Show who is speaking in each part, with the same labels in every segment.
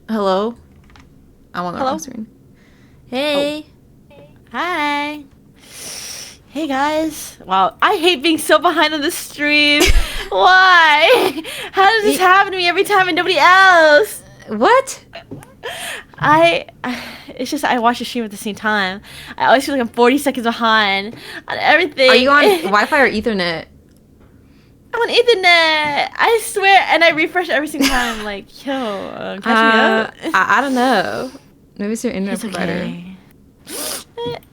Speaker 1: Hello? I'm on the
Speaker 2: Hello?
Speaker 1: wrong screen. Hey.
Speaker 2: Hi. Hey guys. Wow, I hate being so behind on the stream. Why? How does this happen to me every time and nobody else?
Speaker 1: What?
Speaker 2: I it's just I watch the stream at the same time. I always feel like I'm 40 seconds behind on everything.
Speaker 1: Are you on Wi-Fi or Ethernet?
Speaker 2: I'm on Ethernet. I swear, and I refresh every single time. Like, yo, catch me up.
Speaker 1: I don't know. Maybe it's your internet
Speaker 2: It's
Speaker 1: provider.
Speaker 2: okay.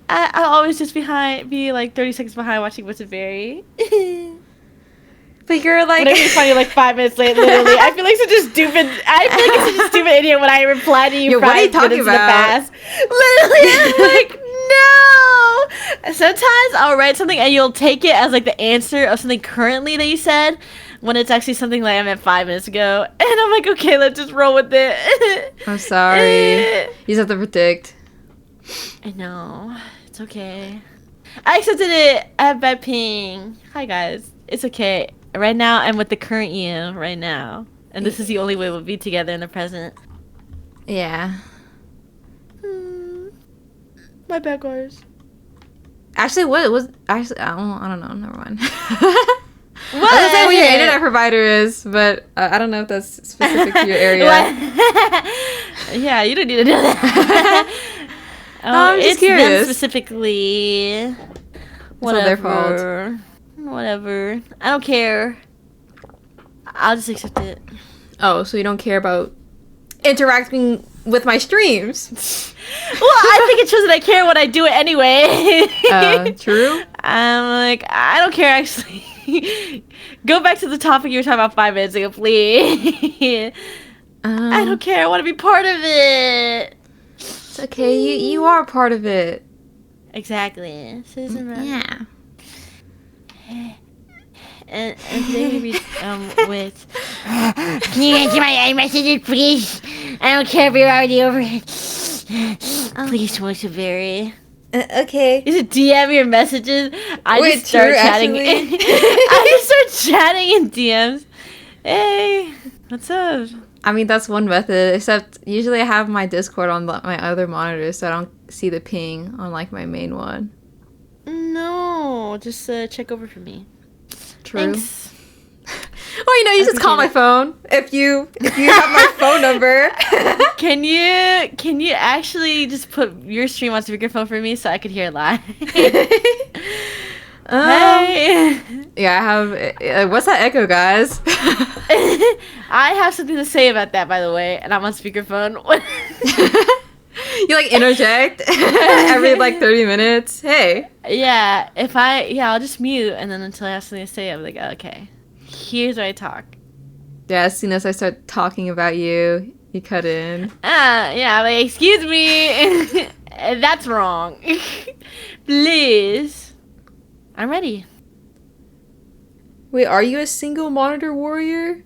Speaker 2: I'll always just be like 30 seconds behind watching What's a Berry.
Speaker 1: But you're like...
Speaker 2: Whenever you find you like 5 minutes late, literally. I feel like such a stupid... I feel like such a stupid idiot when I reply to you
Speaker 1: Yo, what are you
Speaker 2: 5
Speaker 1: talking
Speaker 2: minutes in the
Speaker 1: about?
Speaker 2: past. Literally, I'm like, no! Sometimes I'll write something and you'll take it as like the answer of something currently that you said when it's actually something like I meant 5 minutes ago. And I'm like, okay, let's just roll with it.
Speaker 1: I'm sorry. You just have to predict.
Speaker 2: I know. It's okay. I accepted it. I have bad ping. Hi, guys. It's okay. Right now, I'm with the current you right now. And this is the only way we'll be together in the present.
Speaker 1: Yeah.
Speaker 2: My bad, guys.
Speaker 1: Actually, what was... Actually, I don't know. Never mind.
Speaker 2: What?
Speaker 1: I was gonna say what your internet provider is, but I don't know if that's specific to your area.
Speaker 2: Yeah, you don't need to know that.
Speaker 1: I'm just
Speaker 2: it's
Speaker 1: curious.
Speaker 2: them specifically.
Speaker 1: It's all their fault.
Speaker 2: Whatever. I don't care. I'll just accept it.
Speaker 1: Oh, so you don't care about interacting with my streams?
Speaker 2: Well, I think it shows that I care when I do it anyway.
Speaker 1: True.
Speaker 2: I'm like, I don't care actually. Go back to the topic you were talking about 5 minutes ago, please. I don't care. I want to be part of it.
Speaker 1: It's okay. You are a part of it.
Speaker 2: Exactly.
Speaker 1: Yeah.
Speaker 2: And today we read with can you answer my iMessages, please? I don't care if you're already over it. Please, What's a Berry.
Speaker 1: Okay.
Speaker 2: You should DM your messages. I
Speaker 1: Wait,
Speaker 2: just start
Speaker 1: true,
Speaker 2: chatting.
Speaker 1: actually.
Speaker 2: I just start chatting in DMs. Hey, what's up?
Speaker 1: I mean, that's one method, except usually I have my Discord on my other monitor, so I don't see the ping on, like, my main one.
Speaker 2: No, just check over for me.
Speaker 1: True.
Speaker 2: Thanks.
Speaker 1: Well, you just call my phone if you have my phone number.
Speaker 2: Can you actually just put your stream on speakerphone for me so I could hear it live? Hey.
Speaker 1: Yeah, I have... what's that echo, guys?
Speaker 2: I have something to say about that, by the way, and I'm on speakerphone.
Speaker 1: You, like, interject every, like, 30 minutes. Hey.
Speaker 2: Yeah, I'll just mute, and then until I have something to say, I'm like, okay, here's where I talk.
Speaker 1: Yeah, as soon as I start talking about you, you cut in.
Speaker 2: Yeah, like, excuse me. That's wrong. Please. I'm ready.
Speaker 1: Wait, are you a single monitor warrior?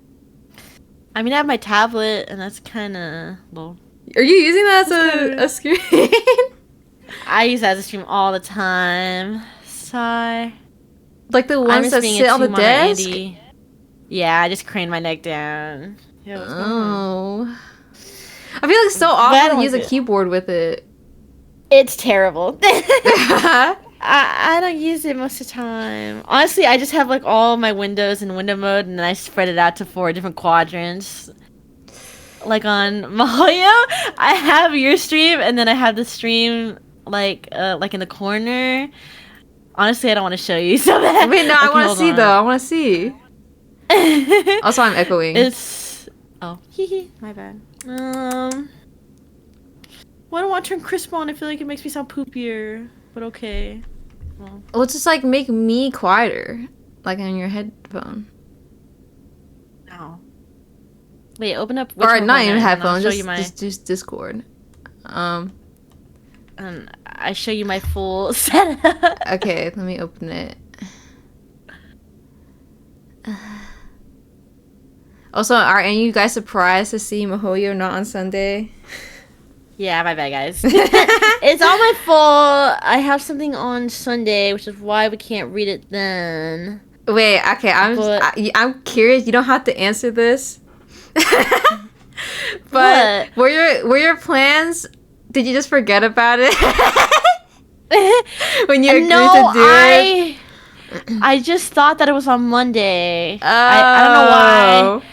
Speaker 2: I mean, I have my tablet, and that's kind of low.
Speaker 1: Are you using that as a screen?
Speaker 2: I use that as a stream all the time. Sorry.
Speaker 1: Like the ones that sit on the desk?
Speaker 2: Andy. Yeah, I just crane my neck down. Yeah, what's going on?
Speaker 1: I feel like so often I use a keyboard with it.
Speaker 2: It's terrible. I don't use it most of the time. Honestly, I just have like all my windows in window mode, and then I spread it out to 4 different quadrants. Like on Mahoyo, I have your stream, and then I have the stream like in the corner. Honestly, I don't want to show you so bad.
Speaker 1: Wait, no,
Speaker 2: okay,
Speaker 1: I want to see though. I want to see. Also, I'm echoing.
Speaker 2: My bad. Why don't I turn crisp on? I feel like it makes me sound poopier, but okay.
Speaker 1: Well, it's just like make me quieter, like on your headphone.
Speaker 2: No. Wait, open up.
Speaker 1: Or not even headphones, just Discord.
Speaker 2: I show you my full setup.
Speaker 1: Okay, let me open it. Also, are any of you guys surprised to see Mahoyo not on Sunday?
Speaker 2: Yeah, my bad, guys. It's all my fault. I have something on Sunday, which is why we can't read it then.
Speaker 1: Wait, okay, I'm curious. You don't have to answer this. But were your plans? Did you just forget about it when you agreed to do it?
Speaker 2: I just thought that it was on Monday. I don't know why.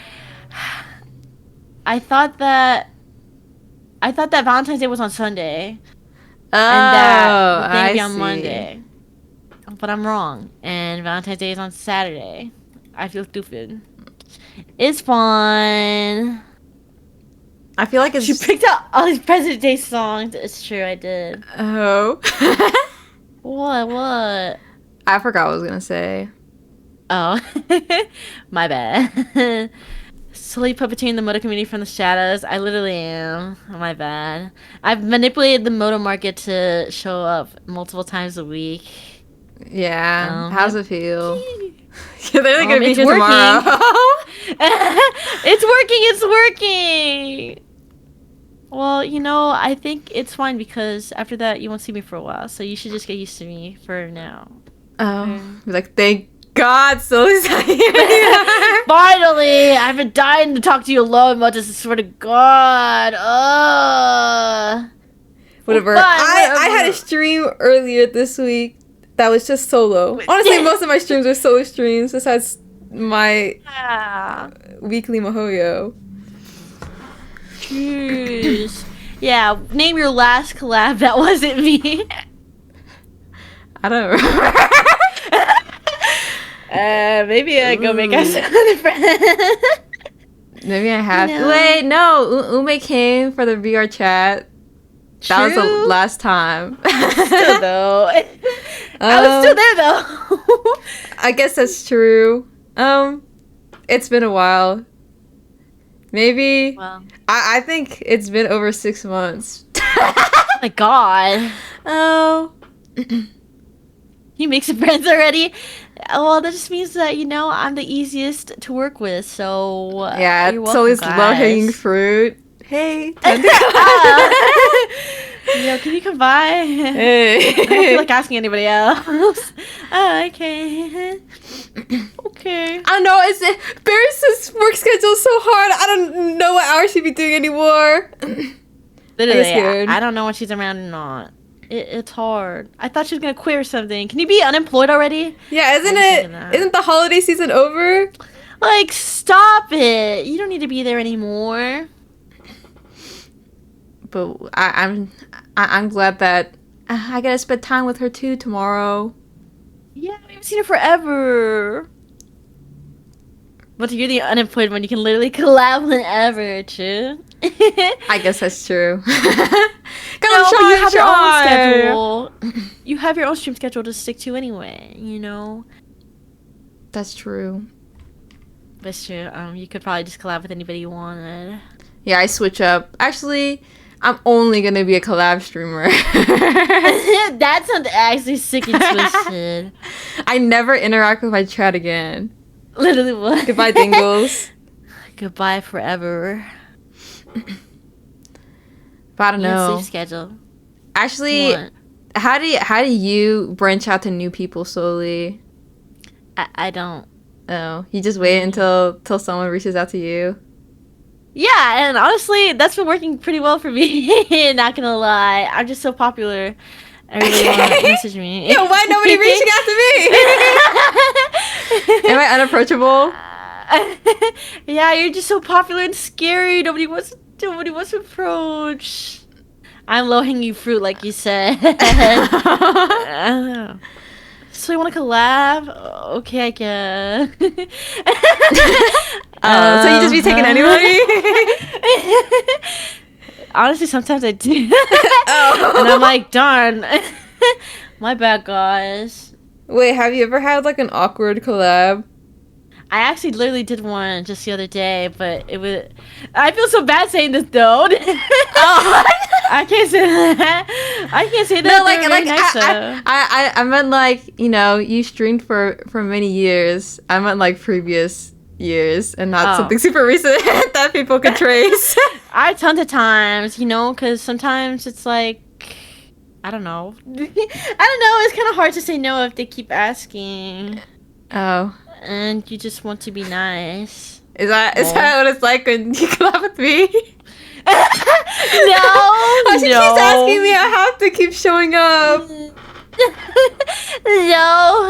Speaker 2: I thought that Valentine's Day was on Sunday.
Speaker 1: Oh,
Speaker 2: and that the thing would be on
Speaker 1: see.
Speaker 2: Monday. But I'm wrong. And Valentine's Day is on Saturday. I feel stupid. It's fun.
Speaker 1: I feel like it's...
Speaker 2: She picked out all these President's Day songs. It's true, I did.
Speaker 1: Oh.
Speaker 2: What?
Speaker 1: I forgot what I was going to say.
Speaker 2: Oh. My bad. Slowly puppeteering the moto community from the shadows. I literally am. My bad. I've manipulated the moto market to show up multiple times a week.
Speaker 1: Yeah. How's it feel? You're literally going to be here
Speaker 2: working.
Speaker 1: tomorrow.
Speaker 2: It's working. Well, I think it's fine because after that you won't see me for a while. So you should just get used to me for now.
Speaker 1: Oh. Be like, thank God, so excited.
Speaker 2: Finally! I've been dying to talk to you alone about this, I swear to God.
Speaker 1: Whatever.
Speaker 2: Well,
Speaker 1: I had a stream earlier this week that was just solo. Honestly, most of my streams are solo streams besides my weekly Mihoyo.
Speaker 2: Jeez. Yeah, name your last collab that wasn't me.
Speaker 1: I don't remember.
Speaker 2: Maybe I go make us another friend.
Speaker 1: Maybe I have. Wait, no. Ume came for the VR chat. That was the last time.
Speaker 2: Still though. I was still there though.
Speaker 1: I guess that's true. It's been a while. Maybe.
Speaker 2: Well.
Speaker 1: I think it's been over 6 months.
Speaker 2: Oh my God.
Speaker 1: Oh.
Speaker 2: He makes friends already. Well, that just means that I'm the easiest to work with. So
Speaker 1: yeah,
Speaker 2: you're
Speaker 1: it's
Speaker 2: welcome,
Speaker 1: always
Speaker 2: guys.
Speaker 1: low-hanging fruit. Hey,
Speaker 2: can you come by?
Speaker 1: Hey.
Speaker 2: I don't feel like asking anybody else. Okay. Okay.
Speaker 1: I don't know. Barris's work schedule is so hard. I don't know what hours she'd be doing anymore.
Speaker 2: Literally, I don't know when she's around or not. It's hard. I thought she was gonna quit or something. Can you be unemployed already?
Speaker 1: Yeah, isn't the holiday season over?
Speaker 2: Like, stop it. You don't need to be there anymore.
Speaker 1: But I'm glad that I gotta spend time with her too tomorrow.
Speaker 2: Yeah, we haven't seen her forever. But you're the unemployed one. You can literally collab whenever, true?
Speaker 1: I guess that's true.
Speaker 2: You have your own schedule. You have your own stream schedule to stick to anyway,
Speaker 1: That's true.
Speaker 2: That's true. You could probably just collab with anybody you wanted.
Speaker 1: Yeah, I switch up. Actually, I'm only gonna be a collab streamer.
Speaker 2: That sounds actually sick and twisted.
Speaker 1: I never interact with my chat again.
Speaker 2: Literally what?
Speaker 1: Goodbye, Dingles.
Speaker 2: Goodbye forever.
Speaker 1: But I don't know.
Speaker 2: Sleep schedule.
Speaker 1: Actually,
Speaker 2: What?
Speaker 1: how do you branch out to new people slowly?
Speaker 2: I don't.
Speaker 1: Oh, you just wait until someone reaches out to you?
Speaker 2: Yeah, and honestly, that's been working pretty well for me. Not gonna lie, I'm just so popular. Everybody wants to message me.
Speaker 1: Yo, why nobody reaching out to me? Am I unapproachable?
Speaker 2: Yeah, you're just so popular and scary. Nobody wants to approach. I'm low-hanging fruit, like you said. So you want to collab? Okay, I guess.
Speaker 1: So you just be taking anybody?
Speaker 2: Honestly, sometimes I do.
Speaker 1: Oh.
Speaker 2: And I'm like, darn. My bad, guys.
Speaker 1: Wait, have you ever had like an awkward collab?
Speaker 2: I actually literally did one just the other day, but it was... I feel so bad saying this, though.
Speaker 1: Oh.
Speaker 2: I can't say that. I can't say that.
Speaker 1: No, like
Speaker 2: nice,
Speaker 1: I meant like, you streamed for many years. I meant like previous years and not something super recent that people could trace.
Speaker 2: I tons of times, because sometimes it's like, I don't know. It's kind of hard to say no if they keep asking.
Speaker 1: Oh.
Speaker 2: And you just want to be nice.
Speaker 1: Is that what it's like when you collab with me? Oh, she keeps asking me. I have to keep showing up.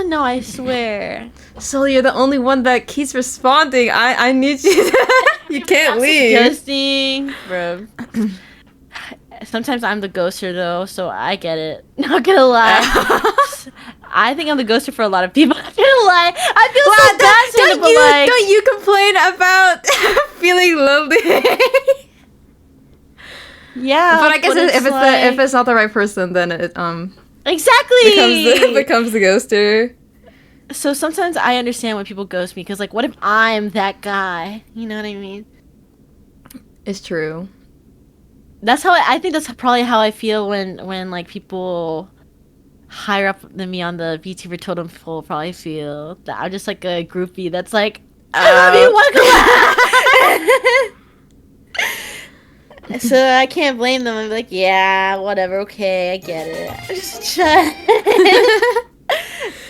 Speaker 2: No, I swear.
Speaker 1: So you're the only one that keeps responding. I need you. You can't leave.
Speaker 2: Suggesting, bro. Sometimes I'm the ghoster though, so I get it. Not gonna lie. I think I'm the ghoster for a lot of people. Not gonna lie. I feel so bad.
Speaker 1: Don't you complain about feeling lonely?
Speaker 2: Yeah,
Speaker 1: but I guess if it's not the right person, then it
Speaker 2: exactly
Speaker 1: becomes the ghoster.
Speaker 2: So sometimes I understand when people ghost me, because like, what if I'm that guy? You know what I mean?
Speaker 1: It's true.
Speaker 2: That's how I think that's probably how I feel when like people higher up than me on the VTuber totem pole probably feel that I'm just like a groupie that's like, I love you, welcome. So I can't blame them. I'm like, yeah, whatever, okay, I get it.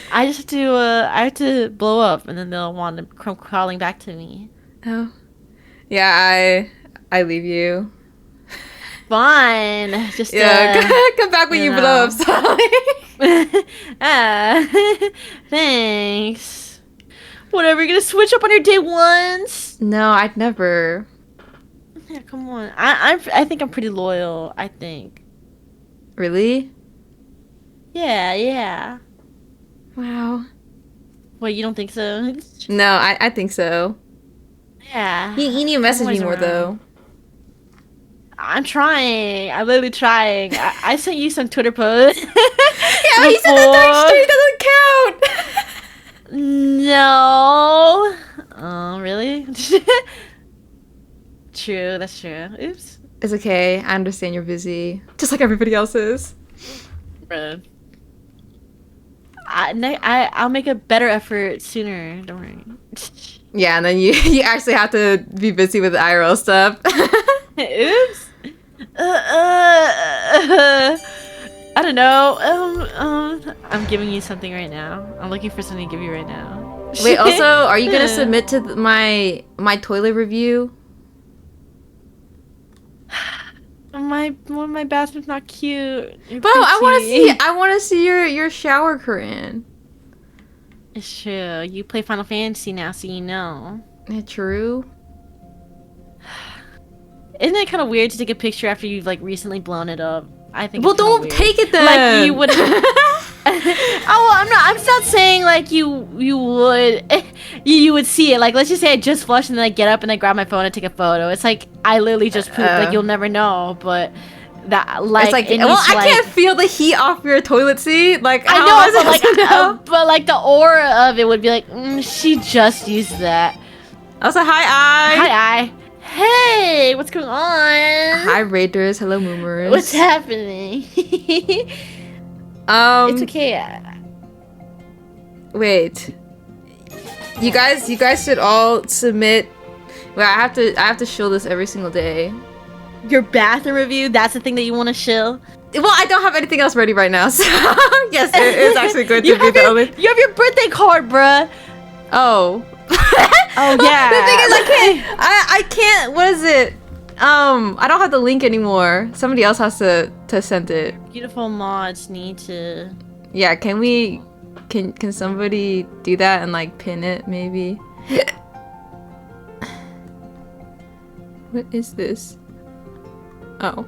Speaker 2: I just have to blow up, and then they'll want to come crawling back to me.
Speaker 1: Oh, yeah, I leave you.
Speaker 2: Fine, just
Speaker 1: come back when you blow up, Sally.
Speaker 2: Thanks. Whatever, you're gonna switch up on your day ones?
Speaker 1: No, I'd never.
Speaker 2: Yeah, come on. I think I'm pretty loyal. I think.
Speaker 1: Really?
Speaker 2: Yeah.
Speaker 1: Wow.
Speaker 2: What, you don't think so?
Speaker 1: No, I think so.
Speaker 2: Yeah.
Speaker 1: You need to message me more though.
Speaker 2: I'm trying. I'm literally trying. I sent you some Twitter posts.
Speaker 1: Yeah, you said that stream doesn't count.
Speaker 2: No. Oh, really? True. That's true. Oops.
Speaker 1: It's okay. I understand you're busy, just like everybody else is.
Speaker 2: Bro. I'll make a better effort sooner. Don't worry.
Speaker 1: Yeah, and then you actually have to be busy with the IRL stuff.
Speaker 2: Oops. I don't know. I'm giving you something right now. I'm looking for something to give you right now.
Speaker 1: Wait, also, are you gonna submit to my toilet review?
Speaker 2: My bathroom's not cute.
Speaker 1: Bro, I want to see your shower curtain.
Speaker 2: It's true. You play Final Fantasy now, so you know.
Speaker 1: True.
Speaker 2: Isn't it kind of weird to take a picture after you've like recently blown it up? I think.
Speaker 1: Well, don't take it then.
Speaker 2: Like you would. Oh, I'm not saying like you would you would see it. Like, let's just say I just flushed and then I get up and I grab my phone and take a photo. It's like I literally just pooped. Like, you'll never know, but that like
Speaker 1: it's like, well, I can't feel the heat off your toilet seat. Like,
Speaker 2: I know, but like the aura of it would be like, she just used that.
Speaker 1: Also, hi.
Speaker 2: Hey, what's going on?
Speaker 1: Hi, Raiders. Hello, Moomers.
Speaker 2: What's happening? It's okay.
Speaker 1: Wait. You guys should all submit. Well, I have to show this every single day.
Speaker 2: Your bathroom review? That's the thing that you want to shill?
Speaker 1: Well, I don't have anything else ready right now, so yes, it's actually going to be the only.
Speaker 2: You have your birthday card, bruh.
Speaker 1: Oh.
Speaker 2: Oh yeah.
Speaker 1: The thing is, I can't. What is it? I don't have the link anymore. Somebody else has to send it.
Speaker 2: Beautiful mods need to.
Speaker 1: Yeah, can somebody do that and like pin it maybe? What is this? Oh.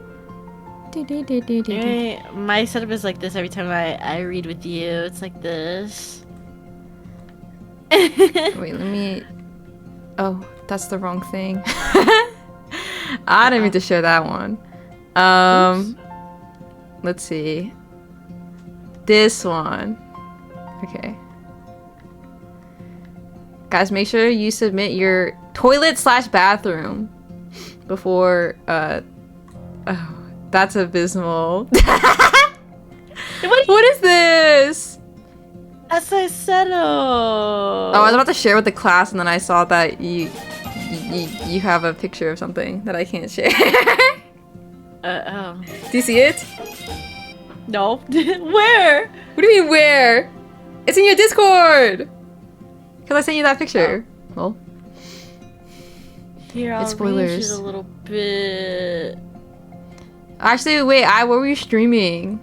Speaker 2: My setup is like this every time I read with you. It's like this.
Speaker 1: Wait, let me. Oh, that's the wrong thing. I didn't mean to share that one. Let's see. This one. Okay. Guys, make sure you submit your toilet/bathroom before oh, that's abysmal. What is this?
Speaker 2: That's my setup.
Speaker 1: Oh, I was about to share with the class, and then I saw that you have a picture of something that I can't share.
Speaker 2: Oh.
Speaker 1: Do you see it?
Speaker 2: No. Where?
Speaker 1: What do you mean where? It's in your Discord. Cause I sent you that picture. Oh. Well.
Speaker 2: Here, I'll
Speaker 1: It's
Speaker 2: arrange it
Speaker 1: spoilers.
Speaker 2: a little bit.
Speaker 1: Actually, wait, what were you streaming?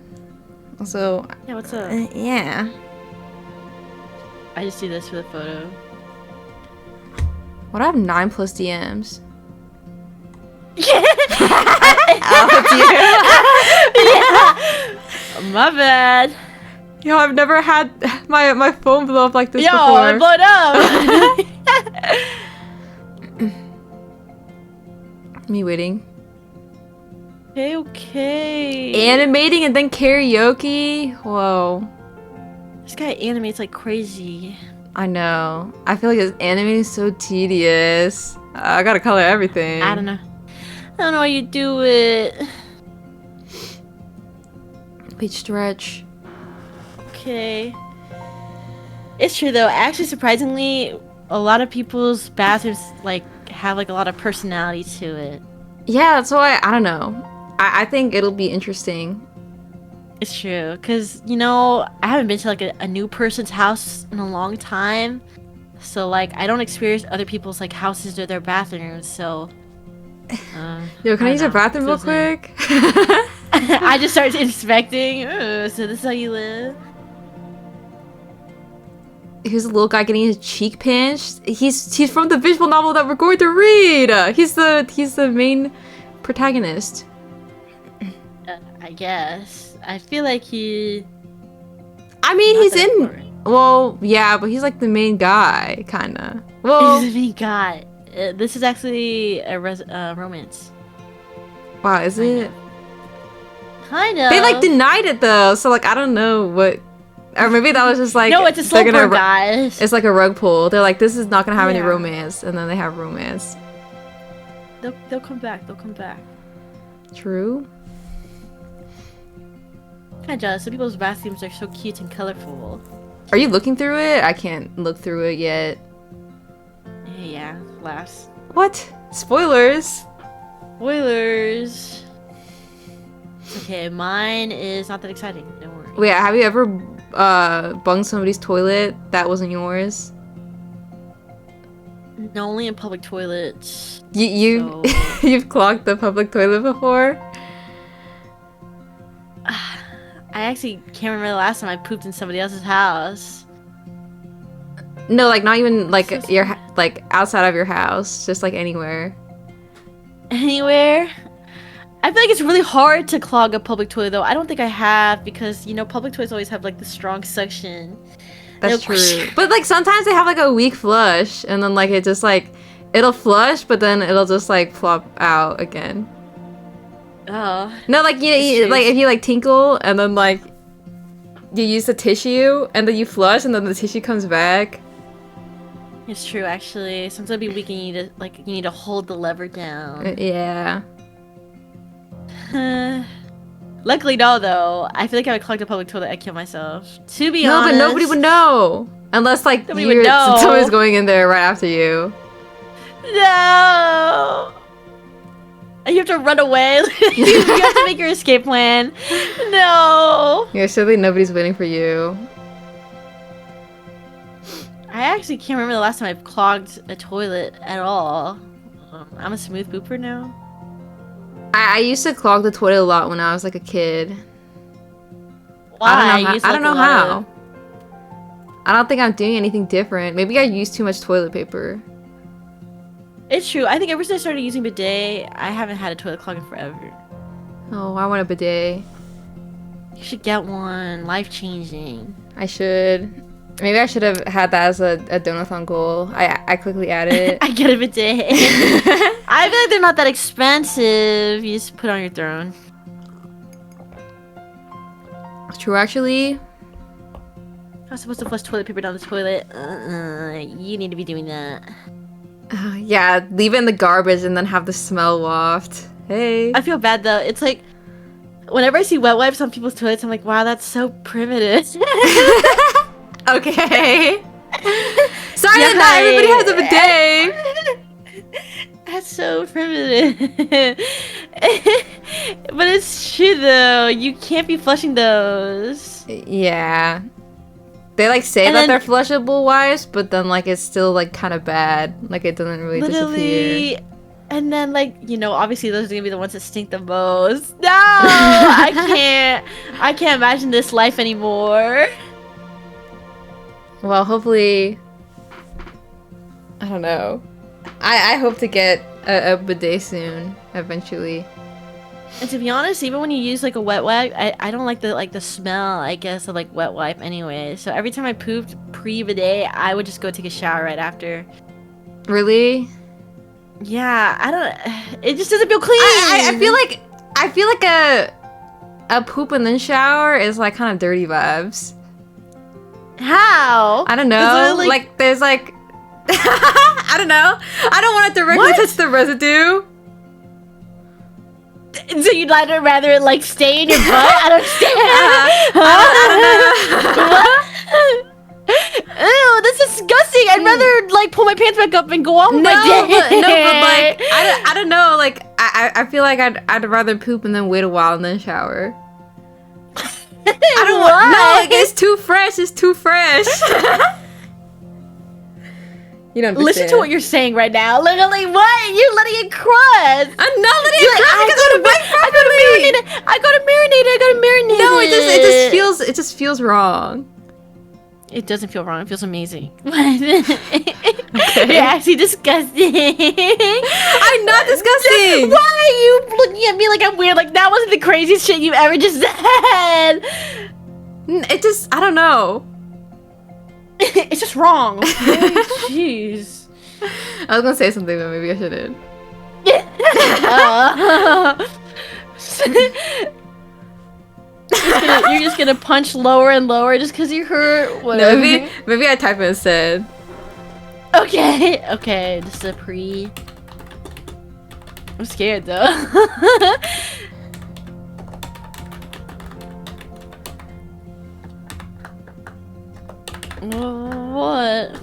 Speaker 1: Also,
Speaker 2: Yeah, what's up?
Speaker 1: yeah.
Speaker 2: I just do this for the photo.
Speaker 1: What? I have 9 plus DMs.
Speaker 2: Yeah. My bad.
Speaker 1: Yo, I've never had my phone blow up like this before.
Speaker 2: Yo, it blowed up.
Speaker 1: Me waiting.
Speaker 2: Okay.
Speaker 1: Animating and then karaoke? Whoa.
Speaker 2: This guy animates like crazy.
Speaker 1: I know. I feel like this animating is so tedious. I gotta color everything.
Speaker 2: I don't know. I don't know how you do it.
Speaker 1: Wait, stretch.
Speaker 2: Okay. It's true though. Actually, surprisingly, a lot of people's bathrooms like have like a lot of personality to it.
Speaker 1: Yeah, that's why I don't know. I think it'll be interesting.
Speaker 2: It's true, because, you know, I haven't been to, like, a new person's house in a long time. So, like, I don't experience other people's, like, houses or their bathrooms, so...
Speaker 1: Yo, can I use your bathroom real
Speaker 2: Feels
Speaker 1: quick?
Speaker 2: I just started inspecting. So this is how you live?
Speaker 1: Here's a little guy getting his cheek pinched. He's from the visual novel that we're going to read! He's the main protagonist.
Speaker 2: I guess. I feel like he...
Speaker 1: I mean,
Speaker 2: Not
Speaker 1: he's
Speaker 2: that
Speaker 1: in...
Speaker 2: important.
Speaker 1: Well, yeah, but he's like the main guy, kinda. Well,
Speaker 2: He's a big guy. This is actually a romance.
Speaker 1: wow, is it?
Speaker 2: Kind of.
Speaker 1: They like denied it though, so like I don't know what, or maybe that was just like
Speaker 2: No, it's a slow burn, guys.
Speaker 1: It's like a rug pull. They're like, this is not gonna have any
Speaker 2: Yeah.
Speaker 1: romance, and then they have romance.
Speaker 2: They'll come back. They'll come back.
Speaker 1: True.
Speaker 2: Kind of jealous. Some people's bathrooms are so cute and colorful.
Speaker 1: Are you looking through it? I can't look through it yet.
Speaker 2: Yeah, laughs.
Speaker 1: What? Spoilers.
Speaker 2: Spoilers. Okay, mine is not that exciting. Don't worry.
Speaker 1: Wait, have you ever bunged somebody's toilet that wasn't yours?
Speaker 2: No, only in public toilets.
Speaker 1: You
Speaker 2: So-
Speaker 1: you've clogged the public toilet before?
Speaker 2: I actually can't remember the last time I pooped in somebody else's house.
Speaker 1: No, like not even like
Speaker 2: So
Speaker 1: your
Speaker 2: sad.
Speaker 1: like outside of your house, just like anywhere.
Speaker 2: Anywhere? I feel like it's really hard to clog a public toilet though. I don't think I have because, you know, public toilets always have like the strong suction.
Speaker 1: That's
Speaker 2: They'll-
Speaker 1: true. But like sometimes they have like a weak flush, and then like it just like it'll flush, but then it'll just like flop out again.
Speaker 2: Oh.
Speaker 1: No, like you
Speaker 2: true.
Speaker 1: like if you like tinkle and then like you use the tissue and then you flush and then the tissue comes back.
Speaker 2: It's true actually. Sometimes it'll be weak and you need to hold the lever down.
Speaker 1: Yeah.
Speaker 2: Luckily no though. I feel like if I clogged a public toilet I'd kill myself. To be
Speaker 1: No,
Speaker 2: honest.
Speaker 1: but nobody would know unless like
Speaker 2: Nobody would know.
Speaker 1: someone's going in there right after you.
Speaker 2: No. You have to run away. You have to make your escape plan. No.
Speaker 1: Yeah, surely nobody's waiting for you.
Speaker 2: I actually can't remember the last time I clogged a toilet at all. I'm a smooth pooper now.
Speaker 1: I used to clog the toilet a lot when I was like a kid.
Speaker 2: Why?
Speaker 1: I don't know how. I don't think I'm doing anything different. Maybe I use too much toilet paper.
Speaker 2: It's true. I think ever since I started using bidet, I haven't had a toilet clog in forever.
Speaker 1: Oh, I want a bidet.
Speaker 2: You should get one. Life changing.
Speaker 1: I should. Maybe I should have had that as a donathon goal. I quickly added it.
Speaker 2: I get a bidet. I feel like they're not that expensive. You just put it on your throne.
Speaker 1: True, actually.
Speaker 2: I was supposed to flush toilet paper down the toilet. You need to be doing that.
Speaker 1: Yeah, leave it in the garbage and then have the smell waft. Hey.
Speaker 2: I feel bad though. It's like whenever I see wet wipes on people's toilets, I'm like, wow, that's so primitive.
Speaker 1: Okay. Sorry
Speaker 2: Yeah,
Speaker 1: that not everybody has a bidet.
Speaker 2: That's so primitive. But it's true though. You can't be flushing those.
Speaker 1: Yeah. They like say
Speaker 2: And
Speaker 1: that
Speaker 2: then-
Speaker 1: they're flushable wipes, but then like it's still like kind of bad. Like it doesn't really disappear.
Speaker 2: Literally, And then, like, you know, obviously those are gonna be the ones that stink the most. No, I can't imagine this life anymore.
Speaker 1: Well, hopefully, I don't know. I hope to get a bidet soon, eventually.
Speaker 2: And to be honest, even when you use like a wet wipe, I don't like the smell, I guess, of like wet wipe anyway. So every time I pooped pre-bidet, I would just go take a shower right after.
Speaker 1: Really?
Speaker 2: Yeah, I don't. It just doesn't feel clean.
Speaker 1: I feel like a poop and then shower is like kind of dirty vibes.
Speaker 2: How?
Speaker 1: I don't know. Like there's like I don't know. I don't want to directly touch the residue.
Speaker 2: So you'd rather it like stay in your butt? I don't understand.
Speaker 1: I don't know.
Speaker 2: What? Ew, that's disgusting. I'd rather like pull my pants back up and go on with my day.
Speaker 1: But like I don't know. Like I feel like I'd rather poop and then wait a while and then shower. I don't want. No, like it's too fresh. It's too fresh. You don't understand.
Speaker 2: Listen to what you're saying right now. Literally, what? You're letting it crust.
Speaker 1: I'm not letting it crust because I gotta marinate. No, it just feels wrong.
Speaker 2: It doesn't feel wrong. It feels amazing. Okay. You're actually disgusting.
Speaker 1: I'm not disgusting.
Speaker 2: Why are you looking at me like I'm weird? Like that wasn't the craziest shit you've ever just said.
Speaker 1: It just, I don't know.
Speaker 2: It's just wrong. Okay? Jeez.
Speaker 1: I was gonna say something, but maybe I shouldn't.
Speaker 2: You're just gonna punch lower and lower just because you hurt. Whatever.
Speaker 1: No, maybe I type it instead.
Speaker 2: Okay, just a pre. I'm scared though. What?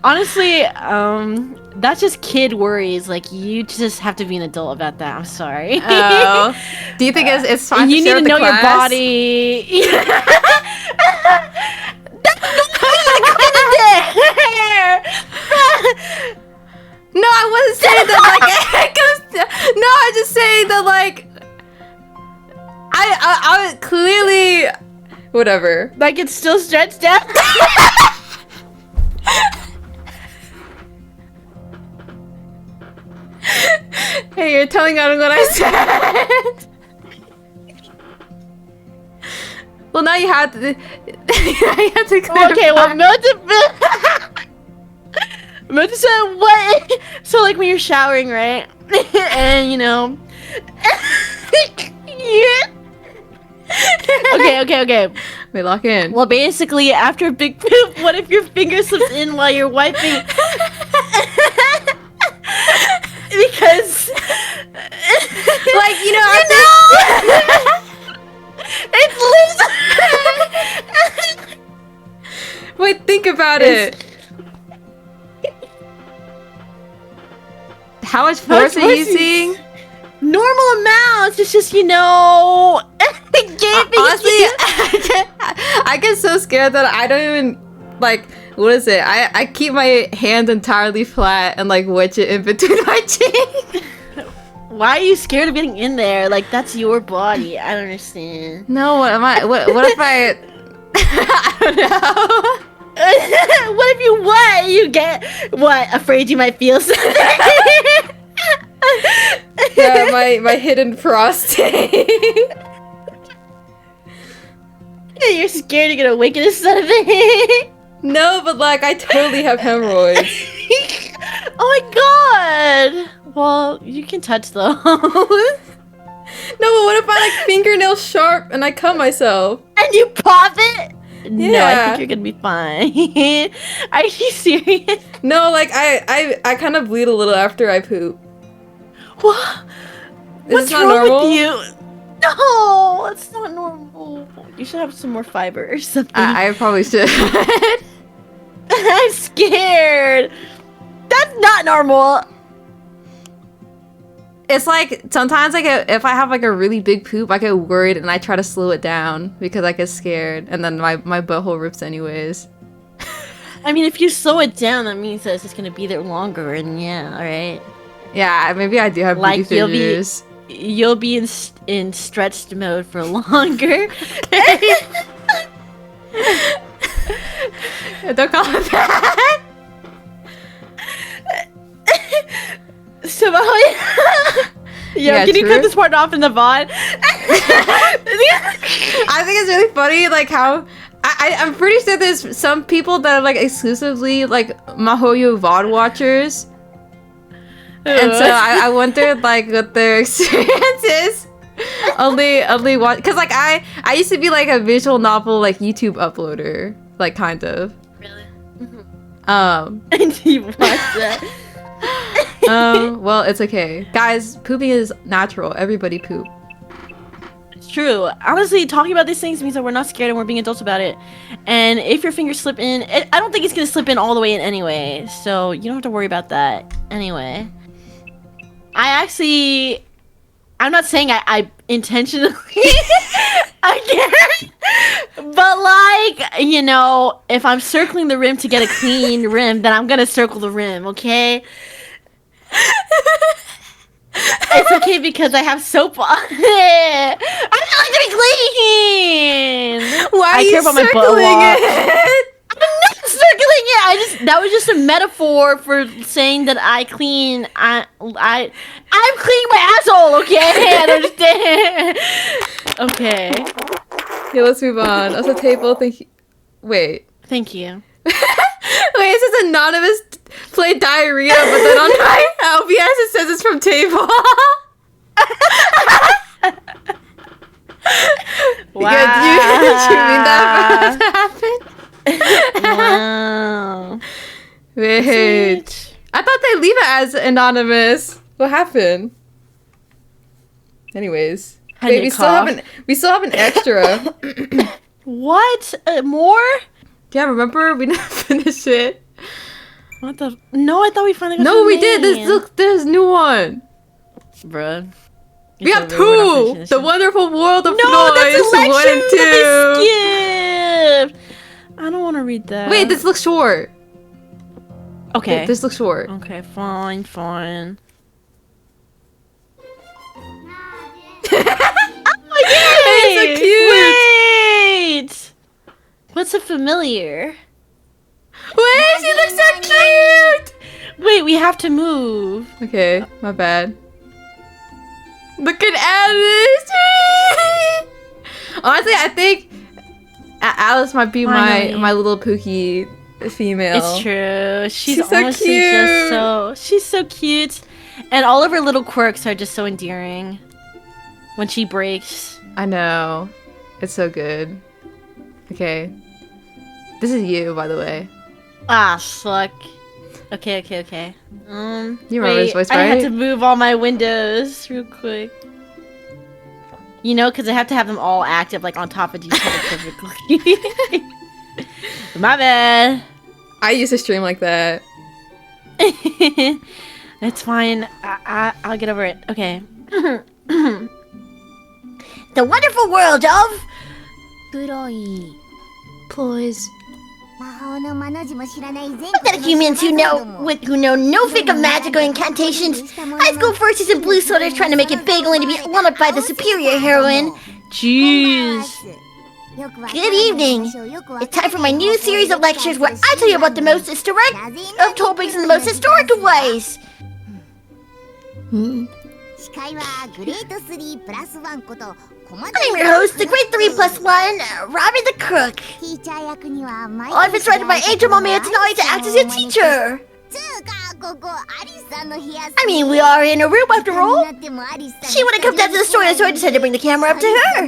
Speaker 2: Honestly, that's just kid worries. Like, you just have to be an adult about that. I'm sorry.
Speaker 1: Oh. Do you think it's fine
Speaker 2: you
Speaker 1: to share
Speaker 2: need
Speaker 1: with
Speaker 2: to
Speaker 1: the
Speaker 2: know
Speaker 1: class?
Speaker 2: your body.
Speaker 1: No, I wasn't saying that like it goes no, I'm just saying that like I was clearly whatever.
Speaker 2: Like it's still stretched out.
Speaker 1: Hey, you're telling on what I said. Well, now you have to. You have to clarify.
Speaker 2: Okay, well, Mota said what? So like when you're showering, right? And you know. Yeah. Okay.
Speaker 1: Wait, lock in.
Speaker 2: Well, basically, after a big poop, what if your finger slips in while you're wiping? Because,
Speaker 1: like, you know,
Speaker 2: it's loose.
Speaker 1: Wait, think about it. How much force are you using?
Speaker 2: Normal amounts. It's just, you know.
Speaker 1: Honestly, I get so scared that I don't even like. What is it? I keep my hand entirely flat and like wedge it in between my cheeks.
Speaker 2: Why are you scared of getting in there? Like that's your body. I don't understand.
Speaker 1: No, what am I? What if I? I don't know.
Speaker 2: What if you what? You get what? Afraid you might feel something.
Speaker 1: Yeah, my hidden prostate.
Speaker 2: You're scared you're gonna awaken a son of a.
Speaker 1: No, but like I totally have hemorrhoids.
Speaker 2: Oh my god! Well, you can touch those.
Speaker 1: No, but what if I like fingernail sharp and I cut myself?
Speaker 2: And you pop it?
Speaker 1: Yeah.
Speaker 2: No, I think you're gonna be fine. Are you serious?
Speaker 1: No, like I kind of bleed a little after I poop.
Speaker 2: What?
Speaker 1: What's
Speaker 2: wrong
Speaker 1: normal?
Speaker 2: with you? No, it's not normal. You should have some more fiber or something.
Speaker 1: I probably should.
Speaker 2: I'm scared. That's not normal.
Speaker 1: It's like sometimes like if I have like a really big poop, I get worried and I try to slow it down because I get scared and then my butthole rips anyways.
Speaker 2: I mean, if you slow it down, that means that it's just gonna be there longer, and yeah, alright.
Speaker 1: Yeah, maybe I do have beauty
Speaker 2: Like
Speaker 1: fissures.
Speaker 2: you'll be in stretched mode for longer.
Speaker 1: Don't call it that.
Speaker 2: So, yo,
Speaker 1: Yeah,
Speaker 2: can you
Speaker 1: true.
Speaker 2: cut this part off in the VOD?
Speaker 1: I think it's really funny, like how I'm pretty sure there's some people that are like exclusively like Mahoyo VOD watchers, and so I wonder like what their experience is. only watch, because like I used to be like a visual novel like YouTube uploader, like kind of.
Speaker 2: Really?
Speaker 1: And
Speaker 2: you watch that?
Speaker 1: well, it's okay, guys. Pooping is natural. Everybody poop.
Speaker 2: It's true. Honestly, talking about these things means that we're not scared and we're being adults about it. And if your fingers slip in, I don't think it's gonna slip in all the way in anyway, so you don't have to worry about that. Anyway, I'm not saying I intentionally again, but like, you know, if I'm circling the rim to get a clean rim, then I'm gonna circle the rim, okay? It's okay because I have soap on it. I like to be clean.
Speaker 1: Why are
Speaker 2: I
Speaker 1: you
Speaker 2: care about my butt a
Speaker 1: circling
Speaker 2: lot.
Speaker 1: it?
Speaker 2: I'm not circling it. That was just a metaphor for saying that I'm cleaning my asshole. Okay, I understand. Okay.
Speaker 1: Okay, let's move on. Also, table. Thank you. Wait.
Speaker 2: Thank you.
Speaker 1: Wait, it says anonymous play diarrhea, but then on my LBS it says it's from table.
Speaker 2: Wow.
Speaker 1: You mean that happened?
Speaker 2: Wow.
Speaker 1: Wait. I thought they'd leave it as anonymous. What happened? Anyways. Wait, we still have an extra.
Speaker 2: What? More?
Speaker 1: Yeah, remember? We didn't finish it.
Speaker 2: What the? No, I thought we finally got
Speaker 1: No,
Speaker 2: the
Speaker 1: we did.
Speaker 2: name.
Speaker 1: There's a new one.
Speaker 2: Bruh.
Speaker 1: We have two. The Wonderful World of
Speaker 2: No,
Speaker 1: Noise.
Speaker 2: that's a
Speaker 1: 1 and
Speaker 2: lecture
Speaker 1: 2.
Speaker 2: that I skipped. I don't want to read that.
Speaker 1: Wait, this looks short.
Speaker 2: Okay.
Speaker 1: Wait, this looks short.
Speaker 2: Okay, fine. Oh, yay!
Speaker 1: It's so cute.
Speaker 2: Wait! What's a familiar?
Speaker 1: Wait, she looks so cute.
Speaker 2: Wait, we have to move.
Speaker 1: Okay, my bad. Look at Alice. Honestly, I think Alice might be my little Pookie female.
Speaker 2: It's true. She's
Speaker 1: so
Speaker 2: honestly
Speaker 1: cute.
Speaker 2: she's so cute. And all of her little quirks are just so endearing. When she breaks.
Speaker 1: I know. It's so good. Okay. This is you, by the way.
Speaker 2: Ah, fuck. Okay.
Speaker 1: You remember his voice,
Speaker 2: I had
Speaker 1: right?
Speaker 2: to move all my windows real quick. You know, because I have to have them all active, like, on top of each other perfectly. My bad.
Speaker 1: I used to stream like that.
Speaker 2: That's fine. I'll get over it. Okay. The wonderful world of...
Speaker 1: Please.
Speaker 3: That humans who know no fig of magic or incantations. High school verses in blue sweaters trying to make it big only to be lumbered by the superior heroine.
Speaker 2: Jeez.
Speaker 3: Good evening. It's time for my new series of lectures where I tell you about the most historic of topics in the most historical ways. I'm your host, the Great 3+1, Robbie the Crook. I've been invited by Angel Momia tonight to act as your teacher. I mean, we are in a room after all. She wouldn't come down to the story, so I decided to bring the camera up to her.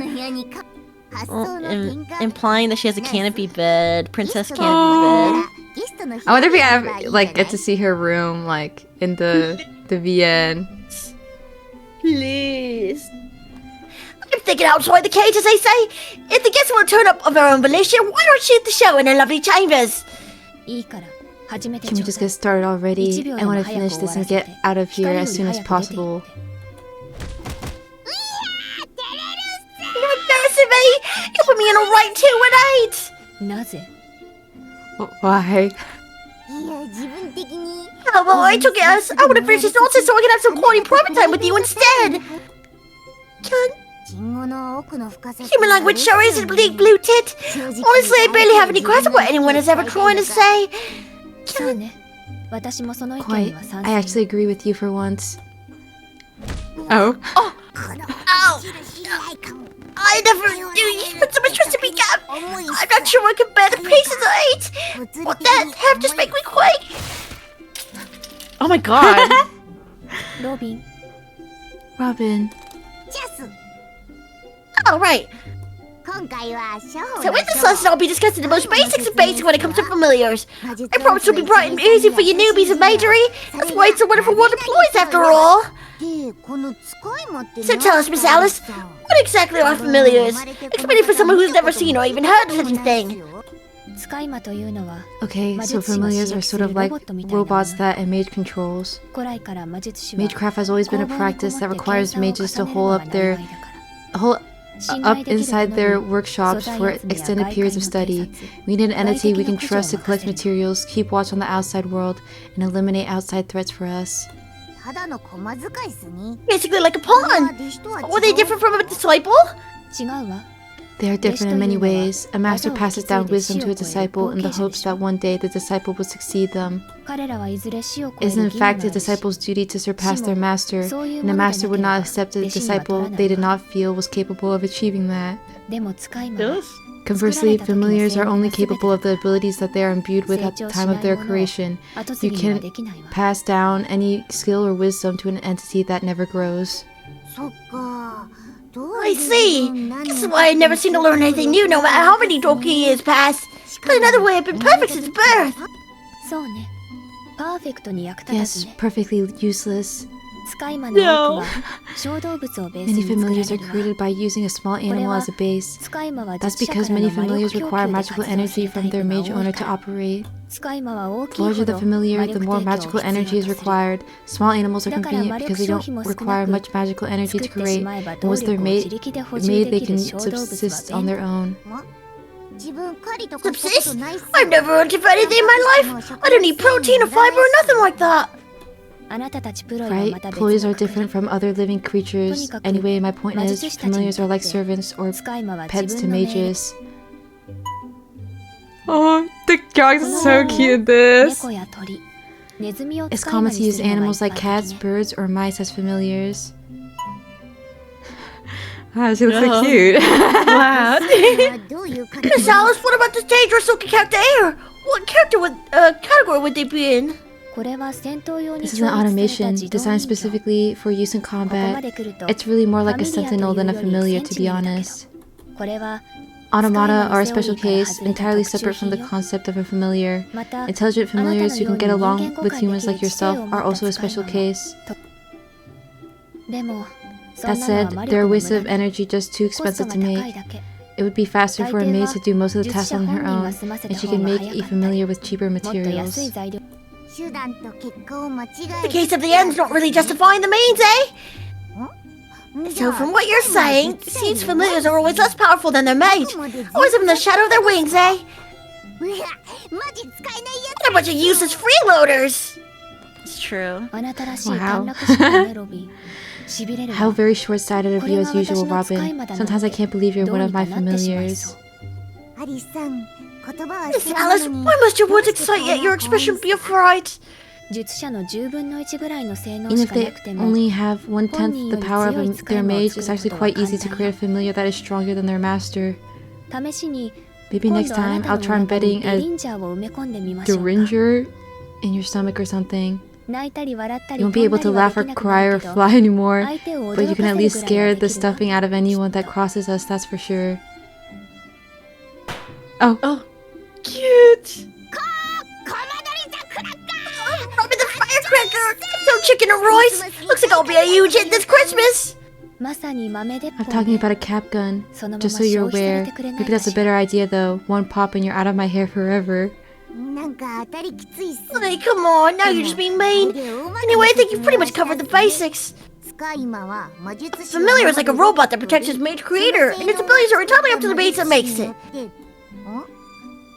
Speaker 2: Implying that she has a canopy bed, princess canopy bed.
Speaker 1: I wonder if we have, like, get to see her room, like, in the VN.
Speaker 2: Please.
Speaker 3: I'm thinking outside the cage, as they say. If the guests want to turn up of their own volition, why not shoot the show in their lovely chambers?
Speaker 1: Can we just get started already? I want to finish this and get out of here as soon as possible.
Speaker 3: You're embarrassing me! You put me in a right 2 and 8!
Speaker 1: Why?
Speaker 3: Oh, well, I took it as I want to finish this nonsense so I can have some quality private time with you instead. Human language sure is a bleak blue tit. Honestly, I barely have any grasp of what anyone has ever trying to say.
Speaker 1: Quite. I actually agree with you for once. Oh.
Speaker 3: Ow! I never knew you put so much trust in me, Gab. I'm not sure I can bear the pieces I ate. What that have just make me quake?
Speaker 2: Oh my god.
Speaker 1: Robin.
Speaker 3: Oh, right. So in this lesson, I'll be discussing the most basics of basics when it comes to familiars. I promise it'll be bright and easy for you newbies of majory. That's why it's a wonderful world of employees after all. So tell us, Miss Alice, what exactly are familiars? Explain it for someone who's never seen or even heard of such a thing.
Speaker 1: Okay, so familiars are sort of like robots that a mage controls. Magecraft has always been a practice that requires mages to hole up inside their workshops for extended periods of study. We need an entity we can trust to collect materials, keep watch on the outside world, and eliminate outside threats for us.
Speaker 3: Basically like a pawn. Were they different from a disciple?
Speaker 1: They are different in many ways. A master passes down wisdom to a disciple in the hopes that one day the disciple will succeed them. It is in fact a disciple's duty to surpass their master, and a master would not accept a disciple they did not feel was capable of achieving that. Conversely, familiars are only capable of the abilities that they are imbued with at the time of their creation. You can pass down any skill or wisdom to an entity that never grows.
Speaker 3: I see. This is why I never seem to learn anything new no matter how many donkey years pass. But another way I've been perfect since birth.
Speaker 1: Yes, perfectly useless.
Speaker 2: No.
Speaker 1: Many familiars are created by using a small animal as a base. That's because many familiars require magical energy from their mage owner to operate. The larger the familiar, the more magical energy is required. Small animals are convenient because they don't require much magical energy to create, and once they're made they can subsist on their own.
Speaker 3: Subsist? I've never earned for anything in my life. I don't need protein or fiber or nothing like that.
Speaker 1: Right? Employees are different from other living creatures. Anyway, my point is, familiars are like servants or pets to mages. Oh, the dogs are so cute in this. It's common to use animals like cats, birds, or mice as familiars. Wow, she looks so cute.
Speaker 2: Wow.
Speaker 3: Miss Alice, what about this dangerous looking character here? What category would they be in?
Speaker 1: This is an automation designed specifically for use in combat. It's really more like a sentinel than a familiar, to be honest. Automata are a special case, entirely separate from the concept of a familiar. Intelligent familiars who can get along with humans like yourself are also a special case. That said, they're a waste of energy just too expensive to make. It would be faster for a maid to do most of the tasks on her own, and she can make a familiar with cheaper materials.
Speaker 3: The case of the end's not really justifying the means, eh? So from what you're saying, it seems familiars are always less powerful than their mage. Always in the shadow of their wings, eh? What a bunch of useless freeloaders!
Speaker 2: It's true.
Speaker 1: Wow. How very short-sighted of you as usual, Robin. Sometimes I can't believe you're one of my familiars.
Speaker 3: Miss Alice, why must your words excite yet your expression be affright?
Speaker 1: Even if they only have 1/10 the power of their mage, it's actually quite easy to create a familiar that is stronger than their master. Maybe next time I'll try embedding a Deringer in your stomach or something. You won't be able to laugh or cry or fly anymore, but you can at least scare the stuffing out of anyone that crosses us, that's for sure. Oh.
Speaker 3: Cute! Robin the Firecracker! So chicken and Royce! Looks like I'll be a huge hit this Christmas!
Speaker 1: I'm talking about a cap gun, just so you're aware. Maybe that's a better idea though. One pop and you're out of my hair forever.
Speaker 3: Hey, come on, now you're just being mean. Anyway, I think you've pretty much covered the basics. Familiar is like a robot that protects his mage creator, and its abilities are entirely up to the mage that makes it.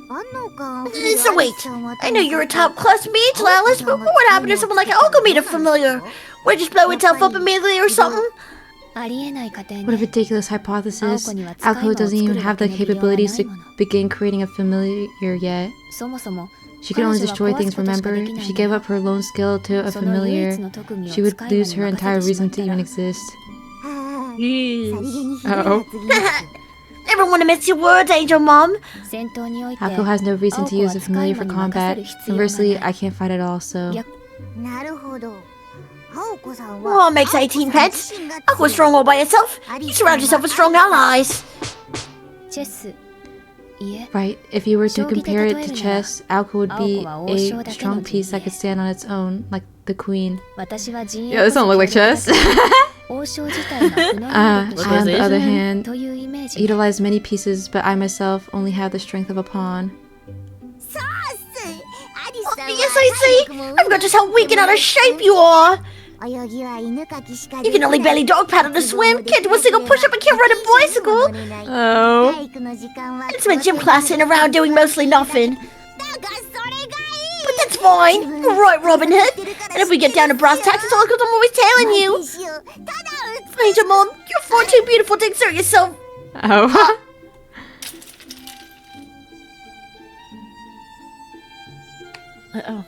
Speaker 3: So wait, I know you're a top-class mage, Alice, but what happened if someone like Alco meet a familiar? Would it just blow itself up immediately or something?
Speaker 4: What a ridiculous hypothesis. Alcohol doesn't even have the capabilities to begin creating a familiar yet. She could only destroy things, remember? If she gave up her lone skill to a familiar, she would lose her entire reason to even exist.
Speaker 1: Oh.
Speaker 3: Never want to miss your words, Angel Mom.
Speaker 4: Alco has no reason to use a familiar for combat. Conversely, I can't fight at all, so...
Speaker 3: Well, makes 18 pets. Alco's strong all by herself. You surround yourself with strong allies.
Speaker 4: Right, if you were to compare it to chess, Alco would be a strong piece that could stand on its own, like the queen.
Speaker 1: Yeah, this don't look like chess.
Speaker 4: I, on the other hand, utilize many pieces, but I myself only have the strength of a pawn.
Speaker 3: Yes, I see. I've got just how weak and out of shape you are. You can only barely dog paddle to swim, can't do a single push-up, and can't ride a bicycle.
Speaker 1: Oh.
Speaker 3: It's spent gym class sitting around doing mostly nothing. But that's fine. You're right, Robin Hood. And if we get down to brass tacks, it's all because I'm always tailing you. Angel Mom, you're far too beautiful to exert yourself.
Speaker 1: Oh.
Speaker 2: Uh-oh.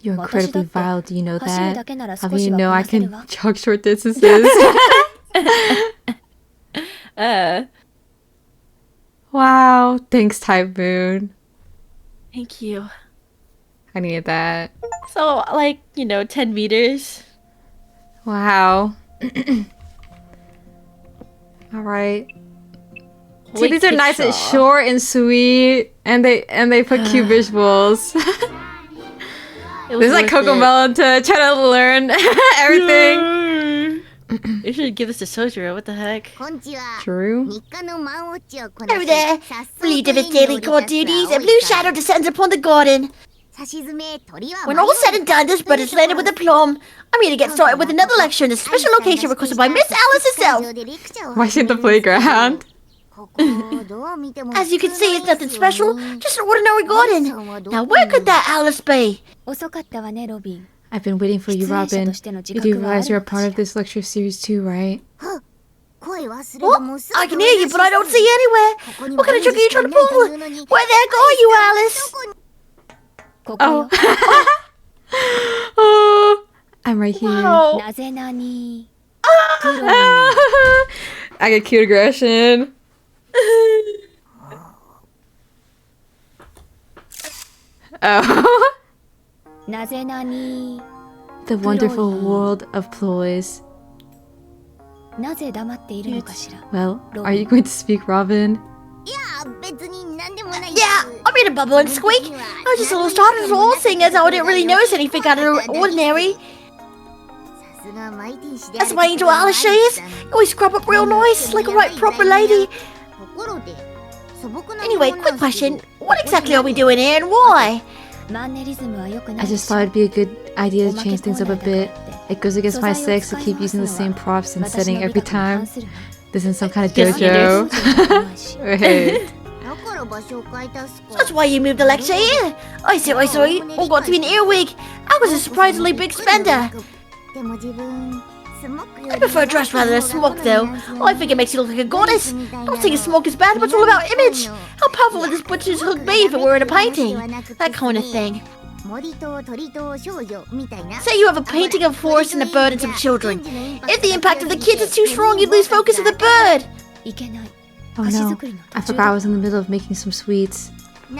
Speaker 4: You're incredibly vile, do you know that? How do you know I can...
Speaker 1: Jog short distances. Wow. Thanks, Typhoon.
Speaker 2: Thank you.
Speaker 1: I needed that.
Speaker 2: So, like, 10 meters.
Speaker 1: Wow. Alright. See,
Speaker 2: Wait,
Speaker 1: these are nice and
Speaker 2: picture.
Speaker 1: short and sweet, and they put cute visuals.
Speaker 2: It was
Speaker 1: This is like
Speaker 2: worth it.
Speaker 1: Cocomelon to try to learn everything.
Speaker 2: You should give this to Sojiro, what the heck?
Speaker 1: True.
Speaker 3: Over there, relieved of its daily court duties, a blue shadow descends upon the garden. When all said and done, this bird is landed with aplomb. I'm here to get started with another lecture in a special location requested by Miss Alice herself.
Speaker 1: Why is she in the playground?
Speaker 3: As you can see, it's nothing special, just an ordinary garden. Now, where could that Alice be?
Speaker 4: I've been waiting for you, Robin. You do realize you're a part of this lecture series too, right?
Speaker 3: What? I can hear you, but I don't see you anywhere. What kind of trick are you trying to pull? Where the heck are you, Alice?
Speaker 1: Oh. Oh.
Speaker 4: I'm right here.
Speaker 3: Oh.
Speaker 1: I get cute aggression. Oh.
Speaker 4: The wonderful world of ploys. Well, are you going to speak, Robin?
Speaker 3: Yeah, I made a bubble and squeak. I was just a little startled as all, seeing as I didn't really notice anything out of the ordinary. That's my Angel Alice she is. You always scrub up real nice, like a right proper lady. Anyway, quick question. What exactly are we doing here and why?
Speaker 4: I just thought it'd be a good idea to change things up a bit. It goes against my sex to keep using the same props and setting every time. This isn't some kind of
Speaker 2: Yes,
Speaker 4: dojo.
Speaker 1: Wait.
Speaker 3: That's why you moved the lecture here. I see, all got to be an earwig. I was a surprisingly big spender. I prefer dress rather than smoke, though. I think it makes you look like a goddess. Don't think a smoke is bad, but it's all about image. How powerful would this butcher's hook be if it were in a painting? That kind of thing. Say you have a painting of a forest and a bird and some children. If the impact of the kids is too strong, you'd lose focus of the bird.
Speaker 4: Oh no, I forgot I was in the middle of making some sweets.
Speaker 3: I'm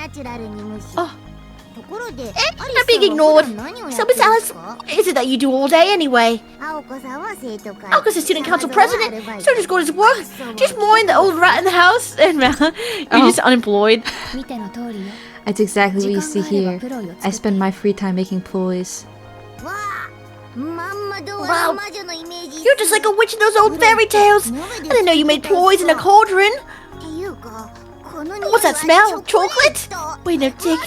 Speaker 3: being ignored. So, Miss Alice, what is it that you do all day anyway? Alco's the student council president, so just got his work. Just mowing the old rat in the house.
Speaker 2: And you're just unemployed.
Speaker 4: That's exactly what you see here. I spend my free time making ploys.
Speaker 3: Wow, you're just like a witch in those old fairy tales. I didn't know you made ploys in a cauldron. What's that smell? Chocolate? Wait, no, Dick.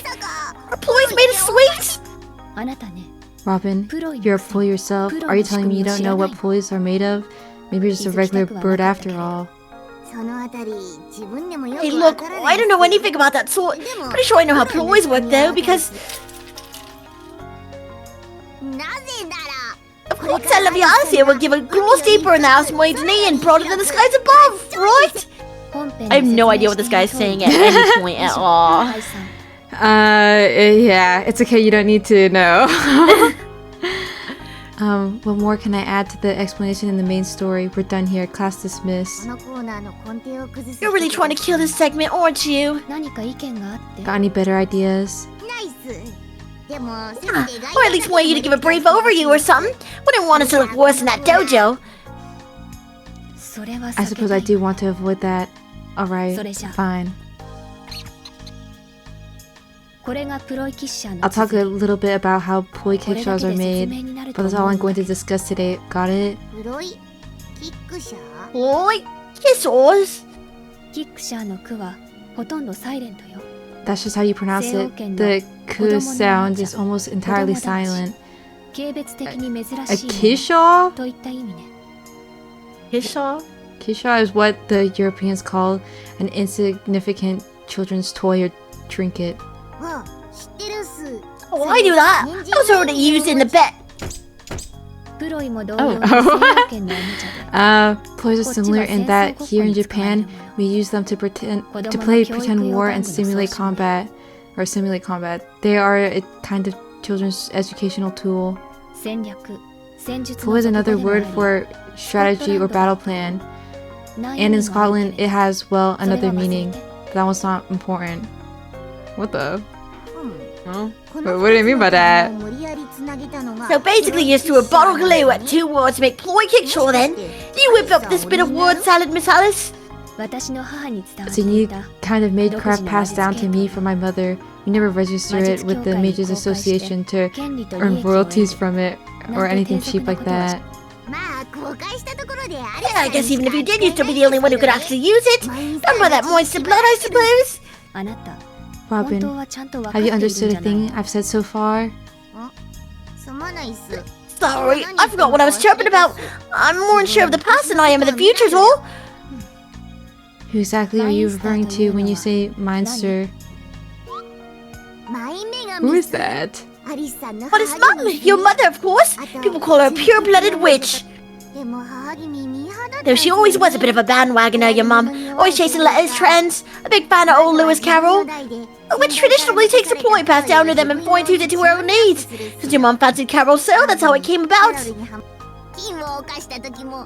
Speaker 3: Are ploys made of sweets?
Speaker 4: Robin, you're a ploy yourself. Are you telling me you don't know what ploys are made of? Maybe you're just a regular bird after all.
Speaker 3: Hey, look, I don't know anything about that sort. Pretty sure I know how ploys work, though, because... Of course, Elevia will give a claws deeper in the house moid's knee and broader than the skies above, right? I have no idea what this guy is saying at any point at all.
Speaker 1: Yeah, it's okay, you don't need to know.
Speaker 4: What more can I add to the explanation in the main story? We're done here. Class dismissed.
Speaker 3: You're really trying to kill this segment, aren't you?
Speaker 4: Got any better ideas?
Speaker 3: Or at least want you to give a brief overview or something. Wouldn't want us to look worse in that dojo.
Speaker 4: I suppose I do want to avoid that. Alright, fine. I'll talk a little bit about how ploy kickshaws are made, but that's all I'm going to discuss today. Got it?
Speaker 3: Ploy kickshaws?
Speaker 4: That's just how you pronounce it. The k sound is almost entirely silent. A kishaw?
Speaker 3: Kishaw?
Speaker 4: Kishaw is what the Europeans call an insignificant children's toy or trinket.
Speaker 3: Oh, I knew that. I was already used in the bed.
Speaker 4: Ploys are similar in that here in Japan, we use them to play pretend war and simulate combat. They are a kind of children's educational tool. Ploy is another word for strategy or battle plan. And in Scotland, it has, well, another meaning. But that one's not important.
Speaker 1: What the? Huh? What do you mean by that?
Speaker 3: So basically you just threw a bottle of glue at two words to make ploy kickshaw then. You whip up this bit of word salad, Miss Alice.
Speaker 4: It's a unique kind of made craft passed down to me from my mother. We never register it with the Mages Association to earn royalties from it or anything cheap like that.
Speaker 3: Yeah, I guess even if you did, you'd still be the only one who could actually use it. Done by that moist blood, I suppose.
Speaker 4: Robin, have you understood a thing I've said so far?
Speaker 3: Sorry, I forgot what I was chirping about. I'm more unsure of the past than I am of the future's all.
Speaker 4: Who exactly are you referring to when you say Mindster?
Speaker 1: Who is that?
Speaker 3: What is Mum? Your mother, of course. People call her a pure-blooded witch. Though she always was a bit of a bandwagoner, your mum. Always chasing letters, trends. A big fan of old Lewis Carroll. Which traditionally takes a ploy passed down to them and fine-tunes it to her own needs. Since your mum fancied Carol so, that's how it came about.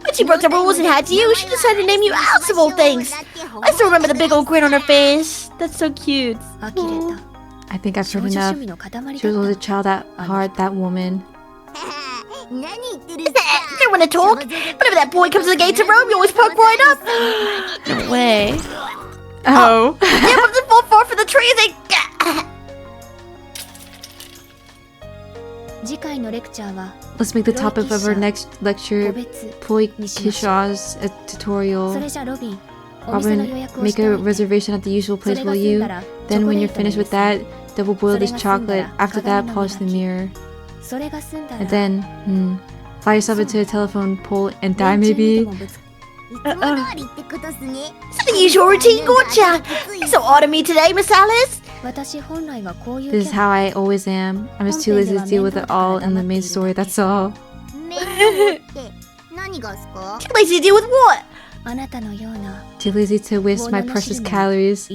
Speaker 3: When she broke the rules and had you, she decided to name you Alex of all things. I still remember the big old grin on her face. That's so cute.
Speaker 4: I think I've heard enough. She was always a child at heart, that woman.
Speaker 3: Don't want to talk. Whenever that boy comes to the gates of Rome, you always poke right up.
Speaker 2: No way.
Speaker 1: Oh.
Speaker 3: Yeah, from the full far for the trees.
Speaker 4: Let's make the topic of our next lecture Ploy Kishaws, a tutorial. Robin, make a reservation at the usual place, will you? Then when you're finished with that, double boil this chocolate. After that, polish the mirror. And then, fly yourself into a telephone pole and die maybe?
Speaker 3: It's the usual routine, gotcha. You're so odd of me today, Miss Alice.
Speaker 4: This is how I always am. I'm just too lazy to deal with it all in the main story, that's all.
Speaker 3: Too lazy to deal with what?
Speaker 4: Too lazy to waste my precious calories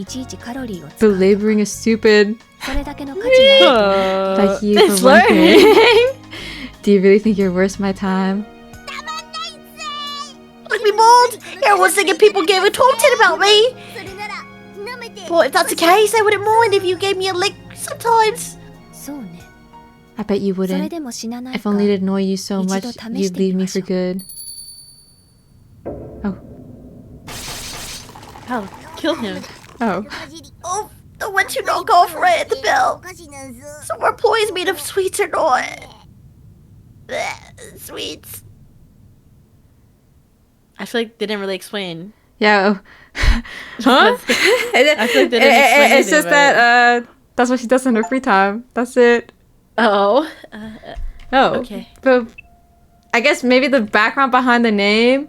Speaker 4: belaboring a stupid like you for one thing. Do you really think you're worth my time?
Speaker 3: Look me bold. Everyone's thinking people gave a talk tit about me. But if that's the case, I wouldn't mind if you gave me a lick sometimes.
Speaker 4: I bet you wouldn't. If only to annoy you so much, you'd leave me for good. Oh.
Speaker 2: Oh, kill him.
Speaker 1: Oh.
Speaker 3: Oh, the one to knock off right at the bell. So our ploys made of sweets or not? Blech, sweets.
Speaker 2: I feel like they didn't really explain.
Speaker 1: Yeah. Huh?
Speaker 2: I feel like they didn't explain
Speaker 1: It's just
Speaker 2: anything
Speaker 1: that that's what she does in her free time. That's it.
Speaker 2: Oh.
Speaker 1: Oh.
Speaker 2: Okay.
Speaker 1: But I guess maybe the background behind the name.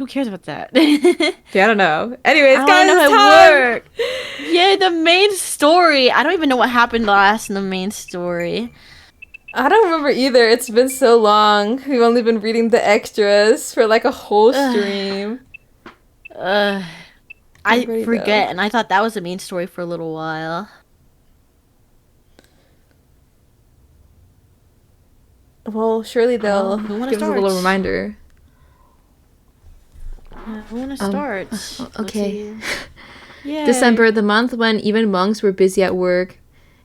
Speaker 2: Who cares about that?
Speaker 1: Yeah, I don't know. Anyways,
Speaker 2: I
Speaker 1: guys,
Speaker 2: don't know
Speaker 1: it's
Speaker 2: how
Speaker 1: time.
Speaker 2: it worked. Yay, the main story. I don't even know what happened last in the main story.
Speaker 1: I don't remember either. It's been so long. We've only been reading the extras for like a whole stream.
Speaker 2: I
Speaker 1: Everybody
Speaker 2: forget,
Speaker 1: know.
Speaker 2: and I thought that was the main story for a little while.
Speaker 1: Well, surely they'll
Speaker 2: who wanna
Speaker 1: give us a little
Speaker 2: start?
Speaker 1: reminder.
Speaker 2: Who wanna start?
Speaker 4: Okay.
Speaker 2: Yeah.
Speaker 4: December, the month when even monks were busy at work.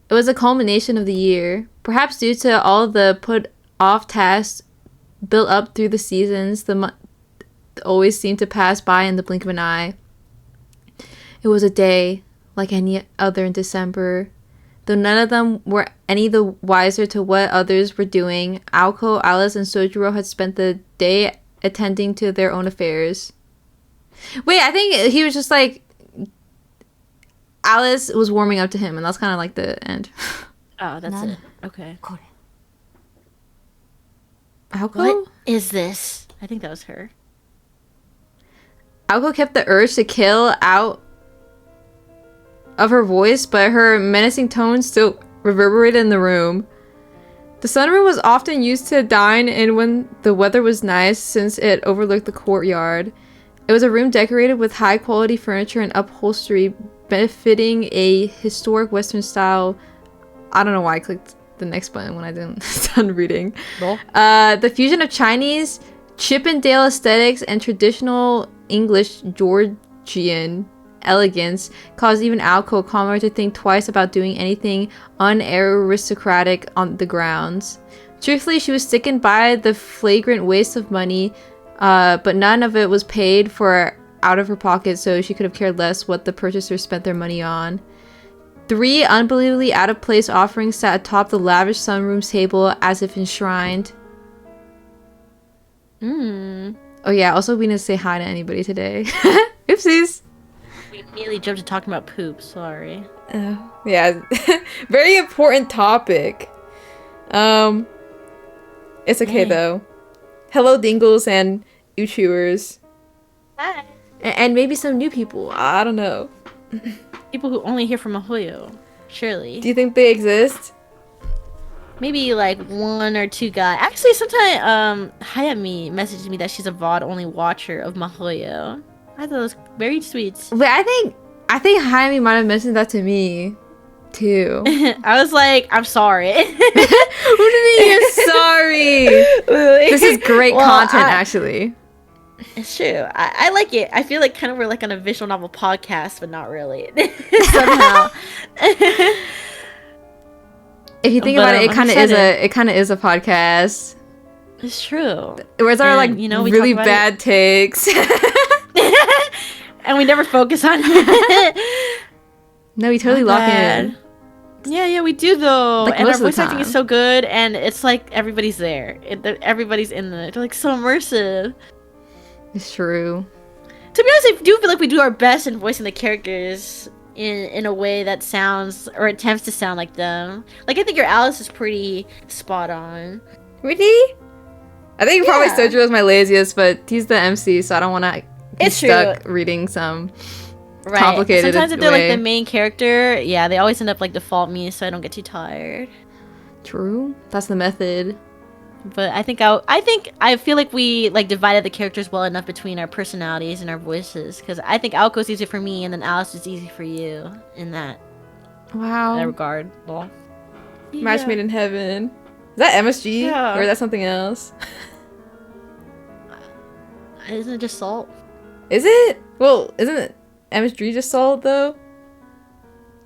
Speaker 4: It was a culmination of the year. Perhaps due to all the put-off tasks built up through the seasons, the month always seemed to pass by in the blink of an eye. It was a day like any other in December. Though none of them were any the wiser to what others were doing, Aoko, Alice, and Sojiro had spent the day attending to their own affairs. Wait, I think he was just like... Alice was warming up to him, and that's kind of like the end.
Speaker 2: Oh, that's it. Okay.
Speaker 4: Aoko?
Speaker 2: What is this? I think that was her.
Speaker 4: Aoko kept the urge to kill out of her voice, but her menacing tone still reverberated in the room. The sunroom was often used to dine in when the weather was nice, since it overlooked the courtyard. It was a room decorated with high-quality furniture and upholstery befitting a historic Western style. I don't know why I clicked the next button when I didn't done reading.
Speaker 2: No.
Speaker 4: The fusion of Chinese, Chippendale aesthetics, and traditional English Georgian elegance caused even Aoko Calmer to think twice about doing anything unaristocratic on the grounds. Truthfully, she was sickened by the flagrant waste of money, but none of it was paid for out of her pocket, so she could have cared less what the purchasers spent their money on. 3 unbelievably out-of-place offerings sat atop the lavish sunroom's table as if enshrined. Oh yeah, also we didn't say hi to anybody today. Oopsies.
Speaker 2: We immediately jumped to talking about poop. Sorry.
Speaker 1: Yeah, very important topic. It's okay though. Hello, Dingles and Uchewers.
Speaker 2: Hi.
Speaker 4: And maybe some new people.
Speaker 1: I don't know.
Speaker 2: People who only hear from Ahoyo. Surely.
Speaker 1: Do you think they exist?
Speaker 2: Maybe like 1 or 2 guys. Actually, sometime Hayami messaged me that she's a VOD only watcher of Mahoyo. I thought it was very sweet.
Speaker 4: But I think Jaime might have mentioned that to me too.
Speaker 2: I was like, I'm sorry.
Speaker 4: What do you mean you're sorry? This is great content, actually.
Speaker 2: It's true. I like it. I feel like kind of we're like on a visual novel podcast, but not really. Somehow.
Speaker 4: If you think about it, it kind of is a podcast.
Speaker 2: It's true.
Speaker 4: Where's our like
Speaker 2: we
Speaker 4: really bad takes?
Speaker 2: And we never focus on it.
Speaker 4: No, we totally lock in.
Speaker 2: Yeah, we do though.
Speaker 4: Like,
Speaker 2: and
Speaker 4: most
Speaker 2: our
Speaker 4: of the
Speaker 2: voice acting is
Speaker 4: time.
Speaker 2: so good, and it's like everybody's there. Everybody's in the. They're like so immersive.
Speaker 4: It's true.
Speaker 2: To be honest, I do feel like we do our best in voicing the characters in a way that sounds or attempts to sound like them. Like I think your Alice is pretty spot on.
Speaker 1: Really? I think probably Sojiro is my laziest, but he's the MC, so I don't want to be stuck reading some complicated
Speaker 2: Sometimes if they're
Speaker 1: way.
Speaker 2: like the main character, yeah, they always end up like default me, so I don't get too tired.
Speaker 4: True. That's the method.
Speaker 2: But I feel like we like divided the characters well enough between our personalities and our voices, because I think Aoko's easy for me and then Alice is easy for you in that regard. Well,
Speaker 1: Match made in heaven. Is that MSG?
Speaker 2: Yeah.
Speaker 1: Or is that something else?
Speaker 2: Isn't it just salt?
Speaker 1: Is it? Well, isn't it MSG just salt though?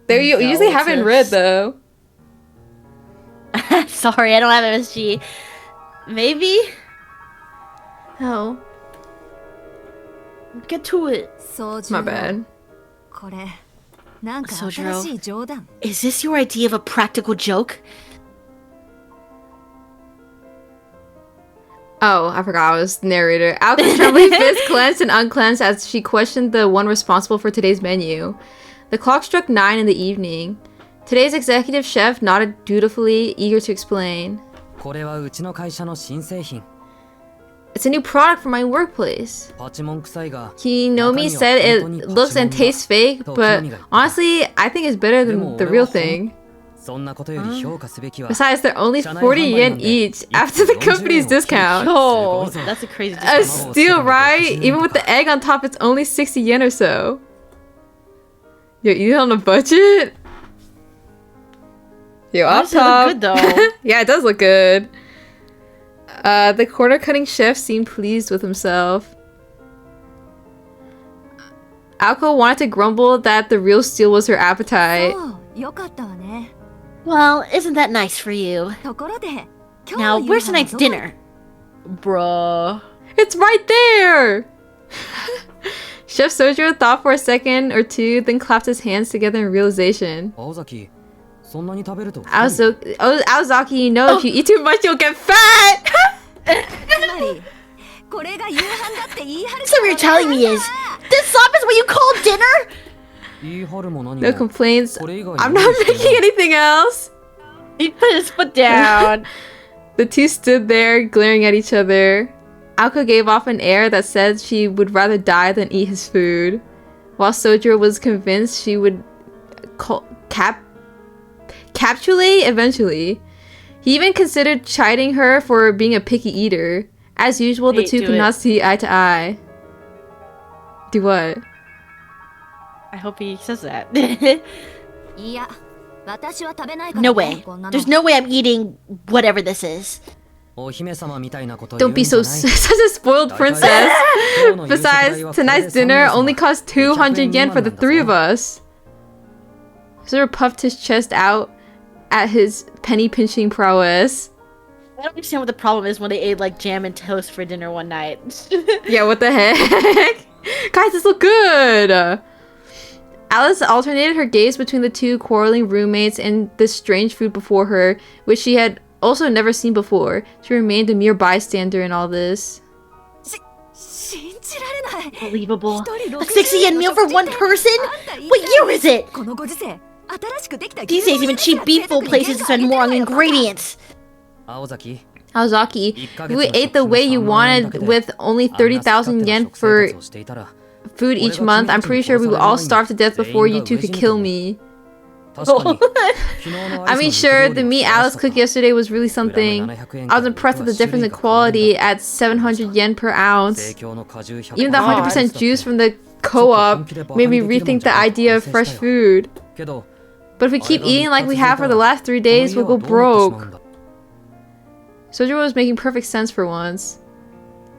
Speaker 1: They usually have it in red though.
Speaker 2: Sorry, I don't have MSG. Maybe?
Speaker 4: Oh.
Speaker 2: Get to it.
Speaker 1: My bad.
Speaker 2: Sojiro, is this your idea of a practical joke?
Speaker 4: Oh, I forgot I was the narrator. Aoko's trembling fist clenched and unclenched as she questioned the one responsible for today's menu. The clock struck 9 in the evening. Today's executive chef nodded dutifully, eager to explain. It's a new product for my workplace. Kinomi said it looks and tastes fake, but honestly, I think it's better than the real thing. Besides, they're only 40 yen each after the company's discount.
Speaker 2: Oh, that's a crazy
Speaker 4: A
Speaker 2: discount.
Speaker 4: steal, right? Even with the egg on top, it's only 60 yen or so. Yo, eat it on a budget? Yo, up
Speaker 2: Does it look
Speaker 4: top.
Speaker 2: good though?
Speaker 4: Yeah, it does look good. The corner cutting chef seemed pleased with himself. Alko wanted to grumble that the real steal was her appetite.
Speaker 3: Well, isn't that nice for you? Now, where's tonight's dinner?
Speaker 2: Bruh.
Speaker 4: It's right there! Chef Sojiro thought for a second or two, then clapped his hands together in realization. Aozaki, you know if you eat too much, you'll get fat!
Speaker 3: So what you're telling me is, this slop is what you call dinner?
Speaker 4: No complaints. I'm not making anything else.
Speaker 2: He put his foot down.
Speaker 4: The two stood there, glaring at each other. Alko gave off an air that said she would rather die than eat his food, while Sojiro was convinced she would capitulate eventually. He even considered chiding her for being a picky eater. As usual, the two could not see eye to eye. Do what?
Speaker 2: I hope he says that.
Speaker 3: No way. There's no way I'm eating whatever this is.
Speaker 4: Don't be such a spoiled princess. Besides, tonight's dinner only cost 200 yen for the three of us. Zoro puffed his chest out at his penny-pinching prowess.
Speaker 3: I don't understand what the problem is when they ate like jam and toast for dinner one night.
Speaker 4: Yeah, what the heck? Guys, this look good! Alice alternated her gaze between the two quarreling roommates and this strange food before her, which she had also never seen before. She remained a mere bystander in all this.
Speaker 3: Unbelievable. A 60 yen meal for one person? What year is it? These days even cheap beef bowl places spend more on ingredients.
Speaker 4: Aozaki, if we ate the way you wanted with only 30,000 yen for food each month, I'm pretty sure we would all starve to death before you two could kill me. I mean, sure, the meat Alice cooked yesterday was really something. I was impressed with the difference in quality at 700 yen per ounce. Even the 100% juice from the co-op made me rethink the idea of fresh food. But if we keep eating like we have for the last 3 days, we'll go broke. Sojiro was making perfect sense for once.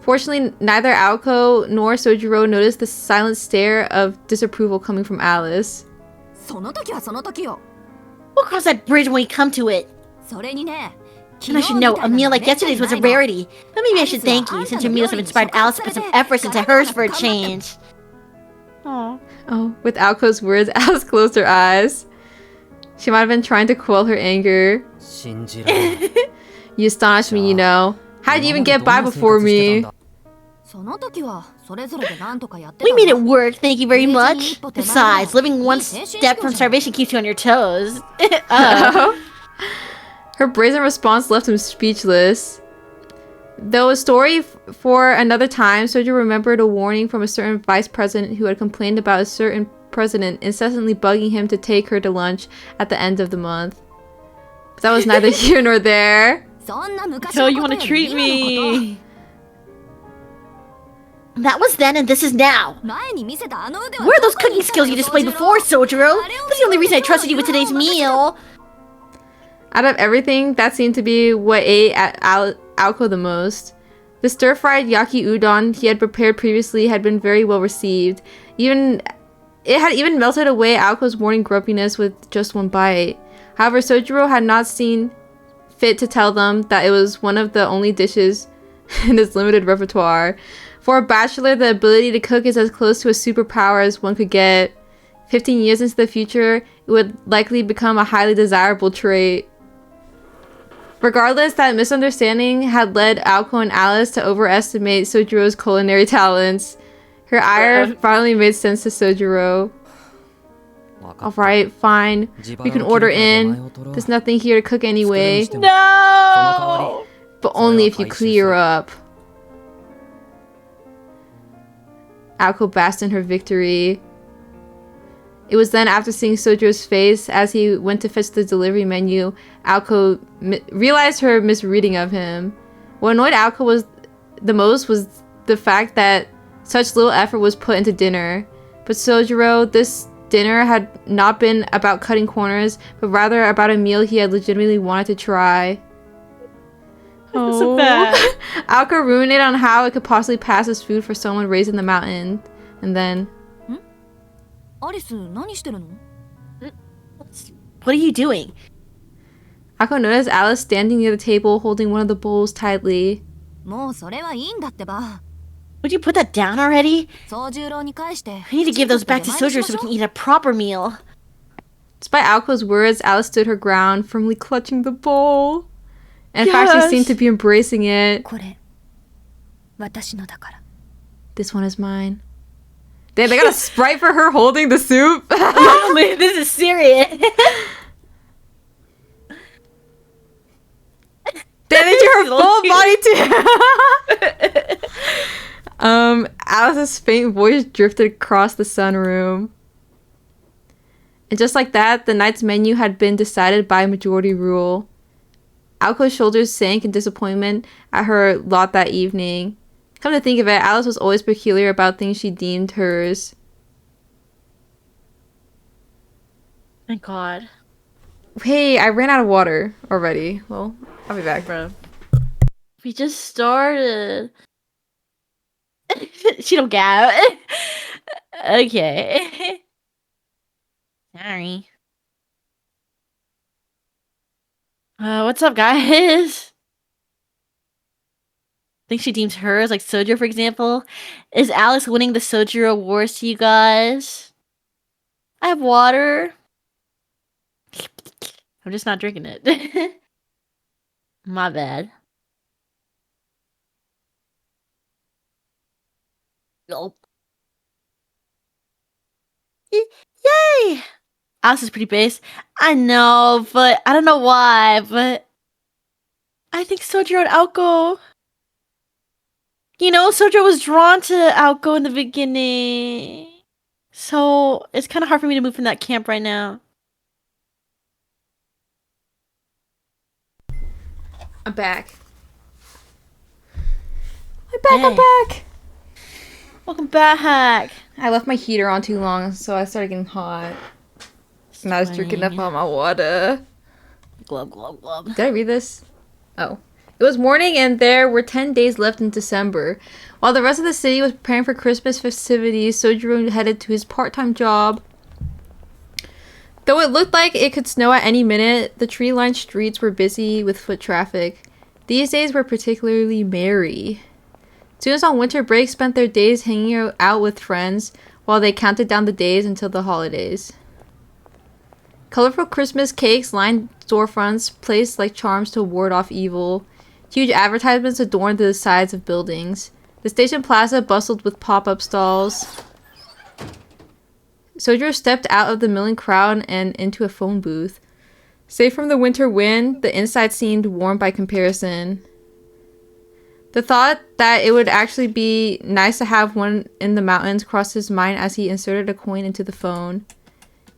Speaker 4: Fortunately, neither Aoko nor Sojiro noticed the silent stare of disapproval coming from Alice.
Speaker 3: We'll cross that bridge when we come to it. And I should know, a meal like yesterday's was a rarity. But maybe I should thank you, since your meals have inspired Alice to put some effort into hers for a change.
Speaker 2: Aww.
Speaker 4: Oh, with Aoko's words, Alice closed her eyes. She might have been trying to quell her anger. You astonished me, you know. How did you even get by before me?
Speaker 3: We made it work, thank you very much. Besides, living one step from starvation keeps you on your toes.
Speaker 4: Her brazen response left him speechless. Though a story for another time, Sojiro remembered a warning from a certain vice president who had complained about a certain president incessantly bugging him to take her to lunch at the end of the month. But that was neither here nor there.
Speaker 2: So you want to treat me?
Speaker 3: That was then and this is now. Where are those cooking skills you displayed before, Sojiro? That's the only reason I trusted you with today's meal.
Speaker 4: Out of everything, that seemed to be what ate at Aoko the most. The stir-fried yaki udon he had prepared previously had been very well received. It had even melted away Aoko's morning grumpiness with just one bite. However, Sojiro had not seen fit to tell them that it was one of the only dishes in his limited repertoire. For a bachelor, the ability to cook is as close to a superpower as one could get. 15 years into the future, it would likely become a highly desirable trait. Regardless, that misunderstanding had led Aoko and Alice to overestimate Sojiro's culinary talents. Her ire finally made sense to Sojiro. Alright, fine. We can order in. There's nothing here to cook anyway.
Speaker 2: No!
Speaker 4: But only if you clear up.
Speaker 1: Aoko basked in her victory. It was then after seeing Sojiro's face as he went to fetch the delivery menu, Aoko realized her misreading of him. What annoyed Aoko was the most was the fact that such little effort was put into dinner. But Sojiro, this dinner had not been about cutting corners, but rather about a meal he had legitimately wanted to try.
Speaker 2: That's so bad.
Speaker 1: Aoko ruminated on how it could possibly pass as food for someone raised in the mountain. And then...
Speaker 3: What are you doing?
Speaker 1: Aoko noticed Alice standing near the table holding one of the bowls tightly.
Speaker 3: Would you put that down already? I need to give those back to Sojiro so we can eat a proper meal.
Speaker 1: Despite Aoko's words, Alice stood her ground, firmly clutching the bowl. And in fact, she seemed to be embracing it. This one is mine. Damn, they got a Sprite for her holding the soup.
Speaker 3: This is serious.
Speaker 1: Damn, they do her full body too. Alice's faint voice drifted across the sunroom. And just like that, the night's menu had been decided by majority rule. Aoko's shoulders sank in disappointment at her lot that evening. Come to think of it, Alice was always peculiar about things she deemed hers.
Speaker 2: Thank God.
Speaker 1: Hey, I ran out of water already. Well, I'll be back.
Speaker 2: Bro. We just started. She don't get out. Okay. Sorry. What's up, guys? Think she deems her as like Sojiro, for example. Is Alice winning the Sojiro Wars to you guys? I have water. I'm just not drinking it. My bad. Gulp. Yay! Alice is pretty base. I know, but I don't know why, but I think Sojiro and Aoko. You know, Sojiro was drawn to Aoko in the beginning. So it's kind of hard for me to move from that camp right now.
Speaker 1: I'm back. I'm back.
Speaker 2: Welcome back.
Speaker 1: I left my heater on too long, so I started getting hot. And I was drinking up all my water.
Speaker 2: Glub, glub, glub.
Speaker 1: Did I read this? Oh. It was morning and there were 10 days left in December. While the rest of the city was preparing for Christmas festivities, Sojiro headed to his part-time job. Though it looked like it could snow at any minute, the tree-lined streets were busy with foot traffic. These days were particularly merry. Students on winter break spent their days hanging out with friends while they counted down the days until the holidays. Colorful Christmas cakes lined storefronts, placed like charms to ward off evil. Huge advertisements adorned the sides of buildings. The station plaza bustled with pop-up stalls. Sojiro stepped out of the milling crowd and into a phone booth. Safe from the winter wind, the inside seemed warm by comparison. The thought that it would actually be nice to have one in the mountains crossed his mind as he inserted a coin into the phone.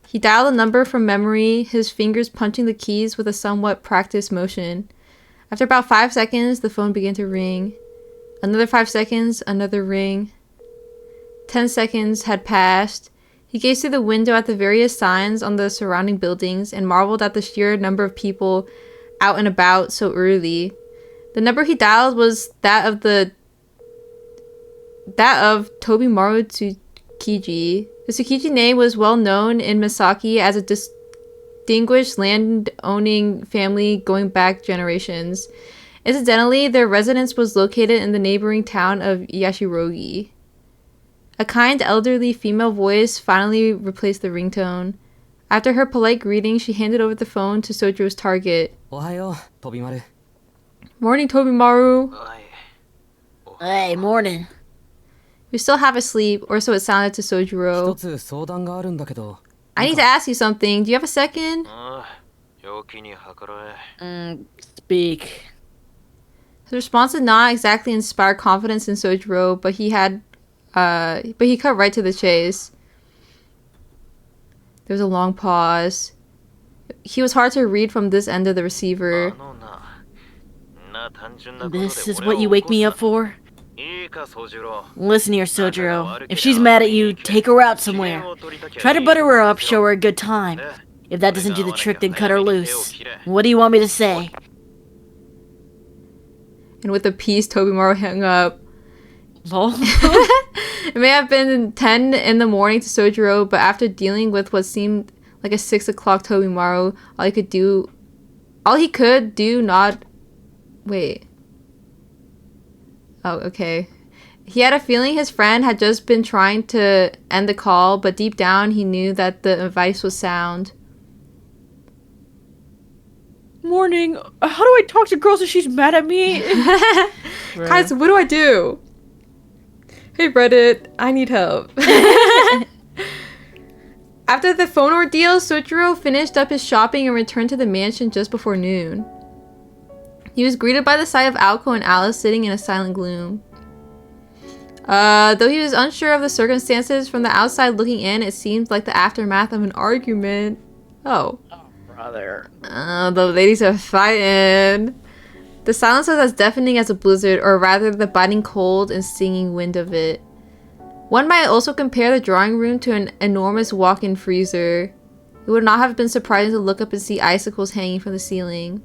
Speaker 1: He dialed a number from memory, his fingers punching the keys with a somewhat practiced motion. After about 5 seconds, the phone began to ring. Another 5 seconds, another ring. 10 seconds had passed. He gazed through the window at the various signs on the surrounding buildings and marveled at the sheer number of people out and about so early. The number he dialed was that of Tobimaru Tsukiji. The Tsukiji name was well known in Misaki as a distinguished land-owning family going back generations. Incidentally, their residence was located in the neighboring town of Yashirogi. A kind, elderly female voice finally replaced the ringtone. After her polite greeting, she handed over the phone to Sojiro's target.
Speaker 5: Ohayo, Tobimaru.
Speaker 1: Morning, Tobimaru.
Speaker 2: Hey, morning.
Speaker 1: You're still half asleep, or so it sounded to Sojiro. I need to ask you something. Do you have a second?
Speaker 2: Speak.
Speaker 1: His response did not exactly inspire confidence in Sojiro, but he had But he cut right to the chase. There was a long pause. He was hard to read from this end of the receiver.
Speaker 2: This is what you wake me up for? Listen here, Sojiro. If she's mad at you, take her out somewhere. Try to butter her up, show her a good time. If that doesn't do the trick, then cut her loose. What do you want me to say?
Speaker 1: And with a piece, Tobimaru hung up.
Speaker 2: Lol.
Speaker 1: It may have been 10 in the morning to Sojiro, but after dealing with what seemed like a 6 o'clock Tobimaru, all he could do not... Wait. Oh, okay. He had a feeling his friend had just been trying to end the call, but deep down he knew that the advice was sound.
Speaker 2: Morning. How do I talk to girls if she's mad at me?
Speaker 1: Guys, what do I do? Hey Reddit, I need help. After the phone ordeal, Sojiro finished up his shopping and returned to the mansion just before noon. He was greeted by the sight of Aoko and Alice sitting in a silent gloom. Though he was unsure of the circumstances, from the outside looking in, it seemed like the aftermath of an argument. Oh.
Speaker 2: Brother.
Speaker 1: The ladies are fighting. The silence was as deafening as a blizzard, or rather the biting cold and stinging wind of it. One might also compare the drawing room to an enormous walk-in freezer. It would not have been surprising to look up and see icicles hanging from the ceiling.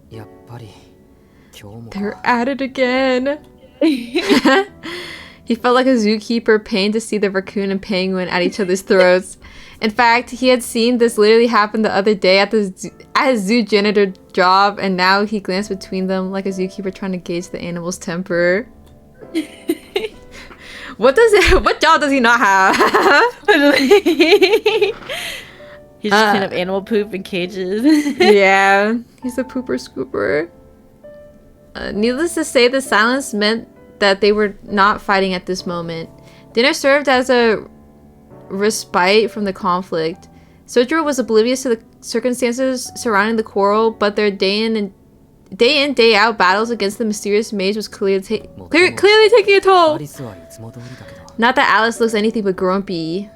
Speaker 1: They're at it again. He felt like a zookeeper pained to see the raccoon and penguin at each other's throats. In fact, he had seen this literally happen the other day at his zoo janitor job, and now he glanced between them like a zookeeper trying to gauge the animal's temper. What job does he not have?
Speaker 2: He's just clean up animal poop in cages.
Speaker 1: Yeah, he's a pooper scooper. Needless to say, the silence meant that they were not fighting at this moment. Dinner served as a respite from the conflict. Sojiro was oblivious to the circumstances surrounding the quarrel, but their day in, day out battles against the mysterious mage was clearly taking a toll. Not that Alice looks anything but grumpy.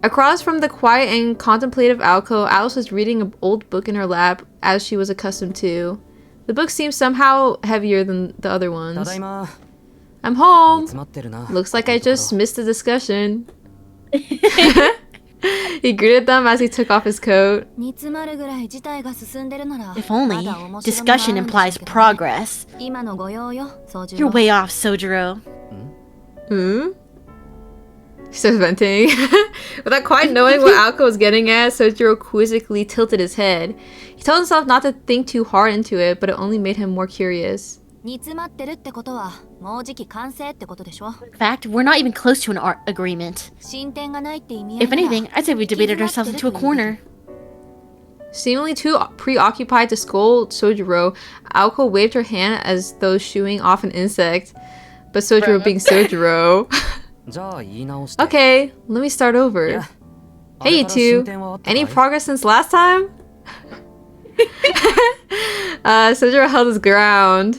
Speaker 1: Across from the quiet and contemplative Aoko, Alice was reading an old book in her lap, as she was accustomed to. The book seemed somehow heavier than the other ones. I'm home. Looks like I just missed the discussion. He greeted them as he took off his coat.
Speaker 2: If only. Discussion implies progress. You're way off, Sojiro.
Speaker 1: He starts venting. Without quite knowing what Aoko was getting at, Sojiro quizzically tilted his head. He told himself not to think too hard into it, but it only made him more curious.
Speaker 3: In
Speaker 2: fact, we're not even close to an agreement. If anything, I'd say we debated ourselves into a corner.
Speaker 1: Seemingly too preoccupied to scold Sojiro, Aoko waved her hand as though shooing off an insect. But Sojiro being Sojiro... Okay, let me start over. Hey you two, any progress since last time? Sojiro held his ground.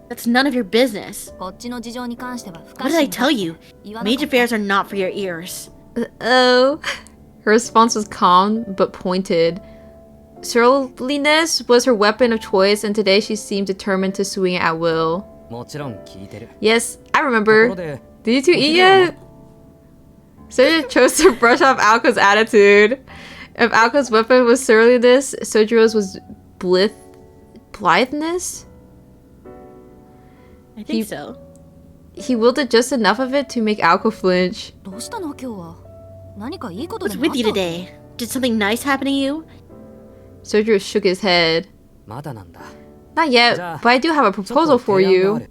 Speaker 2: That's none of your business. What did I tell you? Mage affairs are not for your ears.
Speaker 1: Oh. Her response was calm but pointed. Surliness was her weapon of choice, and today she seemed determined to swing it at will. Yes, I remember. Did you two eat yet? Sojiro chose to brush off Aoko's attitude. If Aoko's weapon was surliness, Sojiro's was blitheness?
Speaker 2: I think so.
Speaker 1: He wielded just enough of it to make Aoko flinch.
Speaker 2: What's with you today? Did something nice happen to you?
Speaker 1: Sojiro shook his head. Not yet, but I do have a proposal for you.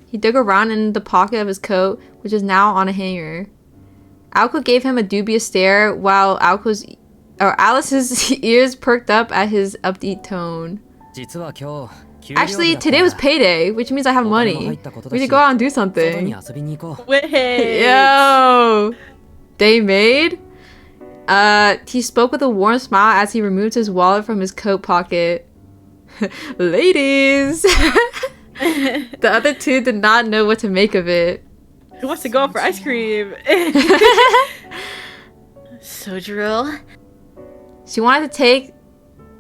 Speaker 1: He dug around in the pocket of his coat, which is now on a hanger. Aoko gave him a dubious stare, while Alice's ears perked up at his upbeat tone. Actually, today was payday, which means I have money. We should go out and do something.
Speaker 2: Wait.
Speaker 1: Yo! Day made? He spoke with a warm smile as he removed his wallet from his coat pocket. Ladies! The other two did not know what to make of it.
Speaker 2: Who wants to go out for ice cream? Sojiro.
Speaker 1: She wanted to take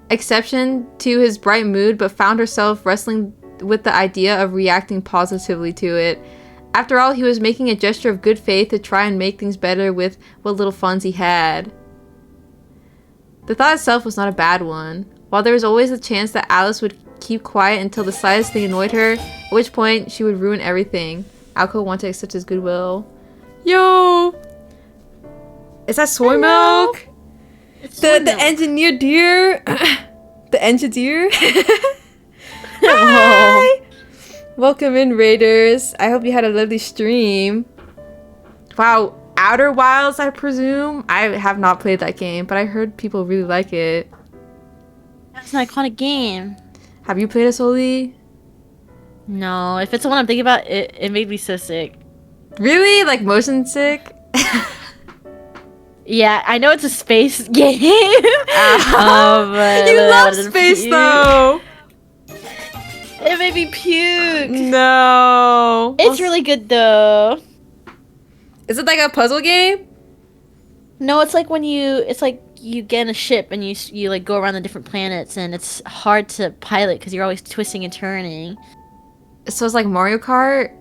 Speaker 1: exception to his bright mood, but found herself wrestling with the idea of reacting positively to it. After all, he was making a gesture of good faith to try and make things better with what little funds he had. The thought itself was not a bad one. While there was always a chance that Alice would keep quiet until the slightest thing annoyed her, at which point she would ruin everything, Alco wanted to accept his goodwill. Yo! Is that soy milk?
Speaker 2: It's soy
Speaker 1: The
Speaker 2: milk.
Speaker 1: engineer deer? The engineer?
Speaker 2: Whoa.
Speaker 1: Welcome in, Raiders. I hope you had a lovely stream. Wow, Outer Wilds, I presume? I have not played that game, but I heard people really like it.
Speaker 2: That's an iconic game.
Speaker 1: Have you played it, Soli?
Speaker 2: No, if it's the one I'm thinking about, it made me so sick.
Speaker 1: Really? Like motion sick?
Speaker 2: Yeah, I know it's a space game. But
Speaker 1: You love space, though!
Speaker 2: It made me puke.
Speaker 1: No.
Speaker 2: It's really good though.
Speaker 1: Is it like a puzzle game?
Speaker 2: No, it's like when you get in a ship and you like go around the different planets and it's hard to pilot because you're always twisting and turning.
Speaker 1: So it's like Mario Kart?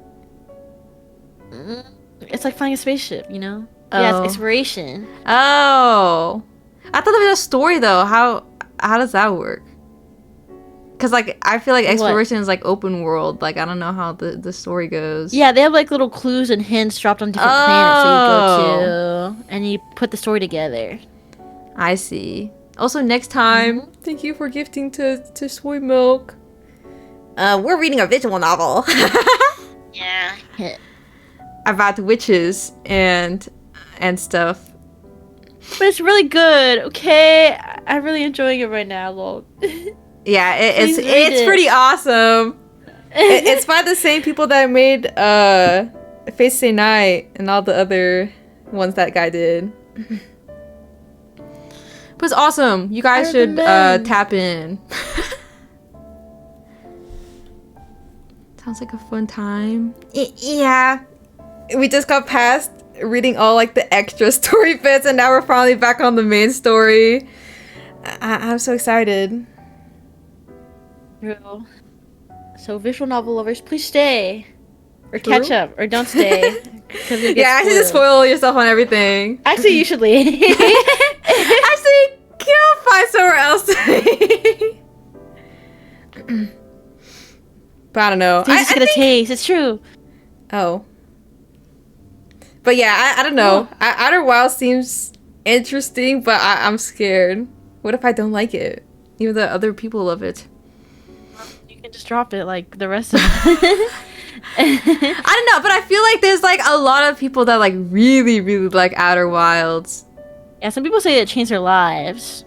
Speaker 2: It's like finding a spaceship, you know? Yeah,
Speaker 1: Oh.
Speaker 2: it's exploration.
Speaker 1: Oh. I thought there was a story, though. How does that work? Because, like, I feel like exploration is, like, open world. Like, I don't know how the story goes.
Speaker 2: Yeah, they have like little clues and hints dropped on different planets that you go to, and you put the story together.
Speaker 1: I see. Also, next time, thank you for gifting to Soy Milk. We're reading a visual novel.
Speaker 2: Yeah.
Speaker 1: About witches and stuff.
Speaker 2: But it's really good, okay? I'm really enjoying it right now, lol.
Speaker 1: Yeah,
Speaker 2: Please read
Speaker 1: it's
Speaker 2: it.
Speaker 1: pretty awesome. It's by the same people that made Face Day Night and all the other ones that guy did. But it's awesome. You guys should
Speaker 2: recommend.
Speaker 1: tap in. Sounds like a fun time. Yeah. We just got past reading all like the extra story bits and now we're finally back on the main story. I'm so excited.
Speaker 2: True. So visual novel lovers, please stay. Or
Speaker 1: True.
Speaker 2: catch up. Or don't stay. 'Cause you'll get
Speaker 1: Yeah, actually just spoil yourself on everything.
Speaker 2: Actually, you should leave.
Speaker 1: Actually, go find somewhere else to be. But I don't know.
Speaker 2: Things just get a taste. It's true.
Speaker 1: Oh. But yeah, I don't know. Outer Wilds seems interesting, but I'm scared. What if I don't like it? Even though other people love it.
Speaker 2: You can just drop it like the rest of it.
Speaker 1: I don't know, but I feel like there's like a lot of people that like really, really like Outer Wilds.
Speaker 2: Yeah, some people say it changed their lives.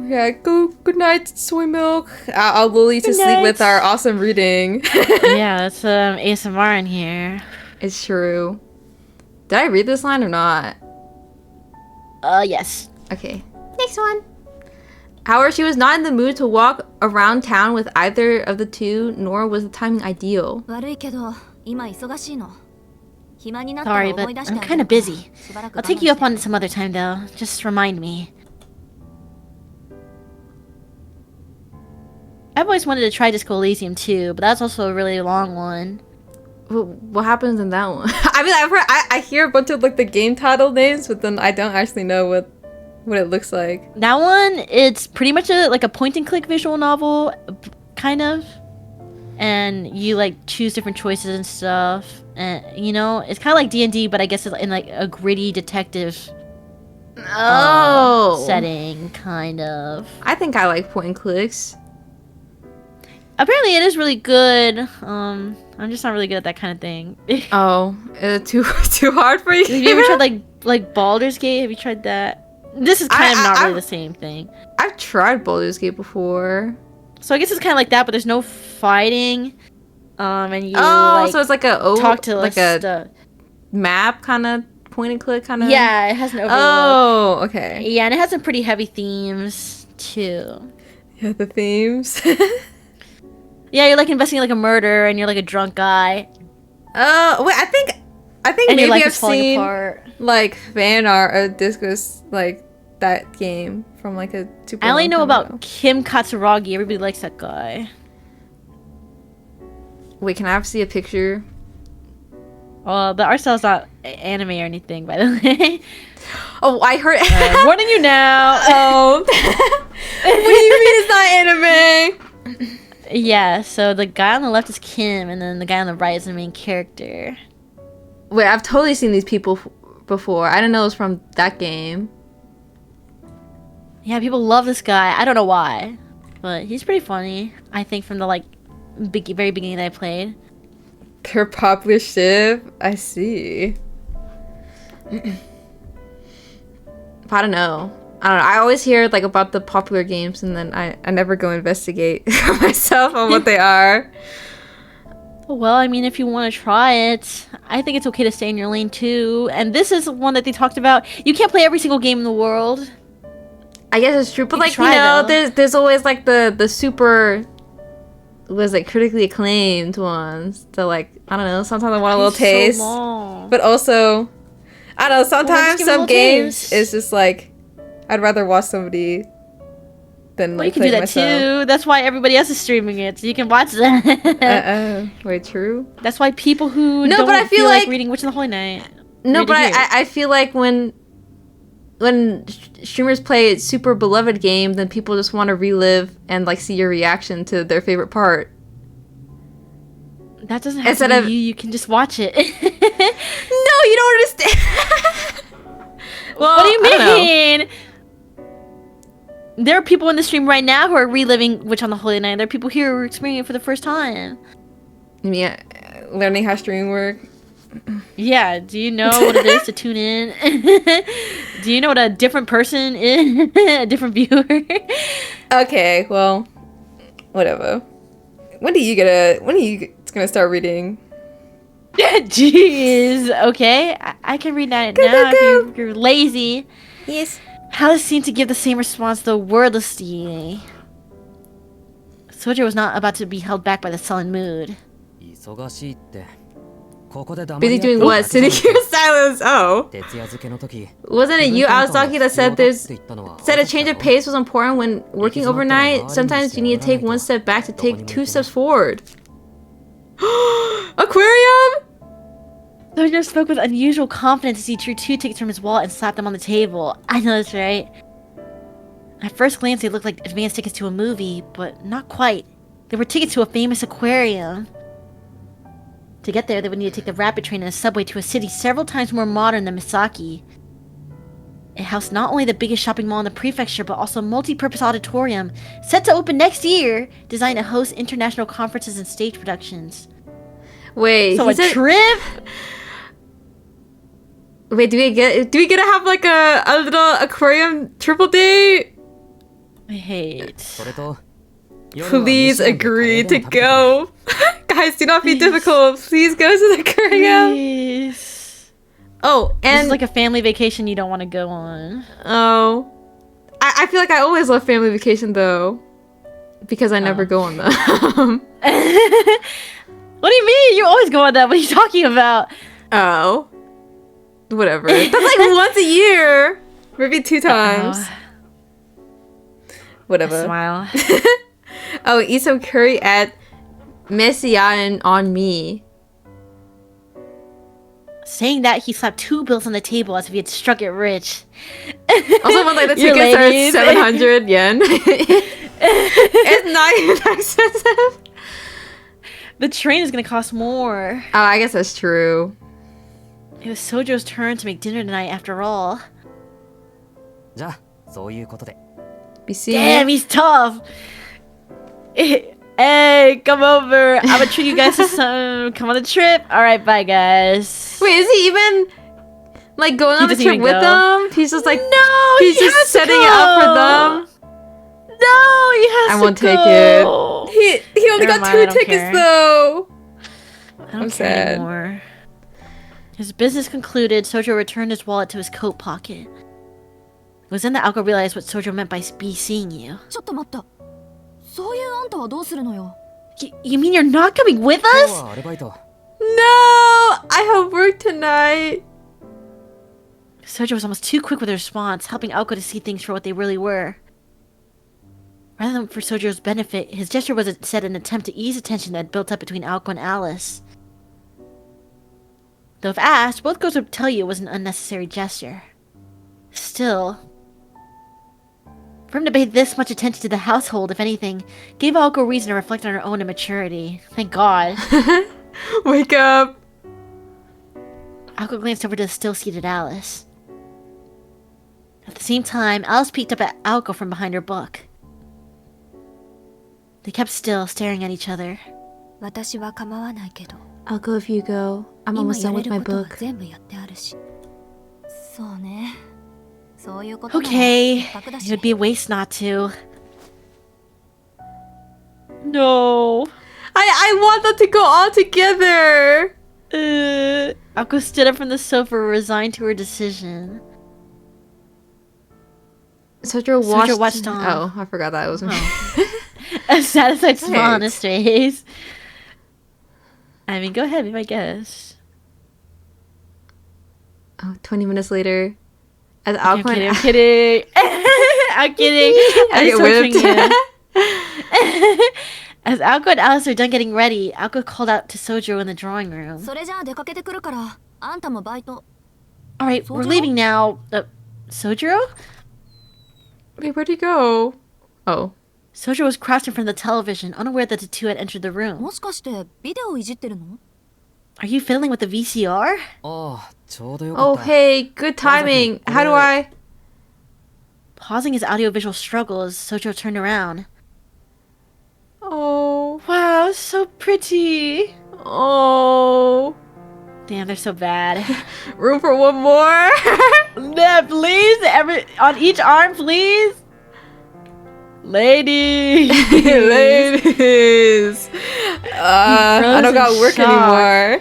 Speaker 1: Yeah, good night, Soy Milk. I'll lull you to
Speaker 2: Good
Speaker 1: sleep with
Speaker 2: night.
Speaker 1: our awesome reading.
Speaker 2: Yeah, that's ASMR in here.
Speaker 1: It's true. Did I read this line or not?
Speaker 2: Yes.
Speaker 1: Okay. Next one. However, she was not in the mood to walk around town with either of the two, nor was the timing ideal.
Speaker 2: Sorry, but I'm kind of busy. I'll take you up on it some other time, though. Just remind me. I've always wanted to try Disco Elysium too, but that's also a really long one.
Speaker 1: What happens in that one? I mean, I hear a bunch of like the game title names, but then I don't actually know what it looks like.
Speaker 2: That one, it's pretty much like a point and click visual novel, kind of. And you like choose different choices and stuff, and you know, it's kind of like D&D, but I guess it's in like a gritty detective setting, kind of.
Speaker 1: I think I like point and clicks.
Speaker 2: Apparently, it is really good. I'm just not really good at that kind of thing.
Speaker 1: Oh, too hard for you?
Speaker 2: Have you ever tried like Baldur's Gate? Have you tried that? This is kind of not really the same thing.
Speaker 1: I've tried Baldur's Gate before.
Speaker 2: So I guess it's kind of like that, but there's no fighting. And you
Speaker 1: so it's like
Speaker 2: talk to
Speaker 1: like a map kind of point and click kind of.
Speaker 2: Yeah, it has an overlook.
Speaker 1: Oh, okay.
Speaker 2: Yeah, and it has some pretty heavy themes too.
Speaker 1: Yeah, the themes.
Speaker 2: Yeah, you're like investigating like a murder, and you're like a drunk guy.
Speaker 1: Wait, I think
Speaker 2: And your
Speaker 1: maybe
Speaker 2: life
Speaker 1: I've
Speaker 2: is falling
Speaker 1: seen
Speaker 2: apart.
Speaker 1: like fan art of Discus, like that game from like a super
Speaker 2: I only
Speaker 1: long
Speaker 2: know
Speaker 1: time
Speaker 2: about
Speaker 1: ago.
Speaker 2: Kim Katsuragi. Everybody likes that guy.
Speaker 1: Wait, can I have to see a picture?
Speaker 2: The art style's not anime or anything, by the way.
Speaker 1: Oh, I heard.
Speaker 2: Warning you now.
Speaker 1: Oh, what do you mean it's not anime?
Speaker 2: Yeah, so the guy on the left is Kim, and then the guy on the right is the main character.
Speaker 1: Wait, I've totally seen these people before. I didn't know it was from that game.
Speaker 2: Yeah, people love this guy. I don't know why, but he's pretty funny. I think from the like very beginning that I played.
Speaker 1: Their popular ship. I see. I don't know. I always hear like about the popular games, and then I never go investigate for myself on what they are.
Speaker 2: Well, I mean, if you want to try it, I think it's okay to stay in your lane too. And this is one that they talked about. You can't play every single game in the world.
Speaker 1: I guess it's true, but
Speaker 2: You
Speaker 1: like
Speaker 2: try,
Speaker 1: there's always like the super was like critically acclaimed ones. So like I don't know. Sometimes I want a little taste, but also I don't know. Sometimes
Speaker 2: give it a
Speaker 1: some
Speaker 2: little
Speaker 1: games
Speaker 2: taste.
Speaker 1: it's just like I'd rather watch somebody than
Speaker 2: Well,
Speaker 1: like
Speaker 2: you can
Speaker 1: play
Speaker 2: do
Speaker 1: it
Speaker 2: that
Speaker 1: myself.
Speaker 2: too. That's why everybody else is streaming it, so you can watch that.
Speaker 1: Wait, true?
Speaker 2: That's why people who
Speaker 1: No,
Speaker 2: don't
Speaker 1: but I feel
Speaker 2: like
Speaker 1: like
Speaker 2: reading Witch in the Holy Night.
Speaker 1: No,
Speaker 2: read
Speaker 1: but
Speaker 2: it here.
Speaker 1: I feel like when streamers play a super beloved game, then people just want to relive and like see your reaction to their favorite part.
Speaker 2: That doesn't have
Speaker 1: Instead
Speaker 2: to
Speaker 1: of-
Speaker 2: be you. You can just watch it.
Speaker 1: No, you don't understand. Well,
Speaker 2: What do you
Speaker 1: I don't know.
Speaker 2: mean? There are people in the stream right now who are reliving Witch on the Holy Night. There are people here who are experiencing it for the first time.
Speaker 1: Yeah, learning how streaming work.
Speaker 2: Yeah, do you know what it is to tune in? Do you know what a different person is? A different viewer?
Speaker 1: Okay, well, whatever. When are you gonna start reading?
Speaker 2: Jeez. Okay, I can read that now if you're lazy.
Speaker 1: Yes.
Speaker 2: How does it seem to give the same response though wordlessly? Sojo was not about to be held back by the sullen mood.
Speaker 1: Busy doing what? Sitting here in silence. Oh. Wasn't it you, Aozaki, that said a change of pace was important when working overnight? Sometimes you need to take one step back to take two steps forward. Aquarium?
Speaker 2: Sojo spoke with unusual confidence as he drew 2 tickets from his wallet and slapped them on the table. I know that's right. At first glance, they looked like advance tickets to a movie, but not quite. They were tickets to a famous aquarium. To get there, they would need to take the rapid train and a subway to a city several times more modern than Misaki. It housed not only the biggest shopping mall in the prefecture, but also a multi-purpose auditorium, set to open next year, designed to host international conferences and stage productions.
Speaker 1: Wait,
Speaker 2: So a trip?
Speaker 1: Wait, do we get to have like a little aquarium triple date?
Speaker 2: I hate.
Speaker 1: Please agree to go. Guys, do not be difficult. Please go to the aquarium.
Speaker 2: Please.
Speaker 1: Oh,
Speaker 2: This
Speaker 1: and
Speaker 2: is like a family vacation you don't want to go on.
Speaker 1: oh, I feel like I always love family vacation though, because I never go on them.
Speaker 2: What do you mean? You always go on that. What are you talking about?
Speaker 1: Oh, whatever. That's like once a year, maybe 2 times. Whatever.
Speaker 2: Smile.
Speaker 1: Oh, eat some curry at Messiaen on me.
Speaker 2: Saying that, he slapped 2 bills on the table as if he had struck it rich.
Speaker 1: Also, when like the
Speaker 2: Your
Speaker 1: tickets
Speaker 2: ladies.
Speaker 1: are 700 yen. It's not even that expensive.
Speaker 2: The train is gonna cost more.
Speaker 1: Oh, I guess that's true.
Speaker 2: It was Sojo's turn to make dinner tonight after all.
Speaker 1: Be seeing
Speaker 2: Damn, he's tough. Hey, come over. I'm gonna treat you guys to some. Come on the trip. All right, bye, guys.
Speaker 1: Wait, is he even like going on the
Speaker 2: doesn't
Speaker 1: trip
Speaker 2: even
Speaker 1: with
Speaker 2: go.
Speaker 1: them? He's just like
Speaker 2: No,
Speaker 1: he's
Speaker 2: he
Speaker 1: just
Speaker 2: has to
Speaker 1: setting it up for
Speaker 2: go.
Speaker 1: them.
Speaker 2: No, he has
Speaker 1: I
Speaker 2: to
Speaker 1: won't take
Speaker 2: go.
Speaker 1: it. He only
Speaker 2: Never
Speaker 1: got
Speaker 2: mind, I
Speaker 1: 2
Speaker 2: don't
Speaker 1: tickets
Speaker 2: care.
Speaker 1: though.
Speaker 2: I don't
Speaker 1: I'm
Speaker 2: care
Speaker 1: sad.
Speaker 2: anymore. His business concluded, Sojo returned his wallet to his coat pocket. It was then that Alko realized what Sojo meant by be seeing you.
Speaker 5: ちょっと待った。そういうあんたはどうするのよ。
Speaker 2: You mean you're not coming with us?
Speaker 1: No! I have work tonight.
Speaker 2: Sojo was almost too quick with her response, helping Aoko to see things for what they really were. Rather than for Sojo's benefit, his gesture was instead an attempt to ease the tension that had built up between Aoko and Alice. Though if asked, both girls would tell you it was an unnecessary gesture. Still, for him to pay this much attention to the household, if anything, gave Aoko a reason to reflect on her own immaturity. Thank God.
Speaker 1: Wake up.
Speaker 2: Aoko glanced over to the still-seated Alice. At the same time, Alice peeked up at Aoko from behind her book. They kept still, staring at each other.
Speaker 4: I'll go if you go. I'm almost done with my book.
Speaker 2: Okay, it would be a waste not to. No.
Speaker 1: I want them to go all together.
Speaker 2: Aoko stood up from the sofa, resigned to her decision.
Speaker 4: Sojo
Speaker 2: watched on.
Speaker 1: Oh, I forgot that it was me.
Speaker 2: A satisfied smile on his
Speaker 1: Thanks.
Speaker 2: face. I mean, go ahead, be my guest.
Speaker 4: Oh, 20 minutes later. As
Speaker 2: I'm
Speaker 4: Alpine
Speaker 2: kidding, I'm kidding. I'm kidding. I'm
Speaker 1: get
Speaker 2: torturing
Speaker 1: whipped.
Speaker 2: you. As Aoko and Alice are done getting ready, Aoko called out to Sojo in the drawing room. Alright, we're leaving now. Sojiro?
Speaker 1: Wait, where'd he go? Oh.
Speaker 2: Sojo was crouched in front of the television, unaware that the two had entered the room. Are you fiddling with the VCR?
Speaker 1: Oh, hey, good timing. How do I?
Speaker 2: Pausing his audiovisual struggles, Sojo turned around.
Speaker 1: Oh.
Speaker 2: Wow, so pretty.
Speaker 1: Oh.
Speaker 2: Damn, they're so bad.
Speaker 1: Room for one more?
Speaker 2: Yeah, please. On each arm, please. Lady.
Speaker 1: Ladies. I don't got work anymore.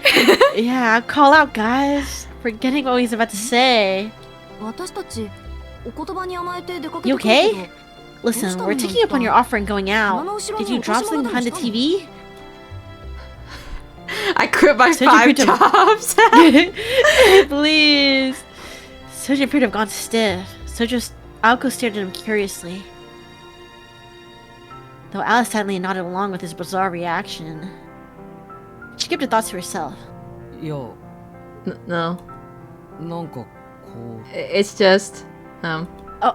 Speaker 2: Yeah, call out, guys. Forgetting what he's about to say. You okay? Listen, we're taking up on your offer and going out. Did you drop something behind the TV?
Speaker 1: I quit my
Speaker 2: Sojo
Speaker 1: 5
Speaker 2: appeared to-
Speaker 1: jobs.
Speaker 2: Please. Sojo appeared to have gone stiff. Aoko stared at him curiously. Though Alice silently nodded along with his bizarre reaction. She kept her thoughts to herself.
Speaker 1: No.
Speaker 5: なんかこう
Speaker 1: It's just
Speaker 2: Oh,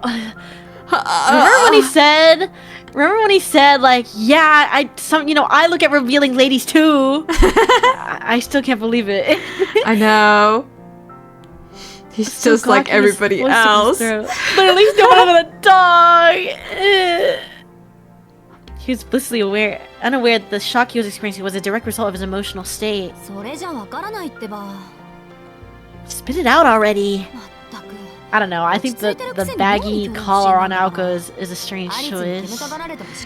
Speaker 2: remember when he said like, yeah, I look at revealing ladies too. I still can't believe it.
Speaker 1: I know. He's
Speaker 2: So
Speaker 1: just like
Speaker 2: cocky, his
Speaker 1: everybody
Speaker 2: voice took his
Speaker 1: else.
Speaker 2: throat. But at least no one had a dog. He was blissfully unaware that the shock he was experiencing was a direct result of his emotional state. Spit it out already. I don't know. I think the baggy collar on Aoko is a strange choice.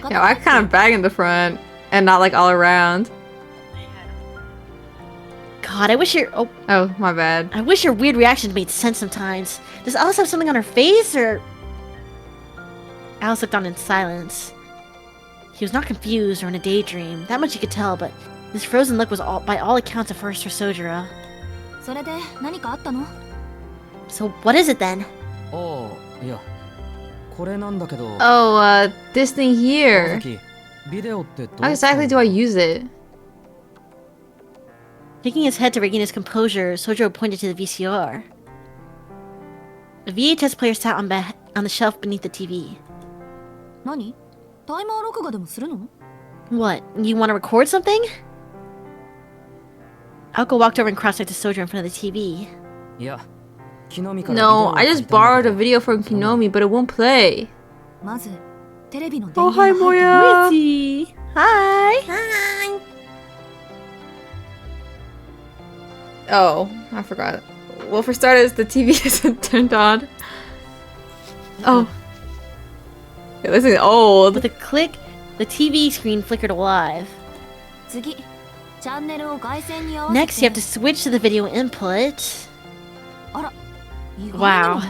Speaker 1: Yeah, I kind of bag in the front and not like all around.
Speaker 2: God, I wish
Speaker 1: Oh, my bad.
Speaker 2: I wish your weird reactions made sense sometimes. Does Alice have something on her face, or... Alice looked on in silence. He was not confused or in a daydream. That much he could tell, but this frozen look was by all accounts a first for Sojiro. So what is it then?
Speaker 5: ああいやこれなんだけど
Speaker 1: Oh, this thing here.
Speaker 5: 川崎ビデオってどう
Speaker 1: How exactly do I use it?
Speaker 2: Taking his head to regain his composure, Sojiro pointed to the VCR. The VHS player sat on the shelf beneath the TV. What? You want to record something? Aoko walked over and crouched next to Sojiro in front of the TV.
Speaker 5: いや木の実から
Speaker 1: No,
Speaker 5: ビデオを
Speaker 1: I
Speaker 5: 借
Speaker 1: just
Speaker 5: りたんだ
Speaker 1: borrowed
Speaker 5: け
Speaker 1: a
Speaker 5: ど
Speaker 1: video from Kinomi, but it won't play.
Speaker 6: Oh, hi,
Speaker 1: Moya.
Speaker 2: Wizzy! Hi!
Speaker 1: Oh, I forgot. Well, for starters, the TV isn't turned on. Oh. Yeah, this is old.
Speaker 2: With a click, the TV screen flickered alive. Next, you have to switch to the video input. Wow.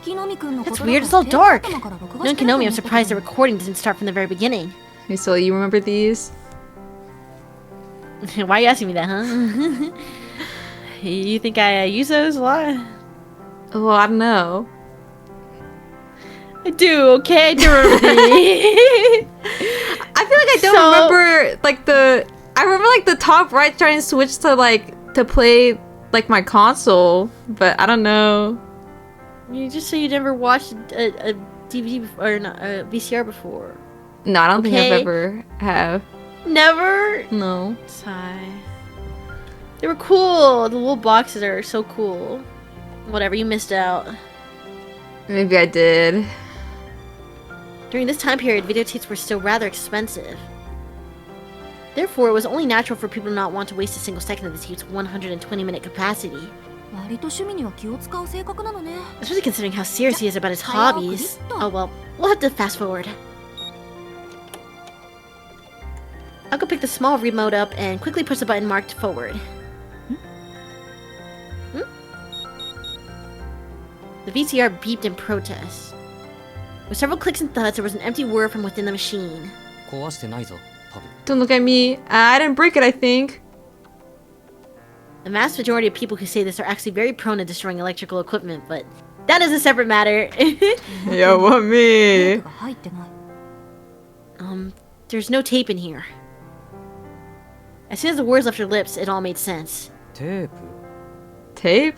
Speaker 2: That's weird, it's all dark. Knowing Kinomi, I'm surprised the recording didn't start from the very beginning.
Speaker 1: Hey, so you remember these?
Speaker 2: Why are you asking me that, huh? You think I use those a lot?
Speaker 1: Well, I don't know.
Speaker 2: I do, okay? I do remember these.
Speaker 1: I feel like I don't remember like I remember like the top right trying to switch to like to play like my console, but I don't know.
Speaker 2: You just say you never watched a DVD or not, a VCR before.
Speaker 1: No, I don't think I've
Speaker 2: Okay.
Speaker 1: ever have.
Speaker 2: Never?
Speaker 1: No.
Speaker 2: Sigh. They were cool. The little boxes are so cool. Whatever, you missed out.
Speaker 1: Maybe I did.
Speaker 2: During this time period, videotapes were still rather expensive. Therefore, it was only natural for people to not want to waste a single second of the tape's 120-minute capacity. Especially considering how serious he is about his hobbies. Oh well, we'll have to fast forward. I'll go pick the small remote up and quickly push the button marked forward. The VCR beeped in protest. With several clicks and thuds, there was an empty whir from within the machine.
Speaker 5: 壊してないぞ、多分。
Speaker 1: Don't look at me. I didn't break it, I think.
Speaker 2: The vast majority of people who say this are actually very prone to destroying electrical equipment, but that is a separate matter.
Speaker 1: Yo, what me?
Speaker 2: There's no tape in here. As soon as the words left her lips, it all made sense.
Speaker 5: テープ
Speaker 1: Tape?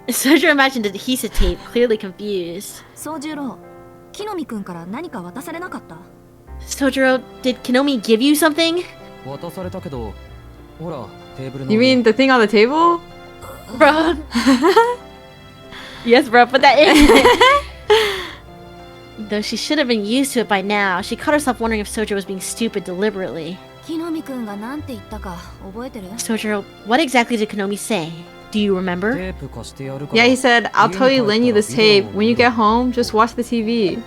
Speaker 2: Sojo imagined adhesive tape, clearly confused.
Speaker 6: 宗十郎、木の実くんから何か渡されなかった？
Speaker 2: Sojiro, did Kinomi give you something?
Speaker 5: 渡されたけど、ほら、テーブルの
Speaker 1: You
Speaker 5: 上
Speaker 1: mean the thing on the table?
Speaker 2: Bro. Yes, bro, put that in. Though she should have been used to it by now, she caught herself wondering if Sojiro was being stupid deliberately.
Speaker 6: 木の実くんがなんて言ったか覚えてる？
Speaker 2: Sojiro, what exactly did Kinomi say? Do you remember?
Speaker 5: テープ貸してやるから
Speaker 1: Yeah, he said, I'll totally lend you this tape. When you get home, just watch the TV.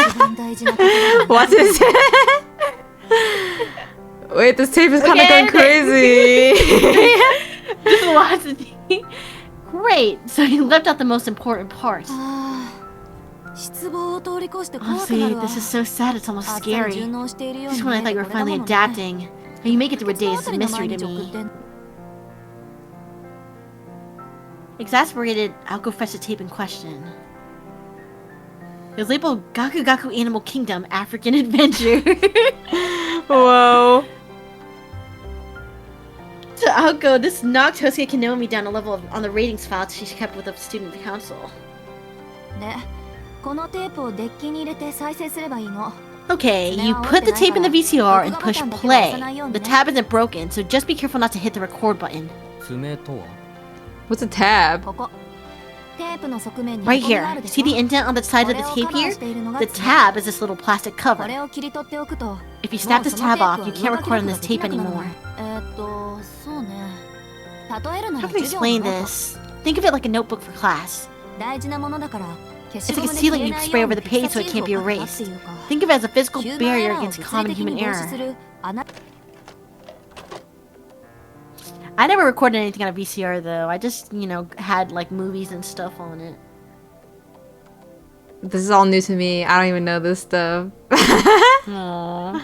Speaker 6: 一番大事なことだよね
Speaker 1: Watch this. Wait, this tape is kind of
Speaker 2: Okay,
Speaker 1: going crazy.
Speaker 2: Just watch the TV. Great, so you left out the most important part.
Speaker 6: あー失望を通り越して怖くな
Speaker 2: Honestly,
Speaker 6: るわ
Speaker 2: this is so sad, it's almost
Speaker 6: あっさり
Speaker 2: scary.
Speaker 6: 順応しているように
Speaker 2: Just when I
Speaker 6: 見
Speaker 2: thought
Speaker 6: え
Speaker 2: you
Speaker 6: る
Speaker 2: were
Speaker 6: これだ
Speaker 2: finally
Speaker 6: ものね
Speaker 2: adapting. How you make it through a
Speaker 6: いつ
Speaker 2: day
Speaker 6: もあ
Speaker 2: is
Speaker 6: た
Speaker 2: a
Speaker 6: りの
Speaker 2: mystery
Speaker 6: 毎
Speaker 2: to
Speaker 6: 日送っ
Speaker 2: me.
Speaker 6: てん
Speaker 2: Exasperated, I'll go fetch the tape in question. It was labeled Gaku Gaku Animal Kingdom African Adventure.
Speaker 1: Whoa.
Speaker 2: So Aoko, this knocked Hosuke Kinomi down a level on the ratings file she kept with the student council.
Speaker 6: でこのテープをデッキに入れて再生すればいいの
Speaker 2: Okay, you put the tape in the VCR and push play. The tab isn't broken, so just be careful not to hit the record button.
Speaker 5: 爪とは
Speaker 1: What's a tab?
Speaker 6: ここテープの側面に
Speaker 2: Right
Speaker 6: ここが
Speaker 2: here.
Speaker 6: あるでし
Speaker 2: See
Speaker 6: ょ
Speaker 2: the indent on the side of the
Speaker 6: これを
Speaker 2: tape
Speaker 6: カバー
Speaker 2: here?
Speaker 6: しているのが
Speaker 2: The
Speaker 6: 爪
Speaker 2: tab is this little plastic
Speaker 6: こ
Speaker 2: cover.
Speaker 6: れを切り取っておくと
Speaker 2: If you
Speaker 6: も
Speaker 2: snap
Speaker 6: う
Speaker 2: this
Speaker 6: その
Speaker 2: tab
Speaker 6: テー
Speaker 2: off,
Speaker 6: プ
Speaker 2: you
Speaker 6: は
Speaker 2: can't
Speaker 6: 動か
Speaker 2: record on
Speaker 6: な
Speaker 2: this
Speaker 6: くでき
Speaker 2: tape
Speaker 6: なくなる
Speaker 2: anymore.
Speaker 6: のそうね例えるな
Speaker 2: How
Speaker 6: ら
Speaker 2: can I
Speaker 6: 授業の
Speaker 2: explain
Speaker 6: ノート
Speaker 2: this? Think of it like a notebook for class.
Speaker 6: 大事なものだから消し
Speaker 2: It's like
Speaker 6: ゴ
Speaker 2: a
Speaker 6: ムで
Speaker 2: sealant
Speaker 6: 消え
Speaker 2: you
Speaker 6: ない
Speaker 2: spray
Speaker 6: よう
Speaker 2: over
Speaker 6: に
Speaker 2: the
Speaker 6: ピ
Speaker 2: page
Speaker 6: クサ
Speaker 2: so it
Speaker 6: チ
Speaker 2: can't
Speaker 6: ー
Speaker 2: be
Speaker 6: フを書くかって
Speaker 2: erased.
Speaker 6: いうか
Speaker 2: Think of it as a physical
Speaker 6: ヒューマンエ
Speaker 2: barrier
Speaker 6: ラーを
Speaker 2: against
Speaker 6: 物理
Speaker 2: common
Speaker 6: 的に
Speaker 2: human
Speaker 6: 防止
Speaker 2: error.
Speaker 6: するあな
Speaker 2: I never recorded anything on a VCR though. I just, you know, had like movies and stuff on it.
Speaker 1: This is all new to me. I don't even know this stuff.
Speaker 2: Aww.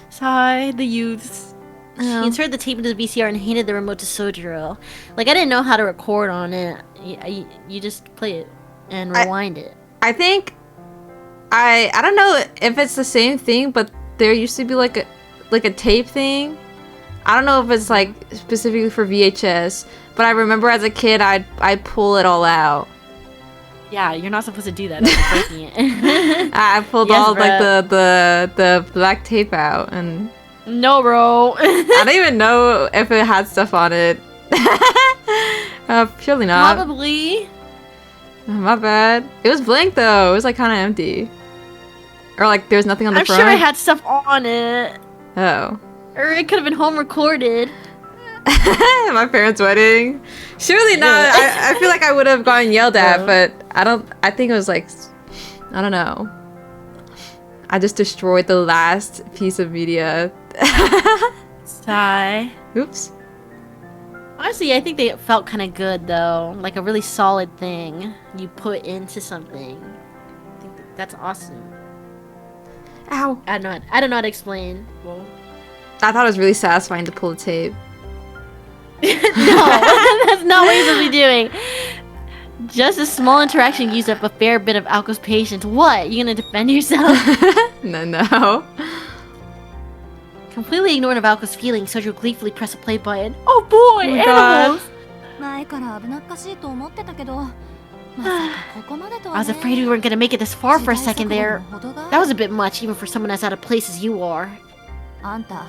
Speaker 2: Sigh, the youths. She inserted the tape into the VCR and handed the remote to Sojiro. Like, I didn't know how to record on it. You just play it and rewind it.
Speaker 1: I think I don't know if it's the same thing, but there used to be like a tape thing. I don't know if it's like specifically for VHS, but I remember as a kid I'd pull it all out.
Speaker 2: Yeah, you're not supposed to do that after breaking it.
Speaker 1: I pulled
Speaker 2: Yes,
Speaker 1: all like
Speaker 2: bruh.
Speaker 1: the black tape out, and
Speaker 2: No, bro.
Speaker 1: I don't even know if it had stuff on it. Surely not.
Speaker 2: Probably.
Speaker 1: My bad. It was blank though. It was like kind of empty, or like there was nothing on the
Speaker 2: I'm
Speaker 1: front.
Speaker 2: sure it had stuff on it.
Speaker 1: Oh.
Speaker 2: Or it could have been home recorded.
Speaker 1: My parents' wedding. Surely not.
Speaker 2: Yeah.
Speaker 1: I feel like I would have gotten yelled at,
Speaker 2: Yeah.
Speaker 1: but I think it was like, I don't know. I just destroyed the last piece of media.
Speaker 2: Sigh.
Speaker 1: Oops.
Speaker 2: Honestly, I think they felt kind of good though. Like a really solid thing you put into something. I think That's awesome.
Speaker 4: Ow.
Speaker 2: I don't know how to explain. Well,
Speaker 1: I thought it was really satisfying to pull the tape.
Speaker 2: no, that's not what you're supposed to be doing. Just a small interaction used up a fair bit of Alco's patience. What? You gonna defend yourself?
Speaker 1: No.
Speaker 2: Completely ignoring of Alco's feelings, Sojo gleefully pressed the play button. Oh boy,
Speaker 1: Oh my God.
Speaker 2: animals!
Speaker 6: 前から危なっかしいと思ってたけど、まさかここまでとは
Speaker 2: I
Speaker 6: ね。
Speaker 2: was afraid we weren't gonna make it this far for a second there.
Speaker 6: 時代速度の程が
Speaker 2: That was a bit much, even for someone as out of place as you are.
Speaker 6: あんた、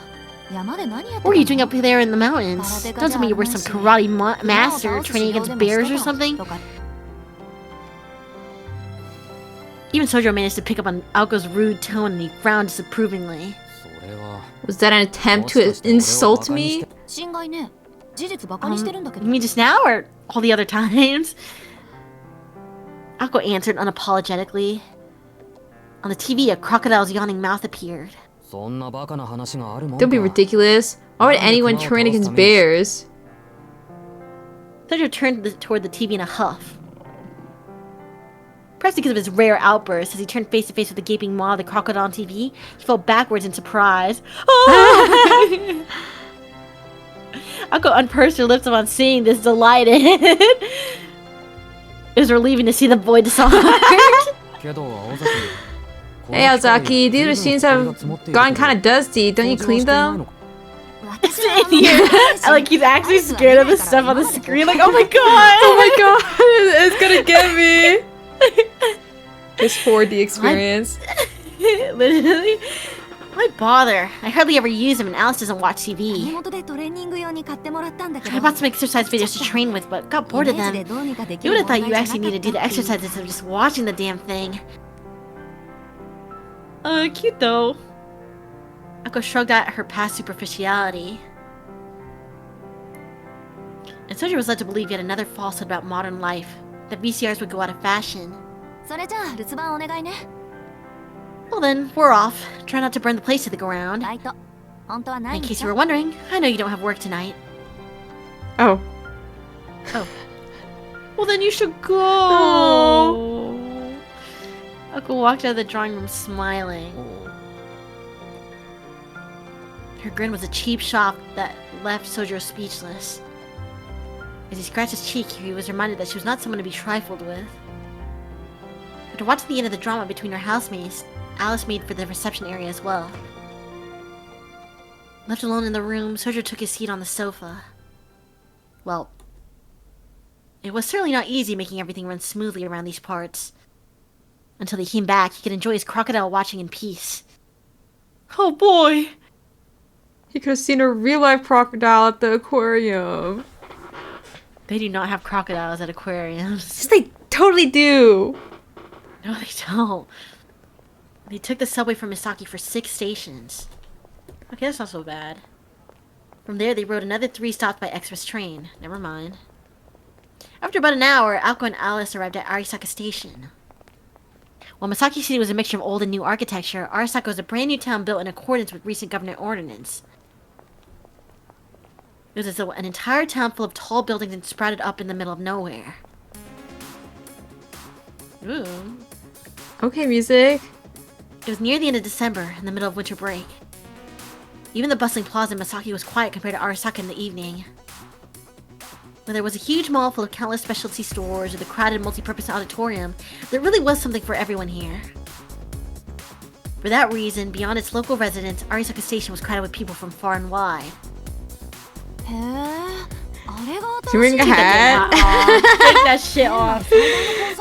Speaker 6: 山で何やってた
Speaker 2: What
Speaker 6: の
Speaker 2: are you doing up there in the mountains? Don't tell me you were some karate master training against bears or something? Even Sojo managed to pick up on Alco's rude tone and he frowned disapprovingly.
Speaker 5: それは
Speaker 1: Was that an attempt to insult me?
Speaker 6: 心外ね。事実バカにしてるんだけ
Speaker 2: You
Speaker 6: ど。
Speaker 2: mean just now or all the other times? Alco answered unapologetically. On the TV, a crocodile's yawning mouth appeared.
Speaker 5: そんなバカな話があるもん
Speaker 1: Don't be
Speaker 5: か
Speaker 1: ridiculous. Why would anyone train against bears?
Speaker 2: Sojo turned toward the TV in a huff. Perhaps because of his rare outburst, as he turned face to face with the gaping maw of the crocodile on TV, he fell backwards in surprise. Oh! Alco unpursed her lips upon seeing this, delighted. It was relieving to see the boy disarmed.
Speaker 5: けど青崎
Speaker 1: Hey Ozaki, these machines have gone kind of dusty. Don't you clean them?
Speaker 6: 私はあんまり
Speaker 2: I like he's actually scared of the stuff on the screen. Like, oh my god!
Speaker 1: Oh my god, it's gonna get me. This 4D experience.
Speaker 2: Literally. Why bother? I hardly ever use them and Alice doesn't watch
Speaker 6: 家
Speaker 2: TV.
Speaker 6: 元でトレーニング用に買ってもらったんだけど
Speaker 2: I bought some exercise videos to train with, but got bored of
Speaker 6: イメージ
Speaker 2: them.
Speaker 6: でどうにかでき
Speaker 2: You
Speaker 6: る
Speaker 2: would have thought
Speaker 6: 問
Speaker 2: you
Speaker 6: 題じゃ
Speaker 2: actually
Speaker 6: なか
Speaker 2: needed
Speaker 6: った
Speaker 2: to do the
Speaker 6: っていう
Speaker 2: exercises instead of just watching the damn thing. Cute though. Akko shrugged at her past superficiality. And Soji was led to believe yet another falsehood about modern life, that VCRs would go out of fashion.
Speaker 6: それじゃあ留守番お願いね
Speaker 2: Well then, we're off. Try not to burn the place to the ground.
Speaker 6: ライト本当はない
Speaker 2: In
Speaker 6: んで
Speaker 2: case
Speaker 6: し
Speaker 2: you
Speaker 6: ょ
Speaker 2: were wondering, I know you don't have work tonight.
Speaker 1: Oh.
Speaker 2: Well then you should go. Akko walked out of the drawing room smiling. Her grin was a cheap shock that left Sojo speechless. As he scratched his cheek, he was reminded that she was not someone to be trifled with. After watching the end of the drama between her housemates, Alice made for the reception area as well. Left alone in the room, Sojo took his seat on the sofa. Well, it was certainly not easy making everything run smoothly around these parts. Until he came back, he could enjoy his crocodile watching in peace. Oh boy!
Speaker 1: He could have seen a real-life crocodile at the aquarium.
Speaker 2: They do not have crocodiles at aquariums.
Speaker 1: Yes, they totally do.
Speaker 2: No, they don't. They took the subway from Misaki for 6 stations. Okay, that's not so bad. From there, they rode another 3 stops by express train. Never mind. After about an hour, Alco and Alice arrived at Arisaka Station. While Misaki City was a mixture of old and new architecture, Arisaka was a brand new town built in accordance with recent government ordinance. It was as though an entire town full of tall buildings and sprouted up in the middle of nowhere. Ooh.
Speaker 1: Okay, music.
Speaker 2: It was near the end of December, in the middle of winter break. Even the bustling plaza in Misaki was quiet compared to Arisaka in the evening. Whether it was a huge mall full of countless specialty stores or the crowded multi-purpose auditorium, there really was something for everyone here. For that reason, beyond its local residents, Arisaka Station was crowded with people from far and wide.
Speaker 6: へえあれが
Speaker 1: Is he wearing a hat?
Speaker 2: Take that shit off.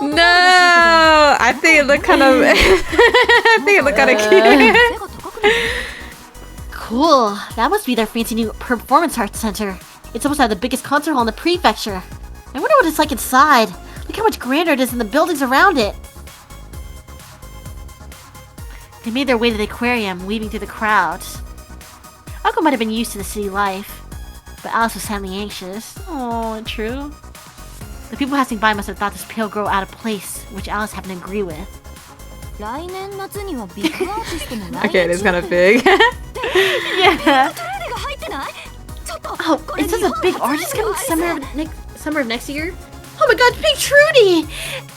Speaker 1: No, I think it looked kind of. I think it looked kind of cute.
Speaker 2: Cool. That must be their fancy new performance arts center. It's almost like the biggest concert hall in the prefecture. I wonder what it's like inside. Look how much grander it is than the buildings around it. They made their way to the aquarium, weaving through the crowds. Akko might have been used to the city life, but Alice was sadly anxious. Oh, true. The people passing by must have thought this pale girl out of place, which Alice happened to agree with.
Speaker 6: 来年夏にはビッグアーティストの来
Speaker 1: Okay, it is kind of big.
Speaker 2: Yeah.
Speaker 6: トレーが入ってないちょっと
Speaker 2: Oh, it says a big artist coming summer of next year? Oh
Speaker 3: my god, Pink Trudy!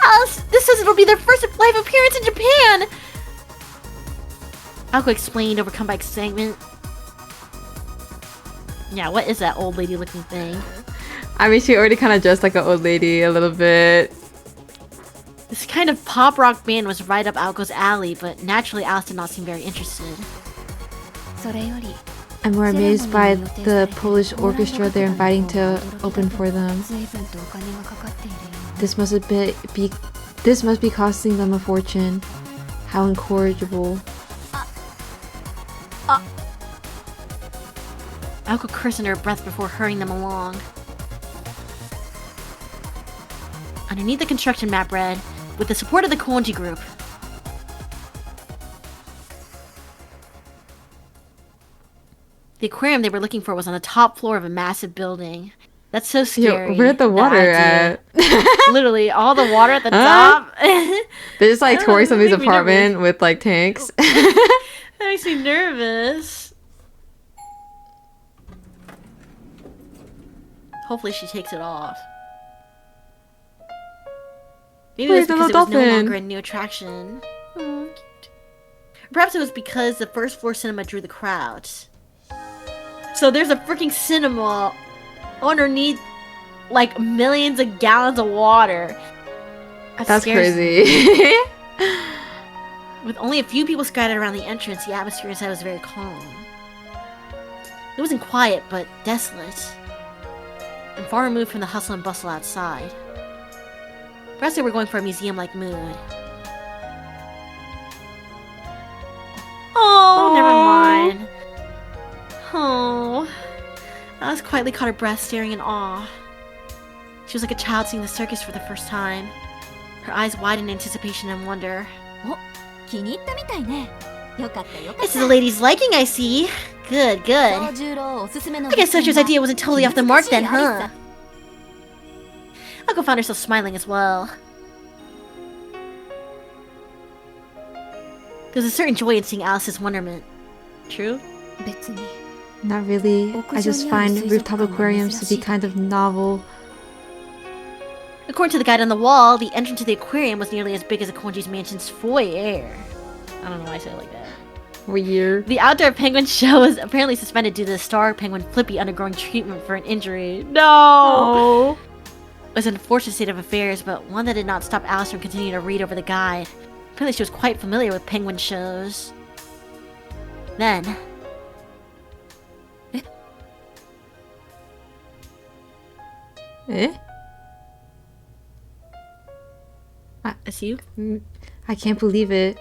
Speaker 3: Alice, this says it'll be their first live appearance in Japan!
Speaker 2: Alco explained, overcome by excitement. Yeah, what is that old lady looking thing?
Speaker 1: I mean, she already kind of dressed like an old lady a little bit.
Speaker 2: This kind of pop rock band was right up Alco's alley, but naturally Alice did not seem very interested.
Speaker 4: I'm more amazed by the Polish orchestra they're inviting to open for them. This must be costing them a fortune. How incorrigible.
Speaker 2: Alco cursed under her breath before hurrying them along. Underneath the construction map read, with the support of the Konji group. The aquarium they were looking for was on the top floor of a massive building. That's so scary.
Speaker 1: Yo, where'd the water at?
Speaker 2: Literally, all the water at the top.
Speaker 1: They're just like touring somebody's apartment with like tanks.
Speaker 2: That makes me nervous. Hopefully she takes it off. Maybe it was because it was no longer a new attraction. Oh, cute. Perhaps it was because the first floor cinema drew the crowds. So there's a freaking cinema underneath like millions of gallons of water.
Speaker 1: That's crazy.
Speaker 2: With only a few people scattered around the entrance, the atmosphere inside was very calm. It wasn't quiet, but desolate. And far removed from the hustle and bustle outside. Perhaps they were going for a museum-like mood. Oh, never mind. Oh. Alice quietly caught her breath, staring in awe. She was like a child seeing the circus for the first time. Her eyes wide in anticipation and wonder. It's the lady's liking, I see. Good, good. I guess Socho's idea wasn't totally off the mark then, huh? Alco found herself smiling as well. There's a certain joy in seeing Alice's wonderment. True?
Speaker 4: Not really. I just find rooftop aquariums to be kind of novel.
Speaker 2: According to the guide on the wall, the entrance to the aquarium was nearly as big as a Konji's mansion's foyer. I don't know why I say it like that.
Speaker 1: Weird.
Speaker 2: The outdoor penguin show was apparently suspended due to the star penguin Flippy undergoing treatment for an injury. No!
Speaker 1: Oh.
Speaker 2: It was an unfortunate state of affairs, but one that did not stop Alice from continuing to read over the guide. Apparently she was quite familiar with penguin shows. Then...
Speaker 1: Eh?
Speaker 2: That's you?
Speaker 4: I can't believe it.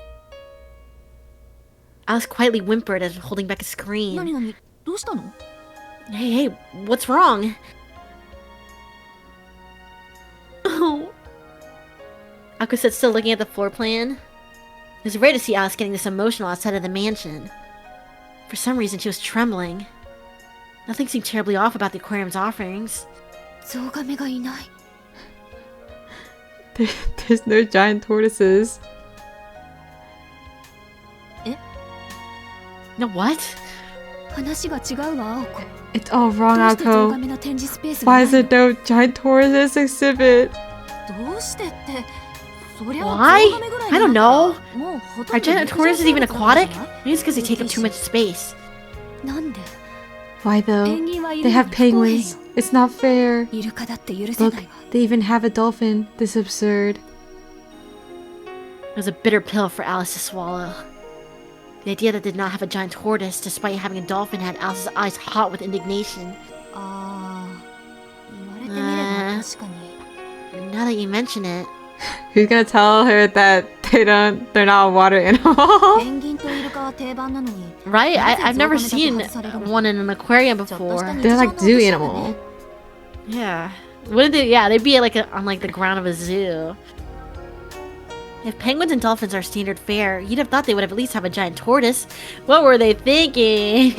Speaker 2: Alice quietly whimpered as if holding back a scream. Hey, what's wrong? Oh. Alco sat still looking at the floor plan. It was rare to see Alice getting this emotional outside of the mansion. For some reason, she was trembling. Nothing seemed terribly off about the aquarium's offerings.
Speaker 1: There's no giant tortoises.
Speaker 2: No, what?
Speaker 1: It's all wrong, Alco. Why is there no giant tortoise exhibit?
Speaker 2: Why? I don't know. Are giant tortoises even aquatic? Maybe it's because they take up too much space.
Speaker 4: Why though? They have penguins. It's not fair. Look, they even have a dolphin. This is absurd.
Speaker 2: It was a bitter pill for Alice to swallow. The idea that they did not have a giant tortoise, despite having a dolphin, had Alice's eyes hot with indignation. Now that you mention it...
Speaker 1: Who's gonna tell her that they're not a water animal?
Speaker 2: Right? I've never seen one in an aquarium before.
Speaker 1: They're like zoo animal.
Speaker 2: Yeah. Wouldn't they? Yeah, they'd be like on like the ground of a zoo. If penguins and dolphins are standard fare, you'd have thought they would at least have a giant tortoise. What were they thinking?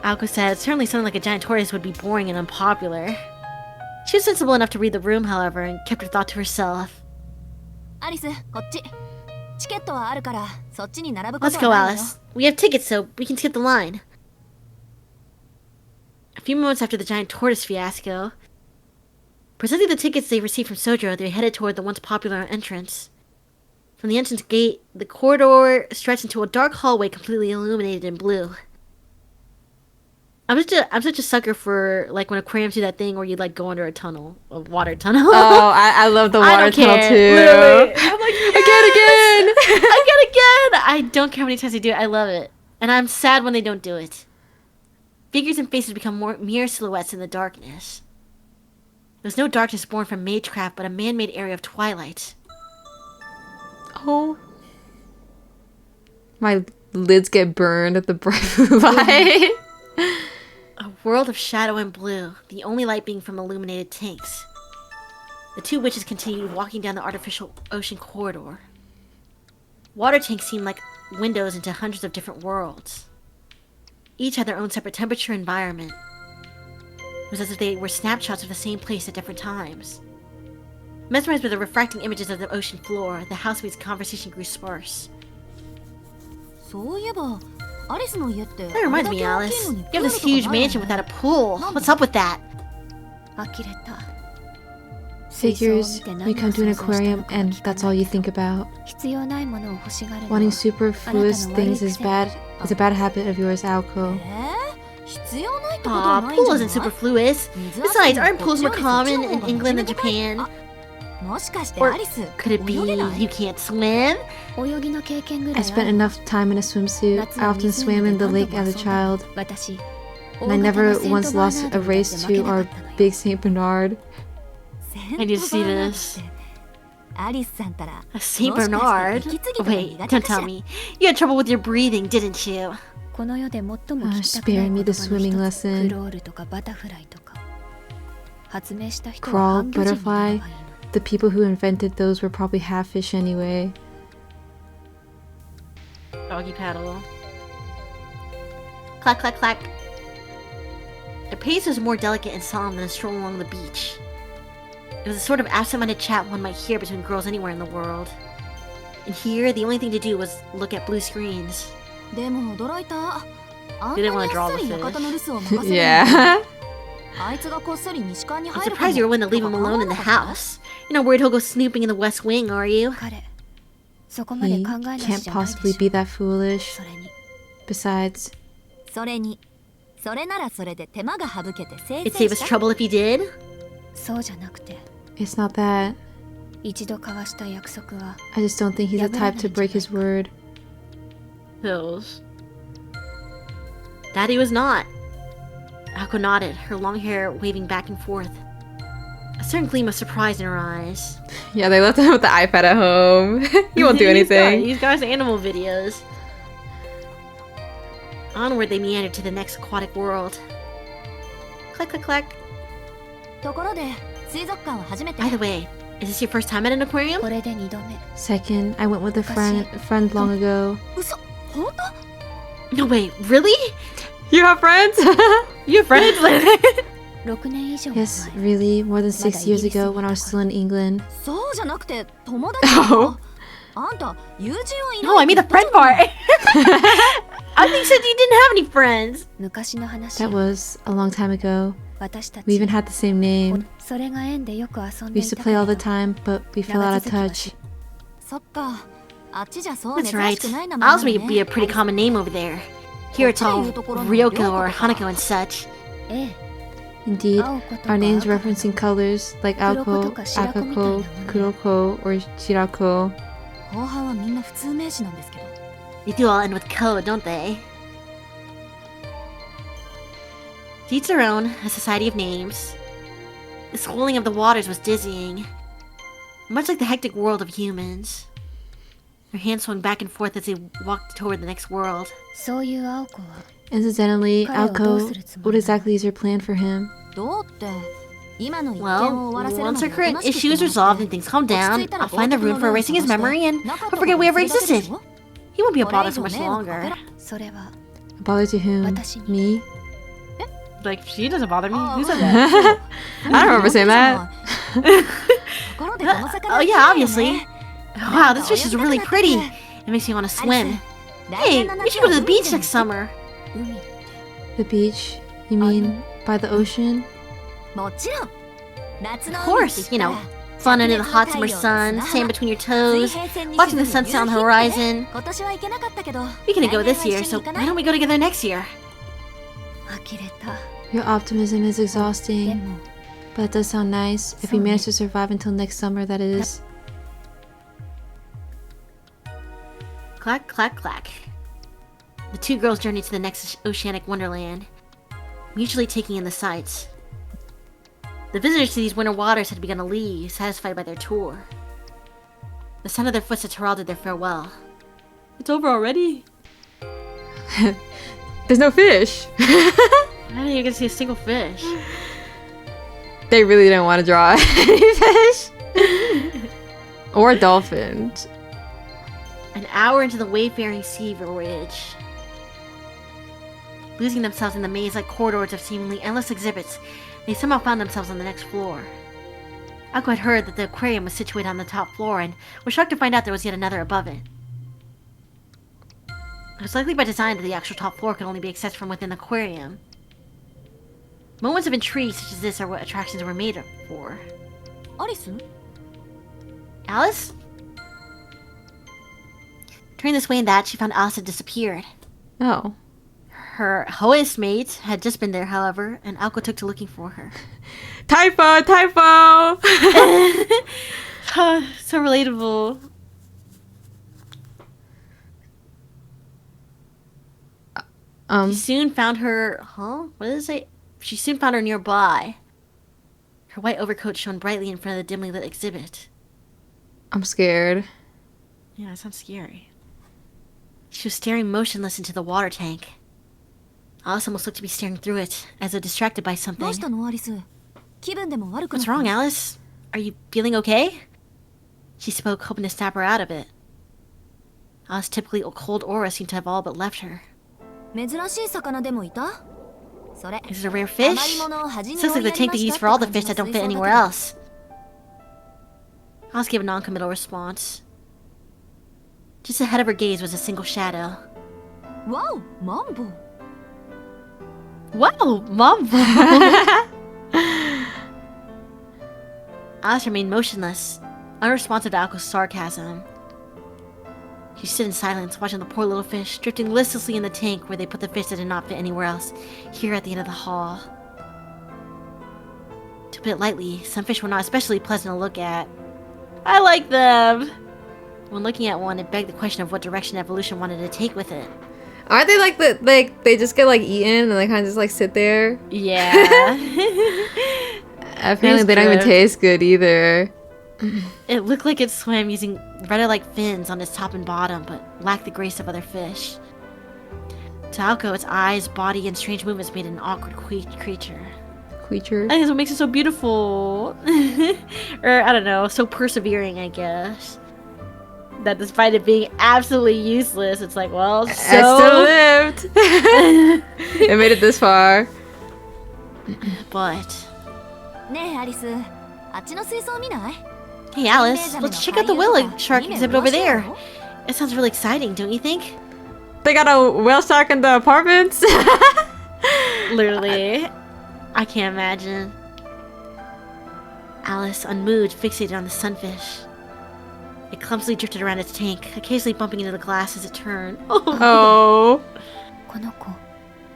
Speaker 2: Alco said, certainly something like a giant tortoise would be boring and unpopular. She was sensible enough to read the room, however, and kept her thought to herself. Let's go, Alice. We have tickets, so we can skip the line. A few moments after the giant tortoise fiasco,
Speaker 3: Presenting the tickets they received from Sojo, they headed toward the once popular entrance. From the entrance gate, the corridor stretched into a dark hallway completely illuminated in blue. I'm such a sucker for like when aquariums do that thing where you like go under a tunnel, a water tunnel.
Speaker 1: Oh, I love the
Speaker 3: I
Speaker 1: water
Speaker 3: don't
Speaker 1: tunnel
Speaker 3: care.
Speaker 1: too.
Speaker 3: Literally. I'm like,
Speaker 1: Again.
Speaker 3: again. I don't care how many times they do it. I love it, and I'm sad when they don't do it. Figures and faces become more mere silhouettes in the darkness. There's no darkness born from magecraft, but a man-made area of twilight.
Speaker 1: Oh. My lids get burned at the bright blue light.
Speaker 3: A world of shadow and blue, the only light being from illuminated tanks. The two witches continued walking down the artificial ocean corridor. Water tanks seemed like windows into hundreds of different worlds. Each had their own separate temperature environment. It was as if they were snapshots of the same place at different times. Mesmerized by the refracting images of the ocean floor, the housemaid's conversation grew sparse. That reminds me, Alice. You have this huge mansion without a pool. What's up with that?
Speaker 4: Figures, you come to an aquarium and that's all you think about. Wanting superfluous things is a bad habit of yours, Aoko.
Speaker 3: Aw, pool isn't superfluous. Besides, aren't pools more common in England than Japan? Or could it be you can't swim?
Speaker 4: I spent enough time in a swimsuit. I often swam in the lake as a child. And I never once lost a race to our big Saint Bernard.
Speaker 3: I need to see this. A Saint Bernard? Wait, don't tell me. You had trouble with your breathing, didn't you?
Speaker 4: Spare me the swimming lesson. Crawl, butterfly. The people who invented those were probably half fish anyway.
Speaker 3: Doggy paddle. Clack, clack, clack. Their pace was more delicate and solemn than a stroll along the beach. It was a sort of absent-minded chat one might hear between girls anywhere in the world. And here, the only thing to do was look at blue screens.
Speaker 6: They didn't
Speaker 3: want to draw the fish.
Speaker 1: Yeah.
Speaker 3: I'm surprised you were willing to leave him alone in the house. You're not worried he'll go snooping in the West Wing, are you?
Speaker 4: He can't possibly be that foolish. Besides,
Speaker 6: it'd
Speaker 3: It'd save us trouble if he did.
Speaker 4: it's not that. I just don't think he's the type to break his word.
Speaker 3: Hills. Daddy was not. Ako nodded, her long hair waving back and forth. A certain gleam of surprise in her eyes.
Speaker 1: Yeah, they left him with the iPad at home. He won't do anything.
Speaker 3: He's got his animal videos. Onward they meandered to the next aquatic world. Clack, clack, clack. By the way, is this your first time at an aquarium?
Speaker 4: Second, I went with a friend long ago.
Speaker 3: No way, really?
Speaker 1: You have friends?
Speaker 3: You have friends?
Speaker 4: Yes, really, more than 6 years ago when I was still in England.
Speaker 1: Oh.
Speaker 3: No, I mean the friend part. I think you said you didn't have any friends.
Speaker 4: That was a long time ago. We even had the same name. We used to play all the time, but we fell out of touch.
Speaker 3: That's right. Alice may be a pretty common name over there. Here it's all Ryoko or Hanako and such.
Speaker 4: Indeed, our names referencing colors like Aoko, Akako, Kuroko, or Shirako.
Speaker 3: They do all end with ko, don't they? To each their own, a society of names. The swirling of the waters was dizzying, much like the hectic world of humans. Their hands swung back and forth as they walked toward the next world.
Speaker 4: Incidentally, Aoko, what exactly is your plan for him?
Speaker 3: Well, once our current issue is resolved and things calm down, I'll find the room for erasing his memory and I'll forget we ever existed. He won't be a bother for much longer.
Speaker 4: A bother to whom? Me?
Speaker 3: Like, she doesn't bother me. Who said that?
Speaker 1: I don't remember saying that.
Speaker 3: Oh yeah, obviously. Wow, this fish is really pretty. It makes me want to swim. Hey, we should go to the beach next summer.
Speaker 4: The beach? You mean by the ocean?
Speaker 3: Of course, you know, fun under the hot summer sun, sand between your toes, watching the sunset on the horizon. We couldn't go this year, so why don't we go together next year?
Speaker 4: Your optimism is exhausting, but it does sound nice. If we manage to survive until next summer, that is.
Speaker 3: Clack, clack, clack. The two girls journeyed to the next oceanic wonderland, mutually taking in the sights. The visitors to these winter waters had begun to leave, satisfied by their tour. The sound of their footsteps heralded their farewell. It's over already?
Speaker 1: There's no fish.
Speaker 3: I didn't even get to see a single fish.
Speaker 1: They really didn't want to draw any fish. Or dolphins.
Speaker 3: An hour into the wayfaring sea voyage. Losing themselves in the maze-like corridors of seemingly endless exhibits, they somehow found themselves on the next floor. Ako had heard that the aquarium was situated on the top floor and was shocked to find out there was yet another above it. It was likely by design that the actual top floor could only be accessed from within the aquarium. Moments of intrigue such as this are what attractions were made for. Alice? Turning this way and that, she found Alice had disappeared.
Speaker 1: Oh.
Speaker 3: Her hoist mate had just been there, however, and Alko took to looking for her.
Speaker 1: Typo! Typo!
Speaker 3: So relatable. She soon found her... What did it say? She soon found her nearby. Her white overcoat shone brightly in front of the dimly lit exhibit.
Speaker 1: I'm scared.
Speaker 3: Yeah, that sounds scary. She was staring motionless into the water tank. Alice almost looked to be staring through it, as though distracted by something. What's wrong, Alice? Are you feeling okay? She spoke, hoping to snap her out of it. Alice's typically cold aura seemed to have all but left her. Is it a rare fish? This looks like the tank they use for all the fish that don't fit anywhere else. Alice gave a non-committal response. Just ahead of her gaze was a single shadow.
Speaker 6: Wow, Mambo!
Speaker 3: Wow, Mambo! Alice remained motionless, unresponsive to Alko's sarcasm. She stood in silence, watching the poor little fish drifting listlessly in the tank where they put the fish that did not fit anywhere else, here at the end of the hall. To put it lightly, some fish were not especially pleasant to look at. I like them! When looking at one, it begged the question of what direction evolution wanted to take with it.
Speaker 1: Aren't they like they just get like eaten and they kind of just like sit there?
Speaker 3: Yeah.
Speaker 1: Apparently they don't even taste good either.
Speaker 3: It looked like it swam using rudder-like fins on its top and bottom, but lacked the grace of other fish. To Alko, its eyes, body, and strange movements made it an awkward creature.
Speaker 1: Creature?
Speaker 3: I think that's what makes it so beautiful. Or, I don't know, so persevering, I guess. That despite it being absolutely useless, it's like, well, so...
Speaker 1: I still lived! It made it this far.
Speaker 3: But... Hey Alice, let's check out the whale shark exhibit over there. It sounds really exciting, don't you think?
Speaker 1: They got a whale shark in the apartments?
Speaker 3: Literally. I can't imagine. Alice, unmoved, fixated on the sunfish. It clumsily drifted around its tank, occasionally bumping into the glass as it turned.
Speaker 1: Oh.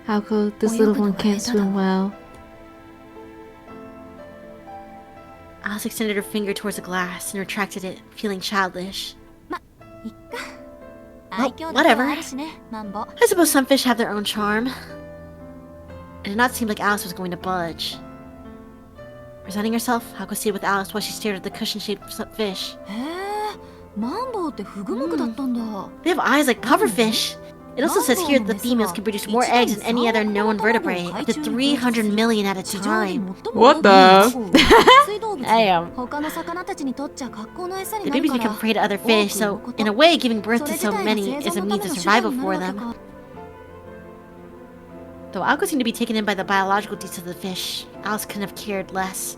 Speaker 4: Alko, this little one can't swim well.
Speaker 3: Alice extended her finger towards the glass and retracted it, feeling childish. Well, whatever. I suppose some fish have their own charm. It did not seem like Alice was going to budge. Resigning herself, Hako stayed with Alice while she stared at the cushion-shaped fish. They have eyes like pufferfish. It also says here that the females can produce more eggs than any other known vertebrate, up to 300 million at a time.
Speaker 1: What the?
Speaker 3: Damn. The babies become prey to other fish, so in a way, giving birth to so many is a means of survival for them. Though Alko seemed to be taken in by the biological details of the fish, Alice couldn't have cared less.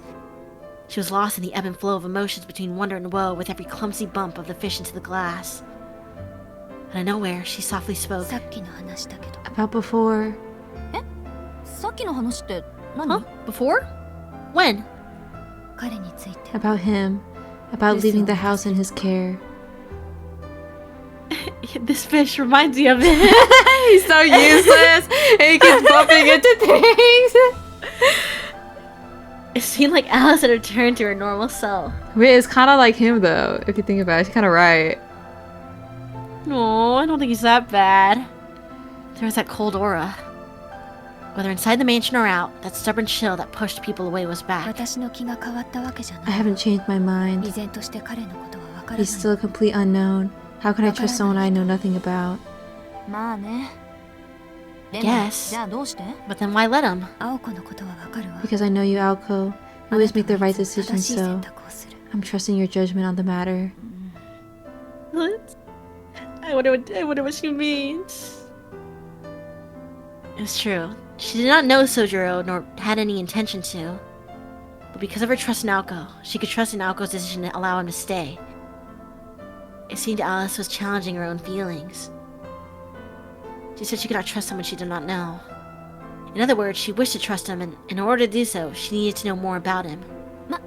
Speaker 3: She was lost in the ebb and flow of emotions between wonder and woe with every clumsy bump of the fish into the glass. Out of nowhere, she softly spoke.
Speaker 4: About before.
Speaker 3: Huh? Before? When?
Speaker 4: About him. About leaving the house in his care.
Speaker 2: This fish reminds me of it.
Speaker 1: He's so useless. And he keeps bumping into things.
Speaker 2: It seemed like Alice had returned to her normal self.
Speaker 1: Wait, it's kind of like him though, if you think about it. She's kind of right.
Speaker 2: No, I don't think he's that bad. There was that cold aura. Whether inside the mansion or out, that stubborn chill that pushed people away was back.
Speaker 4: I haven't changed my mind. He's still a complete unknown. How can I trust someone I know nothing about?
Speaker 2: Yes, but then why let him?
Speaker 4: Because I know you, Aoko. You always make the right decision, so I'm trusting your judgment on the matter.
Speaker 2: What? I wonder what she means. It's true. She did not know Sojiro, nor had any intention to. But because of her trust in Aoko, she could trust in Aoko's decision to allow him to stay. It seemed Alice was challenging her own feelings. She said she could not trust someone she did not know. In other words, she wished to trust him, and in order to do so, she needed to know more about him. I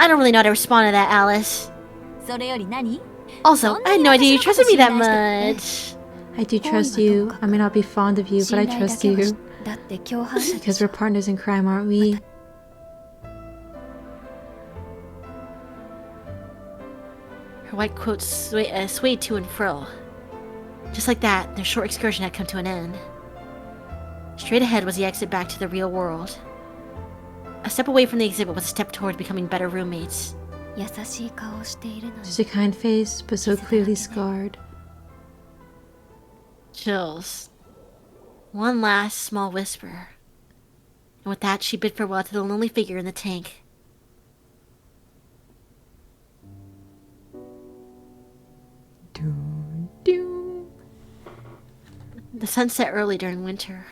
Speaker 2: don't really know how to respond to that, Alice. Also, I had no idea you trusted me that much.
Speaker 4: I do trust you. I may not be fond of you, but I trust you. Because we're partners in crime, aren't we?
Speaker 2: Her white coat swayed to and fro. Just like that, their short excursion had come to an end. Straight ahead was the exit back to the real world. A step away from the exhibit was a step towards becoming better roommates.
Speaker 4: Just a kind face, but so clearly scarred.
Speaker 2: Chills. One last small whisper. And with that, she bid farewell to the lonely figure in the tank. The sun set early during winter.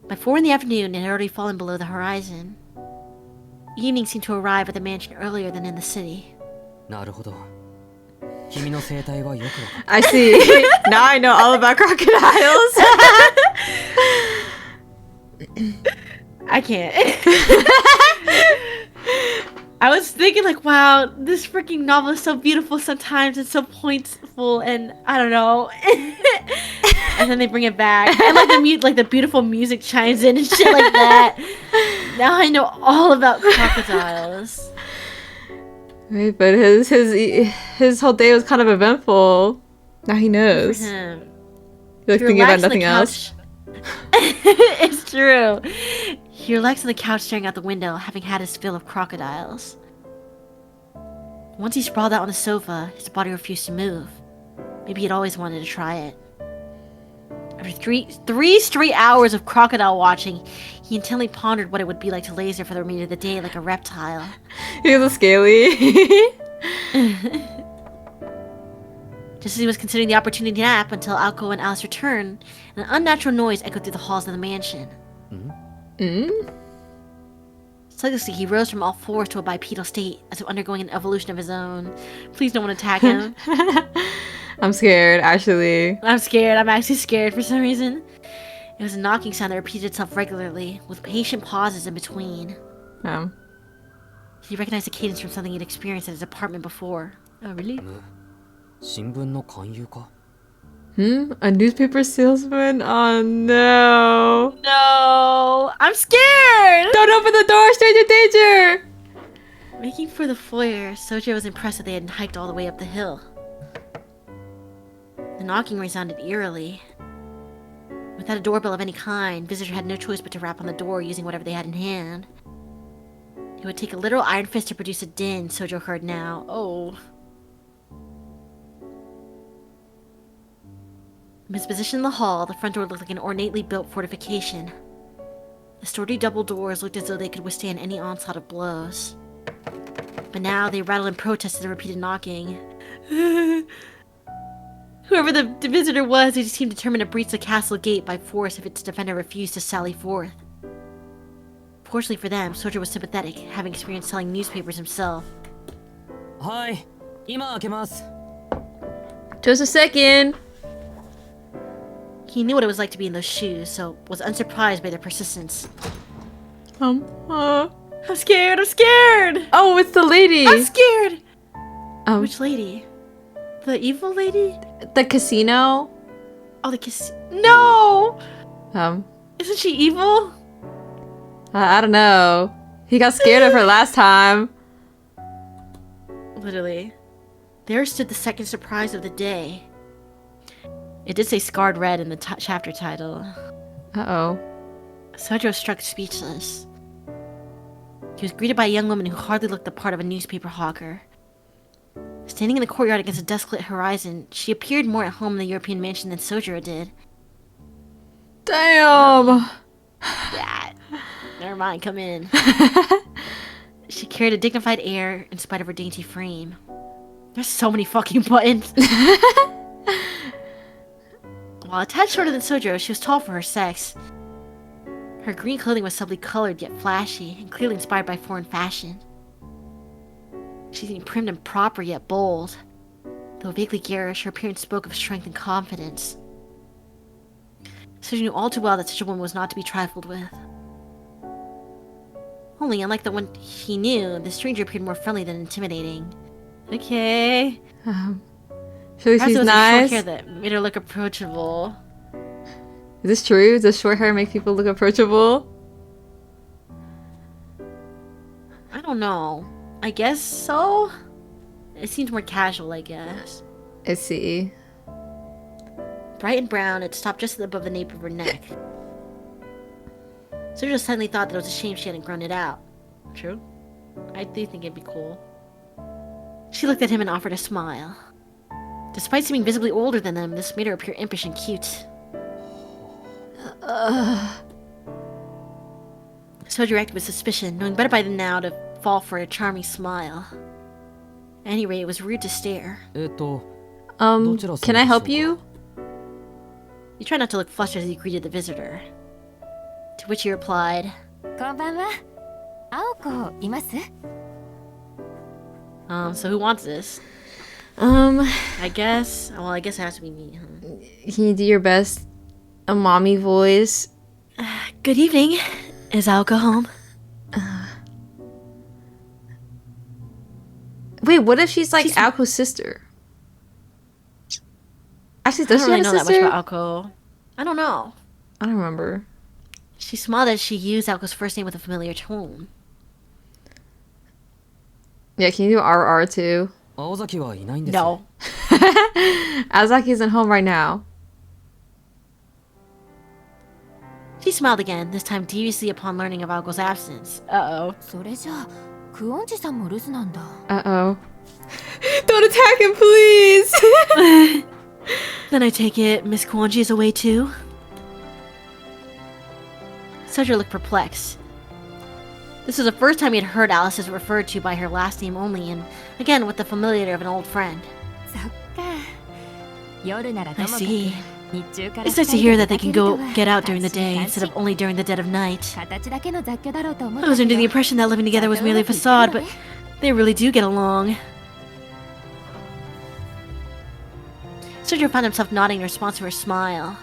Speaker 2: By 4 in the afternoon, it had already fallen below the horizon. Evening seemed to arrive at the mansion earlier than in the city.
Speaker 1: I see. Now I know all about crocodiles.
Speaker 2: I can't. I was thinking like, wow, this freaking novel is so beautiful sometimes and so pointful, and I don't know. And then they bring it back, and like the beautiful music chimes in and shit like that. Now I know all about crocodiles.
Speaker 1: Right, but his whole day was kind of eventful. Now he knows.
Speaker 2: For him.
Speaker 1: He's like thinking about nothing else.
Speaker 2: It's true. He relaxed on the couch staring out the window, having had his fill of crocodiles. Once he sprawled out on the sofa, his body refused to move. Maybe he'd always wanted to try it. After three straight hours of crocodile watching, he intently pondered what it would be like to laze there for the remainder of the day like a reptile.
Speaker 1: He was a scaly.
Speaker 2: Just as he was considering the opportunity to nap until Aoko and Alice returned, an unnatural noise echoed through the halls of the mansion. Sluggishly, he rose from all fours to a bipedal state, as if undergoing an evolution of his own. Please no one attack him.
Speaker 1: I'm scared, actually.
Speaker 2: I'm scared. I'm actually scared for some reason. It was a knocking sound that repeated itself regularly, with patient pauses in between.
Speaker 1: Oh.
Speaker 2: He recognized the cadence from something he'd experienced at his apartment before. Oh, really?
Speaker 1: A newspaper salesman? Oh no.
Speaker 2: No! I'm scared!
Speaker 1: Don't open the door, stranger danger!
Speaker 2: Making for the foyer, Sojiro was impressed that they hadn't hiked all the way up the hill. The knocking resounded eerily. Without a doorbell of any kind, visitors had no choice but to rap on the door using whatever they had in hand. It would take a literal iron fist to produce a din, Sojiro heard now. Oh. From his position in the hall, the front door looked like an ornately built fortification. The sturdy double doors looked as though they could withstand any onslaught of blows. But now they rattled in protest to the repeated knocking. Whoever the visitor was, they seemed determined to breach the castle gate by force if its defender refused to sally forth. Fortunately for them, Sojiro was sympathetic, having experience selling newspapers himself.
Speaker 5: Hi,
Speaker 1: Just a second.
Speaker 2: He knew what it was like to be in those shoes, so was unsurprised by their persistence. I'm scared. I'm scared.
Speaker 1: Oh, it's the lady.
Speaker 2: I'm scared.
Speaker 1: Which
Speaker 2: Which lady? The evil lady?
Speaker 1: the casino?
Speaker 2: Oh, the kiss. No.
Speaker 1: Um,
Speaker 2: Isn't she evil?
Speaker 1: I don't know. He got scared of her last time.
Speaker 2: Literally. There stood the second surprise of the day. It did say scarred red in the chapter title.
Speaker 1: Uh-oh.
Speaker 2: Sojo struck speechless. He was greeted by a young woman who hardly looked the part of a newspaper hawker. Standing in the courtyard against a dusk-lit horizon, she appeared more at home in the European mansion than Sojiro did.
Speaker 1: Damn.
Speaker 2: Yeah. Never mind, come in. She carried a dignified air in spite of her dainty frame. There's so many fucking buttons. While a tad shorter than Sojiro, she was tall for her sex. Her green clothing was subtly colored yet flashy, and clearly inspired by foreign fashion. She seemed prim and proper yet bold. Though vaguely garish, her appearance spoke of strength and confidence. Sojiro knew all too well that such a woman was not to be trifled with. Only, unlike the one he knew, the stranger appeared more friendly than intimidating. Okay.
Speaker 1: Should
Speaker 2: Perhaps
Speaker 1: she's
Speaker 2: it was
Speaker 1: nice?
Speaker 2: her short hair that made her look approachable.
Speaker 1: Is this true? Does short hair make people look approachable?
Speaker 2: I don't know. I guess so? It seems more casual, I guess.
Speaker 1: I see.
Speaker 2: Bright and brown, it stopped just above the nape of her neck. Sojiro suddenly thought that it was a shame she hadn't grown it out. True. I do think it'd be cool. She looked at him and offered a smile. Despite seeming visibly older than them, this made her appear impish and cute. Sojiro acted with suspicion, knowing better by now to fall for a charming smile. At any rate, it was rude to stare.
Speaker 1: Can I help you?
Speaker 2: He tried not to look flushed as he greeted the visitor. To which he replied,
Speaker 6: こんばんは。青子います？
Speaker 2: so who wants this? I guess it has to be me, huh?
Speaker 1: Can you do your best? A mommy voice.
Speaker 2: Good evening. Is Aoko home?
Speaker 1: Wait, what if she's like Aoko's sister? Actually,
Speaker 2: I
Speaker 1: does
Speaker 2: don't
Speaker 1: she
Speaker 2: really
Speaker 1: have
Speaker 2: know
Speaker 1: a
Speaker 2: that much
Speaker 1: sister?
Speaker 2: about Aoko. I don't know.
Speaker 1: I don't remember.
Speaker 2: She smiled as she used Aoko's first name with a familiar tone.
Speaker 1: Yeah, can you do RR too?
Speaker 5: 青崎はいないんですよ。
Speaker 2: No.
Speaker 1: Azaki isn't home right now.
Speaker 2: She smiled again, this time deviously upon learning of Aoko's absence. Uh-oh.
Speaker 6: それじゃあクオンジさんも留守なんだ。
Speaker 1: Uh-oh. Don't attack him, please!
Speaker 2: Then I take it Miss Kuonji is away too? Sojiro looked perplexed. This was the first time he had heard Alice as referred to by her last name only, and again with the familiarity of an old friend.
Speaker 6: そっか。夜ならと
Speaker 2: I
Speaker 6: もかく
Speaker 2: see.
Speaker 6: 日中から
Speaker 2: It's nice to hear that they can go get out during the day instead of only during the dead of night.
Speaker 6: 形だけの雑居だろうと思っ
Speaker 2: I
Speaker 6: た
Speaker 2: was
Speaker 6: け
Speaker 2: under the
Speaker 6: ど
Speaker 2: impression that living together was merely a facade, but they really do get along. Sojiro found himself nodding in response to her smile.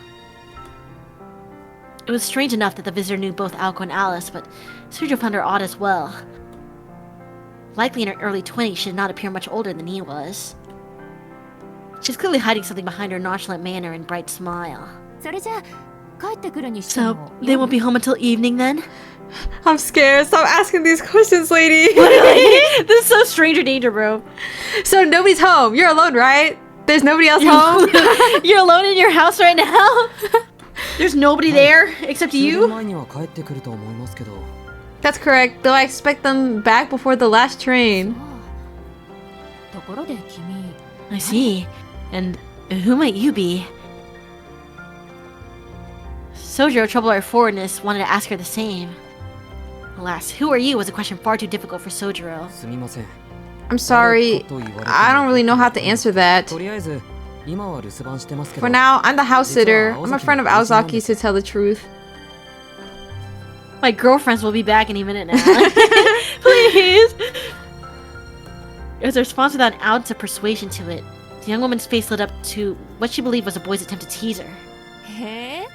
Speaker 2: It was strange enough that the visitor knew both Aoko and Alice, but Sojiro found her odd as well. Likely in her early 20s, she did not appear much older than he was. She was clearly hiding something behind her nonchalant manner and bright smile.
Speaker 6: それじゃあ帰ってくるにして
Speaker 2: So,
Speaker 6: も
Speaker 2: they won't be home until evening then?
Speaker 1: I'm scared. Stop asking these questions, lady.
Speaker 2: This is so stranger danger, bro.
Speaker 1: So nobody's home. You're alone, right? There's nobody else home?
Speaker 2: You're alone in your house right now? There's nobody there except
Speaker 5: 数年
Speaker 2: you?
Speaker 5: 前には帰ってくると思いますけど。
Speaker 1: That's correct, though I expect them back before the last train.
Speaker 6: ところで君
Speaker 2: I see. And who might you be? Sojiro, troubled by her forwardness, wanted to ask her the same. Alas, who are you was a question far too difficult for Sojiro.
Speaker 5: すみません。
Speaker 1: I'm sorry. I don't really know how to answer that.
Speaker 5: とりあえず今は留守番してますけど。
Speaker 1: For now, I'm the house sitter. I'm a friend of Aozaki's to tell the truth.
Speaker 2: My girlfriends will be back any minute now. Please! It was a response without an ounce of persuasion to it. The young woman's face lit up to what she believed was the boy's attempt to tease her.
Speaker 6: へえ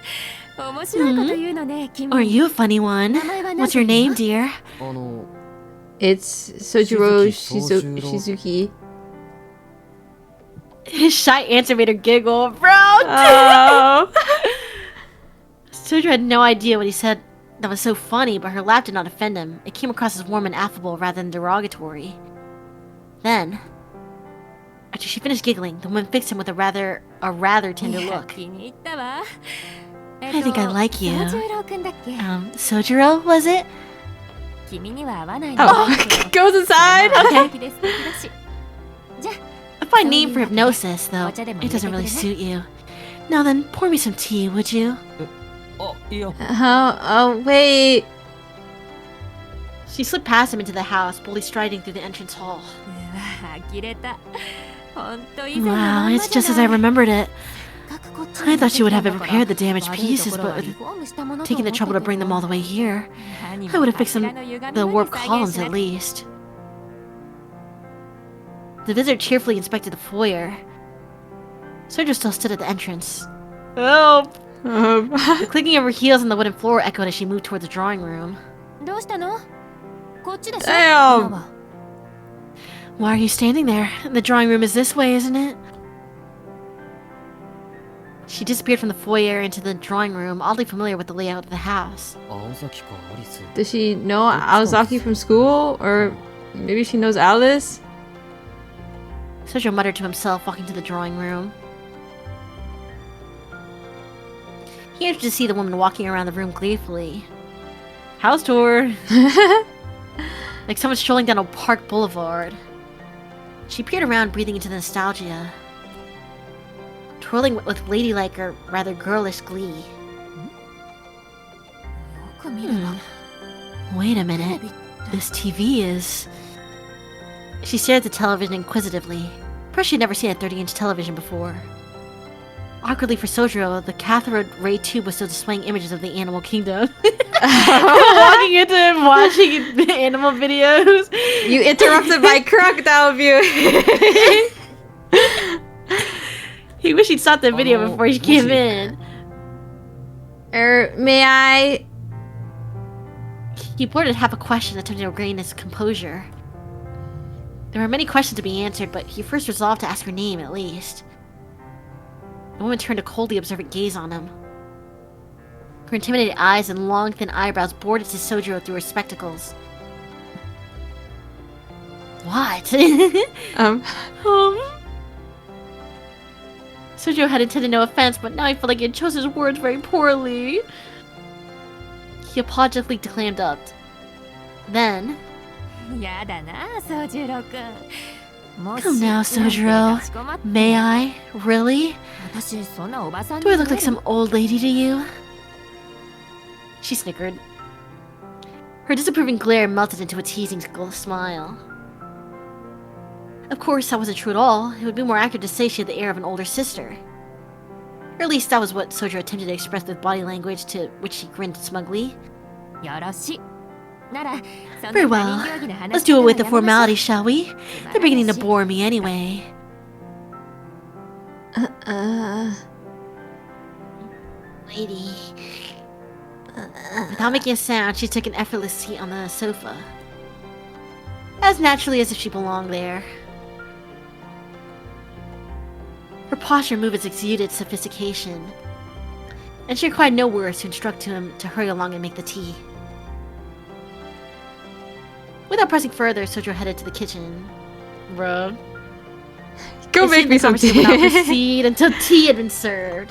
Speaker 3: Aren't you a funny one? What's your name, dear?
Speaker 5: あの
Speaker 4: It's Sojiro
Speaker 5: Sojiro.
Speaker 4: Shizuki.
Speaker 2: His shy answer made her giggle. Bro!
Speaker 4: Oh.
Speaker 2: Sojo had no idea what he said that was so funny, but her laugh did not offend him. It came across as warm and affable rather than derogatory. Then, after she finished giggling, the woman fixed him with a rather tender look. I think I like you. Sojiro, was it?
Speaker 4: Oh, goes inside.
Speaker 2: Okay. A fine name for hypnosis, though. It doesn't really suit you. Now then, pour me some tea, would you?
Speaker 5: あいや
Speaker 4: Oh, wait.
Speaker 2: She slipped past him into the house, boldly striding through the entrance hall. Wow, it's just as I remembered it. I thought she would have repaired the damaged pieces, but with taking the trouble to bring them all the way here, I would have fixed the warped columns at least. The visitor cheerfully inspected the foyer. Sojo still stood at the entrance. Oh! The clicking of her heels on the wooden floor echoed as she moved toward the drawing room.
Speaker 4: Damn.
Speaker 2: Why are you standing there? The drawing room is this way, isn't it? She disappeared from the foyer into the drawing room, oddly familiar with the layout of the house.
Speaker 5: 青崎かアリス
Speaker 4: Does she know Aozaki from school? Or maybe she knows Alice?
Speaker 2: Sojo muttered to himself, walking to the drawing room. He entered to see the woman walking around the room gleefully. House tour! Like someone strolling down a park boulevard. She peered around, breathing into the nostalgia, twirling with ladylike or rather girlish glee. Wait a minute. This TV is... She stared at the television inquisitively. Perhaps she'd never seen a 30-inch television before. Awkwardly for Sojiro, the cathode ray tube was still displaying images of the animal kingdom. Walking into him, watching animal videos.
Speaker 4: You interrupted my crocodile view.
Speaker 2: He wished he'd stopped the video before he came in.
Speaker 4: May I?
Speaker 2: He blurted half a question, attempting to regain his composure. There were many questions to be answered, but he first resolved to ask her name at least. The woman turned a coldly observant gaze on him. Her intimidated eyes and long, thin eyebrows bored into Sojiro through her spectacles. What? Sojiro had intended no offense, but now he felt like he had chosen his words very poorly. He apologetically clammed up. Then... Come now, Sojiro. May I? Really? Do I look like some old lady to you? She snickered. Her disapproving glare melted into a teasing smile. Of course, that wasn't true at all. It would be more accurate to say she had the air of an older sister. Or at least that was what Sojiro attempted to express with body language, to which she grinned smugly. Very well. Let's do it with the formality, shall we? They're beginning to bore me anyway. Lady. Without making a sound, she took an effortless seat on the sofa. As naturally as if she belonged there. Her posture and movements exuded sophistication, and she required no words to instruct him to hurry along and make the tea. Without pressing further, Sojiro headed to the kitchen. Bro.
Speaker 4: Go make me some tea.
Speaker 2: Would not proceed until tea had been served.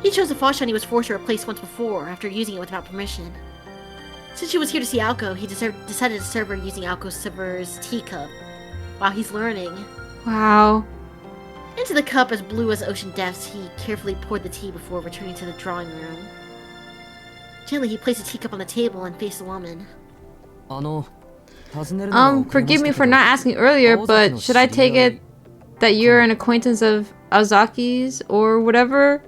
Speaker 2: He chose the faucet he was forced to replace once before, after using it without permission. Since she was here to see Aoko, he decided to serve her using Aoko Silver's teacup. While he's learning.
Speaker 4: Wow.
Speaker 2: Into the cup as blue as ocean depths, he carefully poured the tea before returning to the drawing room. Gently, he placed the teacup on the table and faced the woman.
Speaker 4: Forgive me for not asking earlier, but should I take it that you're an acquaintance of Aozaki's or whatever?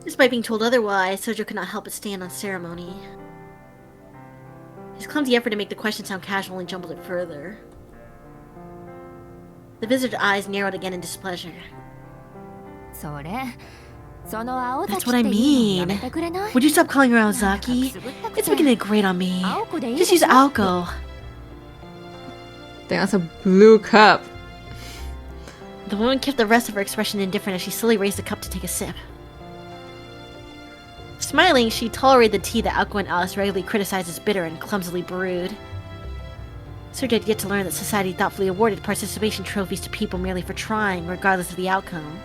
Speaker 2: Despite being told otherwise, Sojiro could not help but stand on ceremony. His clumsy effort to make the question sound casual only jumbled it further. The visitor's eyes narrowed again in displeasure.
Speaker 3: That's what I mean. Would you stop calling her Aozaki? It's beginning to grate on me. Just use Aoko.
Speaker 1: Dang, that's a blue cup.
Speaker 3: The woman kept the rest of her expression indifferent as she slowly raised the cup to take a sip. Smiling, she tolerated the tea that Aoko and Alice regularly criticized as bitter and clumsily brewed. Sergio had yet to learn that society thoughtfully awarded participation trophies to people merely for trying, regardless of the outcome.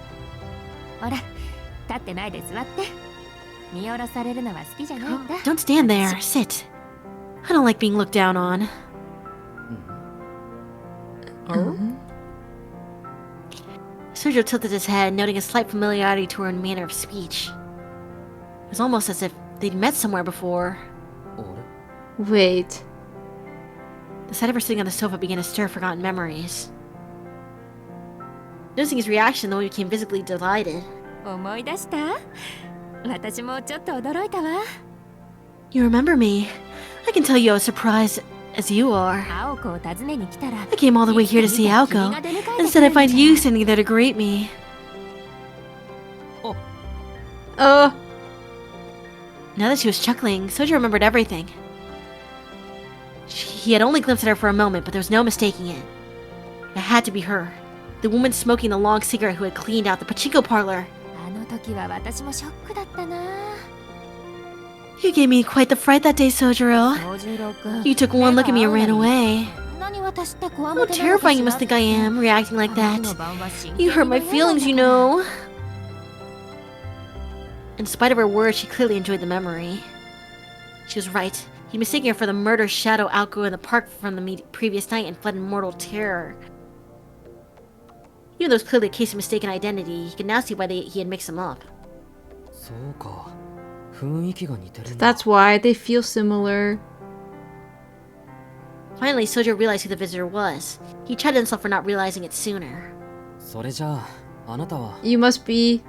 Speaker 3: Don't stand there. Sit. I don't like being looked down on. Sergio tilted his head, noting a slight familiarity to her manner of speech. It was almost as if they'd met somewhere before.
Speaker 1: Wait.
Speaker 3: The sight of her sitting on the sofa began to stir forgotten memories. Noticing his reaction, the woman became visibly delighted. You remember me? I can tell you I was surprised as you are. I came all the way here to see Aoko. Instead, I find you standing there to greet me.
Speaker 1: Oh.
Speaker 3: Now that she was chuckling, Soji remembered everything. He had only glimpsed at her for a moment, but there was no mistaking it. It had to be her. The woman smoking the long cigarette who had cleaned out the pachinko parlor. You gave me quite the fright that day, Sojiro. You took one look at me and ran away. How terrifying you must think I am, reacting like that. You hurt my feelings, you know. In spite of her words, she clearly enjoyed the memory. She was right. He'd mistaken her for the murder shadow Aoko in the park from the previous night and fled in mortal terror. Even though it was clearly a case of mistaken identity, he could now see why he had mixed them up.
Speaker 1: That's why they feel similar.
Speaker 3: Finally, Sojo realized who the visitor was. He chided himself for not realizing it sooner.
Speaker 1: You must be...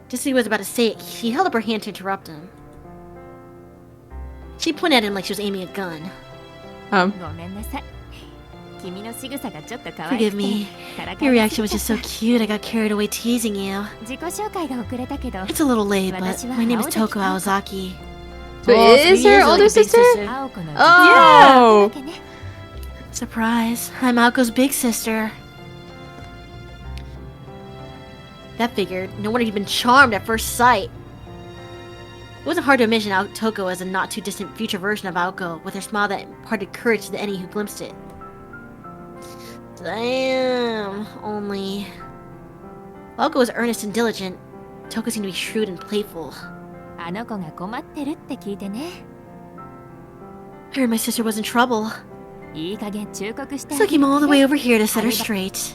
Speaker 3: Just as he was about to say it, she held up her hand to interrupt him. She pointed at him like she was aiming a gun. Forgive me. Your reaction was just so cute, I got carried away teasing you. It's a little late, but my name is Toko Aozaki.
Speaker 1: So is her older sister? Oh!
Speaker 3: Yeah. Surprise, I'm Aoko's big sister. That figured. No wonder he'd been charmed at first sight. It wasn't hard to imagine Toko as a not-too-distant future version of Aoko, with her smile that imparted courage to the any who glimpsed it. Damn, only... While Aoko was earnest and diligent, Toko seemed to be shrewd and playful. I heard my sister was in trouble. So I came all the way over here to set her straight.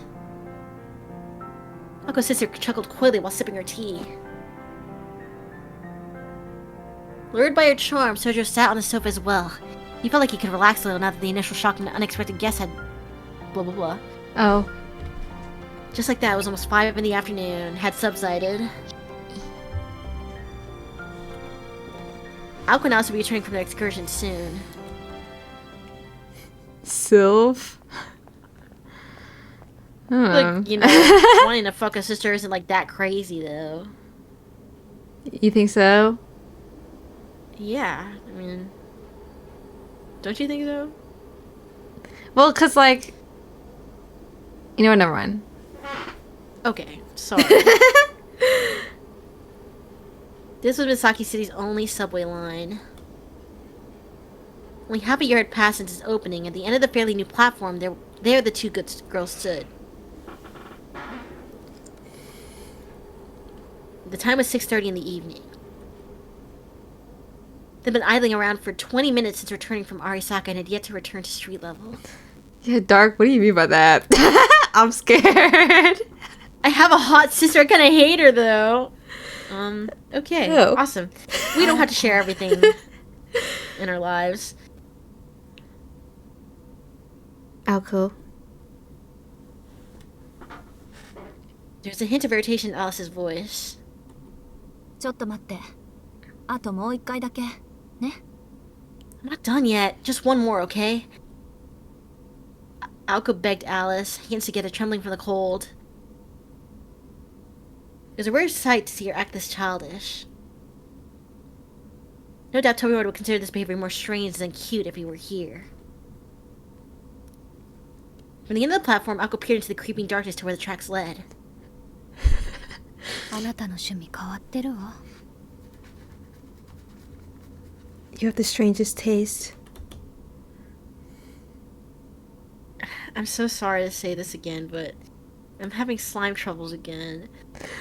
Speaker 3: Aoko's sister chuckled coyly while sipping her tea. Lured by her charm, Sojo sat on the sofa as well. He felt like he could relax a little now that the initial shock and unexpected guest had... blah blah blah.
Speaker 1: Oh.
Speaker 3: Just like that, it was almost 5 in the afternoon, had subsided. Aoko and Alice will be returning from their excursion soon.
Speaker 1: Sylph?
Speaker 3: Like, you know, wanting to fuck a sister isn't like that crazy though.
Speaker 1: You think so?
Speaker 3: Yeah, I mean... Don't you think so?
Speaker 1: Well, cause like... You know what, never mind.
Speaker 3: Okay, sorry. This was Misaki City's only subway line. Only half a year had passed since its opening. At the end of the fairly new platform, there the two good girls stood. The time was 6:30 in the evening. They'd been idling around for 20 minutes since returning from Arisaka and had yet to return to street level.
Speaker 1: Yeah, Dark, what do you mean by that? I'm scared.
Speaker 3: I have a hot sister. I kind of hate her, though. Okay.
Speaker 1: Oh.
Speaker 3: Awesome. We don't have to share everything in our lives.
Speaker 1: Aoko.
Speaker 3: There's a hint of irritation in Alice's voice.
Speaker 6: ちょっと待って。あともう一回だけ。ね。
Speaker 3: I'm not done yet. Just one more, okay? Aoko begged Alice, hands together, trembling from the cold.
Speaker 2: was a weird sight to see her act this childish. No doubt Toby would consider this behavior more strange than cute if he were here. From the end of the platform, Akko peered into the creeping darkness to where the tracks led.
Speaker 6: あなたの趣味変わってるわ
Speaker 4: You have the strangest taste.
Speaker 2: I'm so sorry to say this again, but I'm having slime troubles again.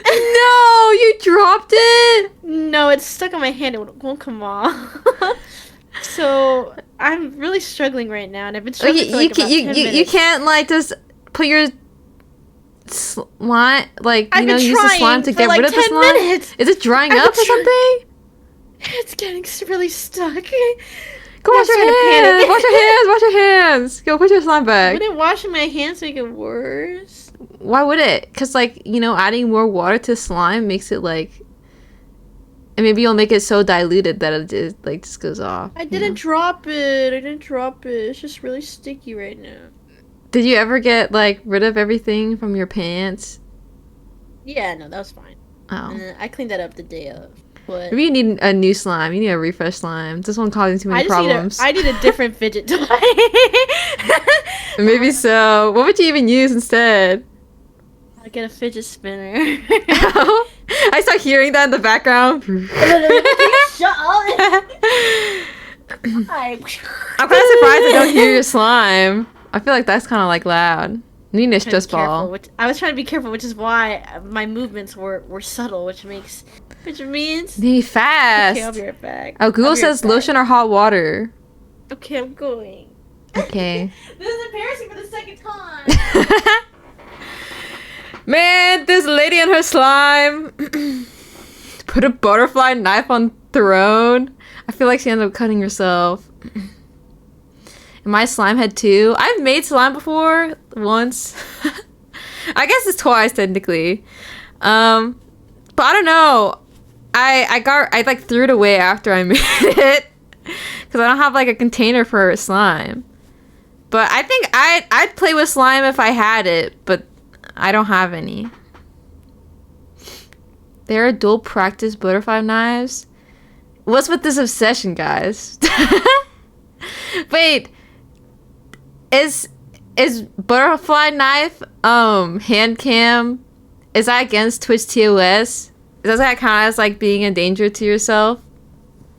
Speaker 1: No, you dropped it.
Speaker 2: No, it's stuck on my hand. It won't come off. So I'm really struggling right now, and I've been struggling for like about 10 minutes.
Speaker 1: You can't like just put your slime like
Speaker 2: I've been
Speaker 1: use the slime to
Speaker 2: for
Speaker 1: get
Speaker 2: like
Speaker 1: rid of the
Speaker 2: 10
Speaker 1: slime.
Speaker 2: minutes.
Speaker 1: Is it drying
Speaker 2: I've
Speaker 1: up or
Speaker 2: been
Speaker 1: something?
Speaker 2: It's getting really stuck.
Speaker 1: Go wash your hands. Wash your hands. Wash your hands. Go put your slime back.
Speaker 2: Wouldn't washing my hands make it worse?
Speaker 1: Why would it? Because like adding more water to slime makes it like, and maybe you'll make it so diluted that it just like just goes off.
Speaker 2: I didn't drop it. It's just really sticky right now.
Speaker 1: Did you ever get like rid of everything from your pants?
Speaker 2: Yeah, no, that was fine.
Speaker 1: Oh.
Speaker 2: And I cleaned that up the day of. But
Speaker 1: Maybe you need a new slime. You need a refresh slime. This one causing too many problems.
Speaker 2: I need a different fidget toy.
Speaker 1: Maybe so. What would you even use instead?
Speaker 2: I'll get a fidget spinner.
Speaker 1: I start hearing that in the background.
Speaker 2: Shut up.
Speaker 1: I'm kind of surprised I don't hear your slime. I feel like that's kind of like loud. You need a stress ball.
Speaker 2: I was trying to be careful, which is why my movements were subtle, which means
Speaker 1: Be fast.
Speaker 2: Okay, I'll be right back.
Speaker 1: Oh, Google says lotion or hot water.
Speaker 2: Okay, I'm going.
Speaker 1: Okay.
Speaker 2: This is embarrassing for the second time.
Speaker 1: Man, this lady and her slime put a butterfly knife on throne. I feel like she ended up cutting herself. And my slime had two. I've made slime before once. I guess it's twice technically. But I don't know. I like threw it away after I made it because I don't have like a container for slime. But I think I'd play with slime if I had it, but I don't have any. There are dual practice butterfly knives. What's with this obsession, guys? Wait, is butterfly knife hand cam? Is that against Twitch TOS? Does that count as like being a danger to yourself,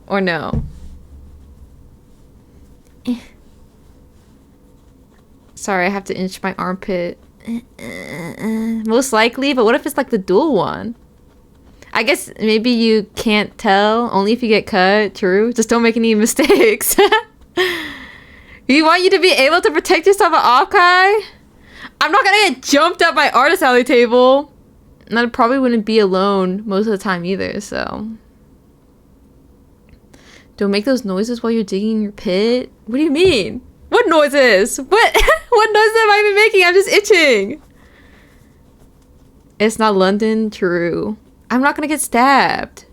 Speaker 1: or no? Sorry, I have to inch my armpit. Most likely, but what if it's like the dual one? I guess maybe you can't tell, only if you get cut. True. Just don't make any mistakes. We want you to be able to protect yourself at Okai. I'm not gonna get jumped at my artist alley table. And I probably wouldn't be alone most of the time either, so. Don't make those noises while you're digging your pit. What do you mean? What noises? What noises am I even making? I'm just itching. It's not London. True. I'm not gonna get stabbed.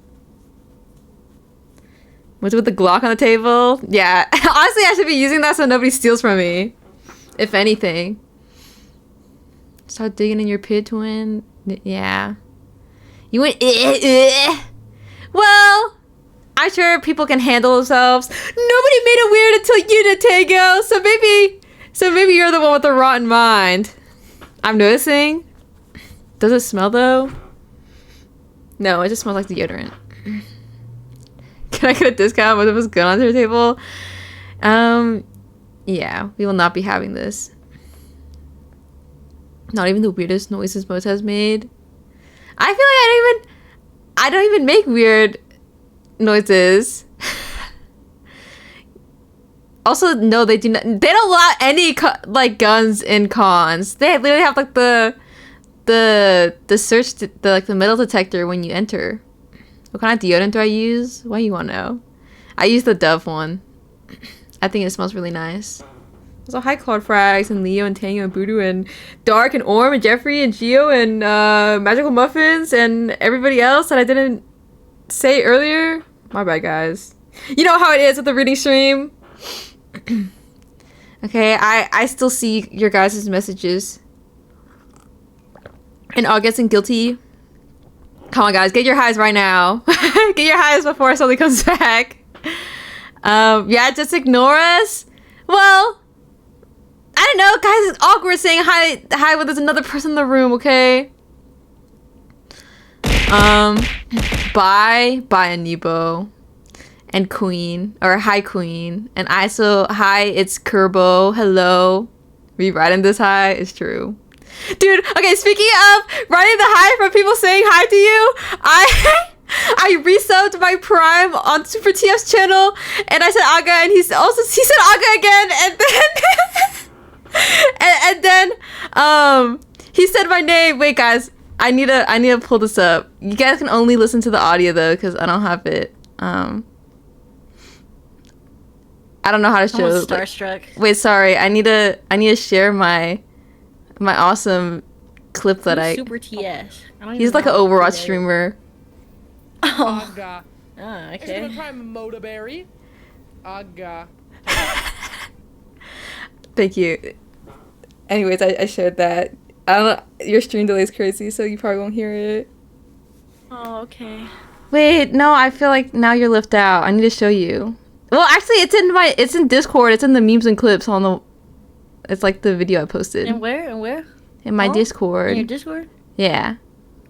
Speaker 1: What's with the Glock on the table? Yeah. Honestly, I should be using that so nobody steals from me. If anything. Start digging in your pit, twin. Yeah. You went Well, I'm sure people can handle themselves. Nobody made it weird until you did, Tego. So maybe you're the one with the rotten mind. I'm noticing. Does it smell though? No, it just smells like deodorant. Can I get a discount? What if it's good on their table? Yeah, we will not be having this. Not even the weirdest noises Moz has made. I feel like I don't even make weird noises. Also, no, they do not. They don't allow any like guns in cons. They literally have like the search the metal detector when you enter. What kind of deodorant do I use? Why do you want to know? I use the Dove one. I think it smells really nice. Also, hi Claude Frags and Leo and Tango and Voodoo and Dark and Orm and Jeffrey and Gio and Magical Muffins and everybody else that I didn't say earlier. My bad, guys. You know how it is with the reading stream. Okay, I still see your guys' messages. And August and Guilty. Come on, guys, get your highs right now. Get your highs before something comes back. Yeah, just ignore us. Well, I don't know, guys. It's awkward saying hi when there's another person in the room. Okay. Bye, Anibo, and Queen, or hi Queen, and ISO. Hi, it's Kerbo. Hello. Rewriting this hi is true. Dude, okay, speaking of writing the hi from people saying hi to you, I resubbed my Prime on Super TF's channel, and I said Aga, and he said Aga again, and then he said my name. Wait, guys, I need to pull this up. You guys can only listen to the audio though, because I don't have it. I don't know how to show.
Speaker 2: Almost starstruck.
Speaker 1: Wait, sorry. I need to share my awesome clip that I.
Speaker 2: Super TS.
Speaker 1: He's like an Overwatch streamer.
Speaker 2: Oh.
Speaker 7: Aga.
Speaker 2: Oh,
Speaker 7: It's
Speaker 2: okay.
Speaker 7: gonna try Modaberry. Aga.
Speaker 1: Thank you. Anyways, I shared that. I don't know. Your stream delay is crazy, so you probably won't hear it.
Speaker 2: Oh, okay.
Speaker 1: Wait, no. I feel like now you're left out. I need to show you. Well, actually, it's in Discord. It's in the memes and clips on the. It's like the video I posted.
Speaker 2: And where? And where?
Speaker 1: In my Discord.
Speaker 2: In your Discord?
Speaker 1: Yeah.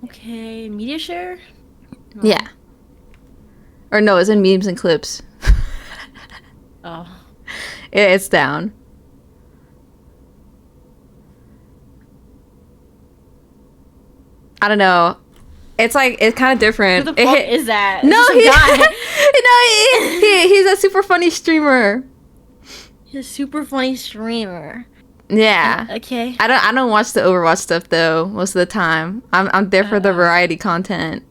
Speaker 2: Okay. Media share? No.
Speaker 1: Yeah. Or no, it's in memes and clips.
Speaker 2: Oh.
Speaker 1: It's down. I don't know. It's like, it's kind of different.
Speaker 2: Who the fuck is that?
Speaker 1: No,
Speaker 2: Is this some guy?
Speaker 1: he's a super funny streamer.
Speaker 2: He's a super funny streamer.
Speaker 1: Yeah.
Speaker 2: Okay.
Speaker 1: I don't watch the Overwatch stuff though most of the time. I'm there for the variety content.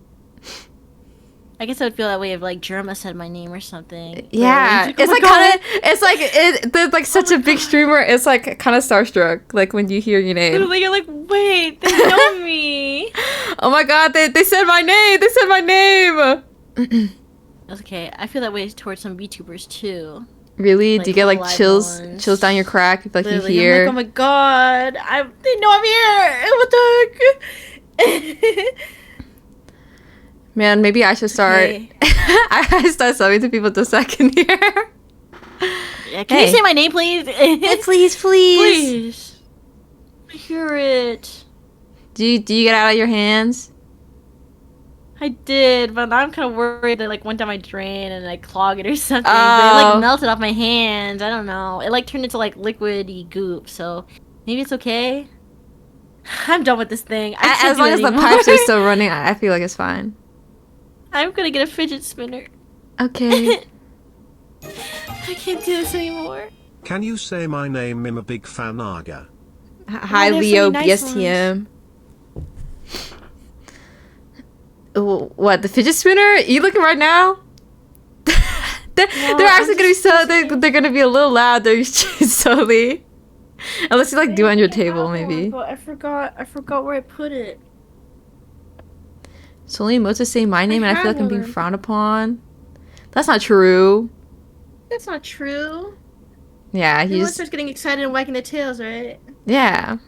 Speaker 2: I guess I would feel that way if like Germa said my name or something.
Speaker 1: Yeah,
Speaker 2: But,
Speaker 1: it's like kind of, it's like there's like such a big streamer. It's like kind of starstruck, like when you hear your name.
Speaker 2: Literally, you're like, wait, they know me.
Speaker 1: Oh my god, they said my name. They said my name.
Speaker 2: That's okay. I feel that way towards some VTubers too.
Speaker 1: Really?
Speaker 2: Like
Speaker 1: Do you get like
Speaker 2: live
Speaker 1: chills
Speaker 2: ones.
Speaker 1: down your crack if like
Speaker 2: Literally,
Speaker 1: you hear?
Speaker 2: I'm like, oh my god, they know I'm here. What the heck?
Speaker 1: Man, maybe I should start.
Speaker 2: Okay.
Speaker 1: I start subbing to people just so I can hear.
Speaker 2: Yeah, can you say my name, please?
Speaker 1: Please.
Speaker 2: Please. I hear it.
Speaker 1: Do you get out of your hands?
Speaker 2: I did, but I'm kind of worried that it, like went down my drain and like clog it or something. But it
Speaker 1: Oh.
Speaker 2: like melted off my hands. I don't know. It like turned into like liquidy goop. So maybe it's okay. I'm done with this thing. I can't
Speaker 1: As
Speaker 2: do
Speaker 1: long
Speaker 2: it
Speaker 1: as the
Speaker 2: anymore.
Speaker 1: pipes are still running, I feel like it's fine.
Speaker 2: I'm gonna get a fidget spinner.
Speaker 1: Okay.
Speaker 2: I can't do this anymore.
Speaker 8: Can you say my name? I'm a big fan, Aga.
Speaker 1: Hi,
Speaker 2: Oh, there's
Speaker 1: Leo
Speaker 2: some nice
Speaker 1: BSTM. Oh, what, the fidget spinner? You looking right now? they're actually gonna be they're gonna be a little loud during stream slowly. Unless you like do it on your table, maybe.
Speaker 2: But I forgot where I put it.
Speaker 1: It's only emotes to say my name, and I feel like I'm being
Speaker 2: one.
Speaker 1: frowned upon. That's not true.
Speaker 2: That's not true.
Speaker 1: Yeah,
Speaker 2: Everyone
Speaker 1: he's
Speaker 2: starts getting excited and wagging their tails, right?
Speaker 1: yeah.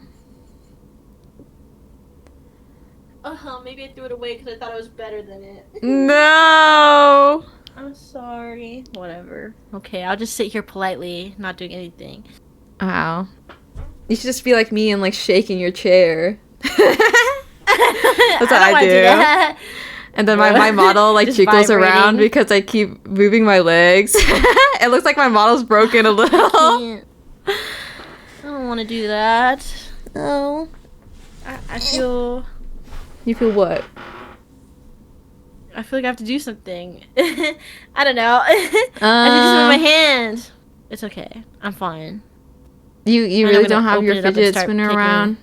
Speaker 2: Maybe I threw it away because I thought it was better than it.
Speaker 1: No.
Speaker 2: I'm sorry. Whatever. Okay, I'll just sit here politely, not doing anything.
Speaker 1: Wow. You should just be like me and like shaking your chair. That's what
Speaker 2: don't
Speaker 1: I
Speaker 2: wanna
Speaker 1: do.
Speaker 2: that.
Speaker 1: And then my model like
Speaker 2: Just
Speaker 1: jiggles around
Speaker 2: vibrating.
Speaker 1: because I keep moving my legs. It looks like my model's broken a little.
Speaker 2: I don't want to do that. No. I feel
Speaker 1: You feel what?
Speaker 2: like I have to do something. I don't know. I should just move my hand. It's okay. I'm fine.
Speaker 1: You
Speaker 2: I'm
Speaker 1: really
Speaker 2: gonna
Speaker 1: don't have
Speaker 2: open
Speaker 1: your
Speaker 2: it up and
Speaker 1: fidget
Speaker 2: start
Speaker 1: spinner
Speaker 2: picking.
Speaker 1: around?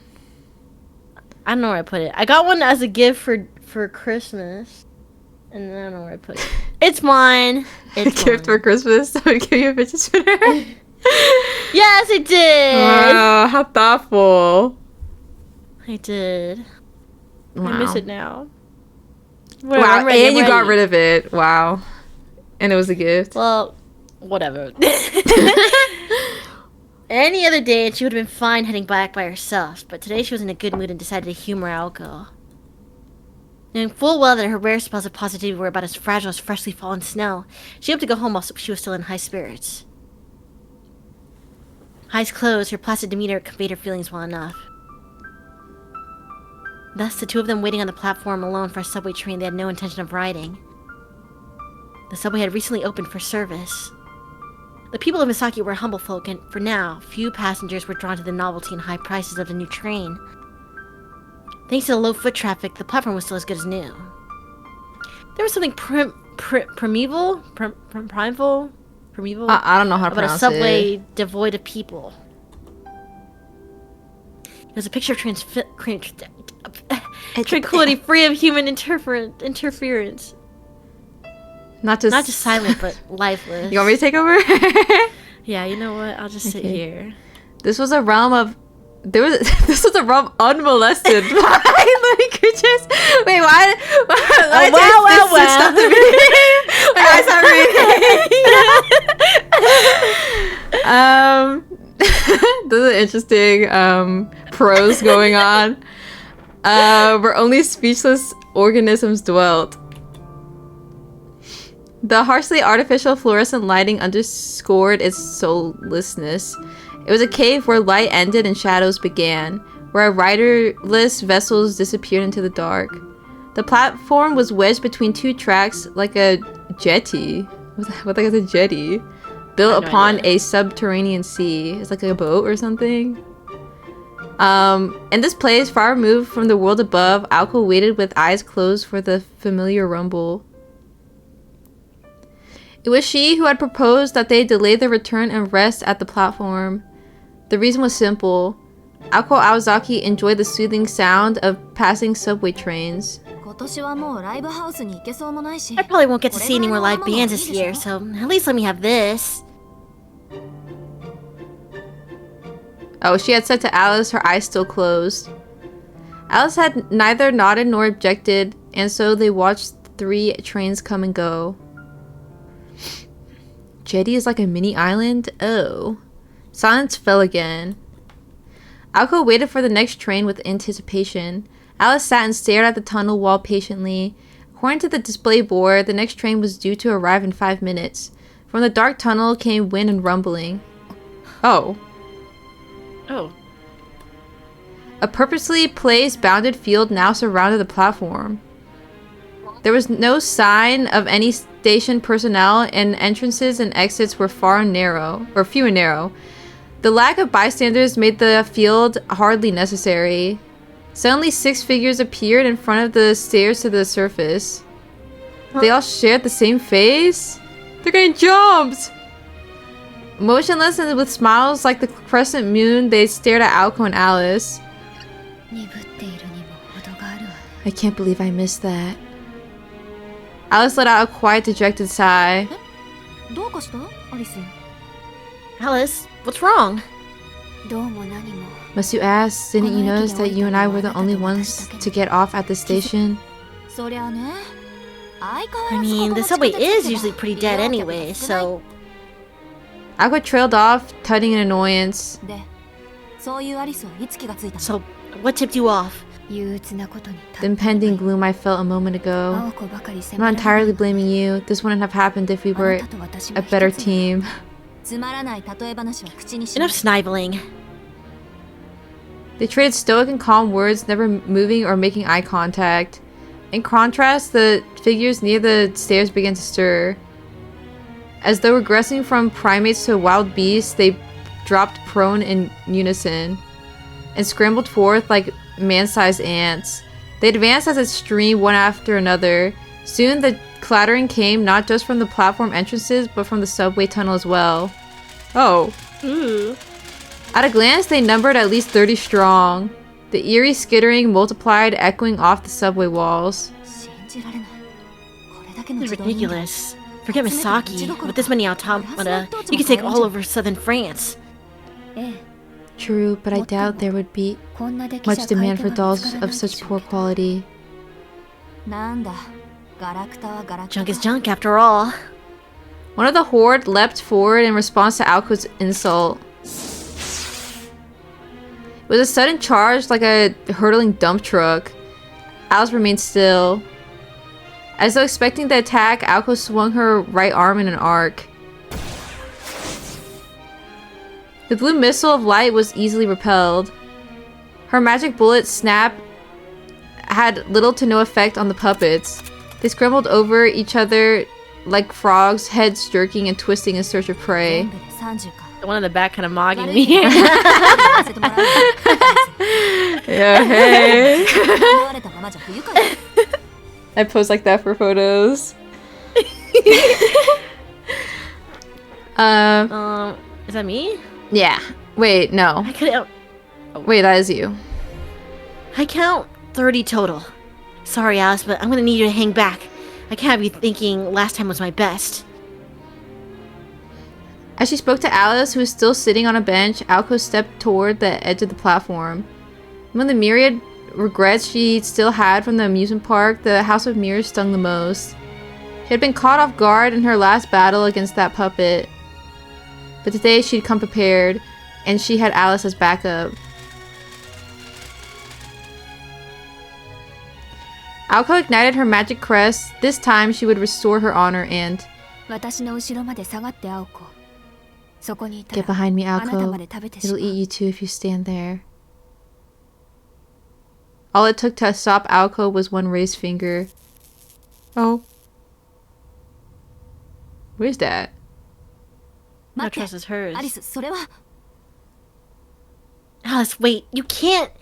Speaker 2: I don't know where I put it. I got one as a gift for Christmas. And then I don't know where I put it. It's mine. It's
Speaker 1: Gift for
Speaker 2: mine.
Speaker 1: Christmas, so we give you a fidget spinner.
Speaker 2: Yes, I did.
Speaker 1: Wow, how thoughtful.
Speaker 2: I did.
Speaker 1: Wow.
Speaker 2: I miss it now. Whatever,
Speaker 1: Wow,
Speaker 2: I'm ready,
Speaker 1: and
Speaker 2: I'm
Speaker 1: you got
Speaker 2: ready.
Speaker 1: rid of it. Wow. And it was a gift.
Speaker 2: Well, whatever. Any other day, she would have been fine heading back by herself. But today, she was in a good mood and decided to humor our girl.
Speaker 3: Knowing full well that her rare spells of positivity were about as fragile as freshly fallen snow, she hoped to go home while she was still in high spirits. Eyes closed, her placid demeanor conveyed her feelings well enough. Thus, the two of them waiting on the platform alone for a subway train they had no intention of riding. The subway had recently opened for service. The people of Misaki were humble folk, and for now, few passengers were drawn to the novelty and high prices of the new train. Thanks to the low foot traffic, the platform was still as good as new. There was something primeval
Speaker 1: I don't know how to
Speaker 3: about a
Speaker 1: pronounce
Speaker 3: subway
Speaker 1: it.
Speaker 3: devoid of people. It was a picture of tranquility free of human interference.
Speaker 1: Not just
Speaker 3: silent, but lifeless.
Speaker 1: You want me to take over?
Speaker 3: Yeah, you know what? I'll just sit here.
Speaker 1: This was a realm this was a realm unmolested by living creatures. Wait, why? Stop the video. This is interesting prose going on. Where only speechless organisms dwelt. The harshly artificial fluorescent lighting underscored its soullessness. It was a cave where light ended and shadows began, where riderless vessels disappeared into the dark. The platform was wedged between two tracks like a jetty. What the heck is a jetty? Built upon a subterranean sea. It's like a boat or something. In this place, far removed from the world above, Alko waited with eyes closed for the familiar rumble. It was she who had proposed that they delay their return and rest at the platform. The reason was simple. Alko Aozaki enjoyed the soothing sound of passing subway trains.
Speaker 3: I probably won't get to see any more live bands this year, so at least let me have this.
Speaker 1: Oh, she had said to Alice, her eyes still closed. Alice had neither nodded nor objected, and so they watched 3 trains come and go. Jetty is like a mini island? Oh. Silence fell again. Alko waited for the next train with anticipation. Alice sat and stared at the tunnel wall patiently. According to the display board, the next train was due to arrive in 5 minutes. From the dark tunnel came wind and rumbling. Oh. A purposely placed bounded field now surrounded the platform. There was no sign of any station personnel, and entrances and exits were few and narrow. The lack of bystanders made the field hardly necessary. Suddenly 6 figures appeared in front of the stairs to the surface. They all shared the same face? They're getting jumped! Motionless and with smiles like the crescent moon, they stared at Alko and Alice. I can't believe I missed that. Alice let out a quiet, dejected sigh.
Speaker 3: Alice, what's wrong?
Speaker 4: Must you ask, didn't you notice that you and I were the only ones to get off at the station?
Speaker 3: I mean, the subway is usually pretty dead anyway, so...
Speaker 1: Aqua trailed off, tutting in annoyance.
Speaker 3: So, what tipped you off?
Speaker 4: The impending gloom I felt a moment ago. I'm not entirely blaming you. This wouldn't have happened if we were a better team.
Speaker 3: Enough sniveling.
Speaker 1: They traded stoic and calm words, never moving or making eye contact. In contrast, the figures near the stairs began to stir. As though regressing from primates to wild beasts, they dropped prone in unison and scrambled forth like man-sized ants. They advanced as a stream, one after another. Soon the clattering came not just from the platform entrances, but from the subway tunnel as well. Oh.
Speaker 3: Ooh.
Speaker 1: At a glance, they numbered at least 30 strong. The eerie skittering multiplied, echoing off the subway walls.
Speaker 3: It's ridiculous. Forget Misaki. With this many automata, you could take all over southern France.
Speaker 4: True, but I doubt there would be much demand for dolls of such poor quality.
Speaker 3: Junk is junk, after all.
Speaker 1: One of the horde leapt forward in response to Alko's insult. It was a sudden charge like a hurtling dump truck. Alice remained still. As though expecting the attack, Alco swung her right arm in an arc. The blue missile of light was easily repelled. Her magic bullet snap had little to no effect on the puppets. They scrambled over each other like frogs, heads jerking and twisting in search of prey.
Speaker 2: The one in the back kind of mogging me.
Speaker 1: Yeah, hey. I pose like that for photos.
Speaker 2: Is that me?
Speaker 1: Yeah. Wait, no.
Speaker 2: I couldn't.
Speaker 1: Wait, that is you.
Speaker 3: I count 30 total. Sorry, Alice, but I'm gonna need you to hang back. I can't have you thinking last time was my best.
Speaker 1: As she spoke to Alice, who was still sitting on a bench, Alco stepped toward the edge of the platform. Among the myriad regrets she still had from the amusement park, the House of Mirrors stung the most. She had been caught off guard in her last battle against that puppet. But today she'd come prepared, and she had Alice as backup. Alco ignited her magic crest. This time she would restore her honor and... Get behind me, Alco. It'll eat you too if you stand there. All it took to stop Alco was one raised finger. Oh. Where's that?
Speaker 2: No trust is hers.
Speaker 3: Alice, wait, you can't.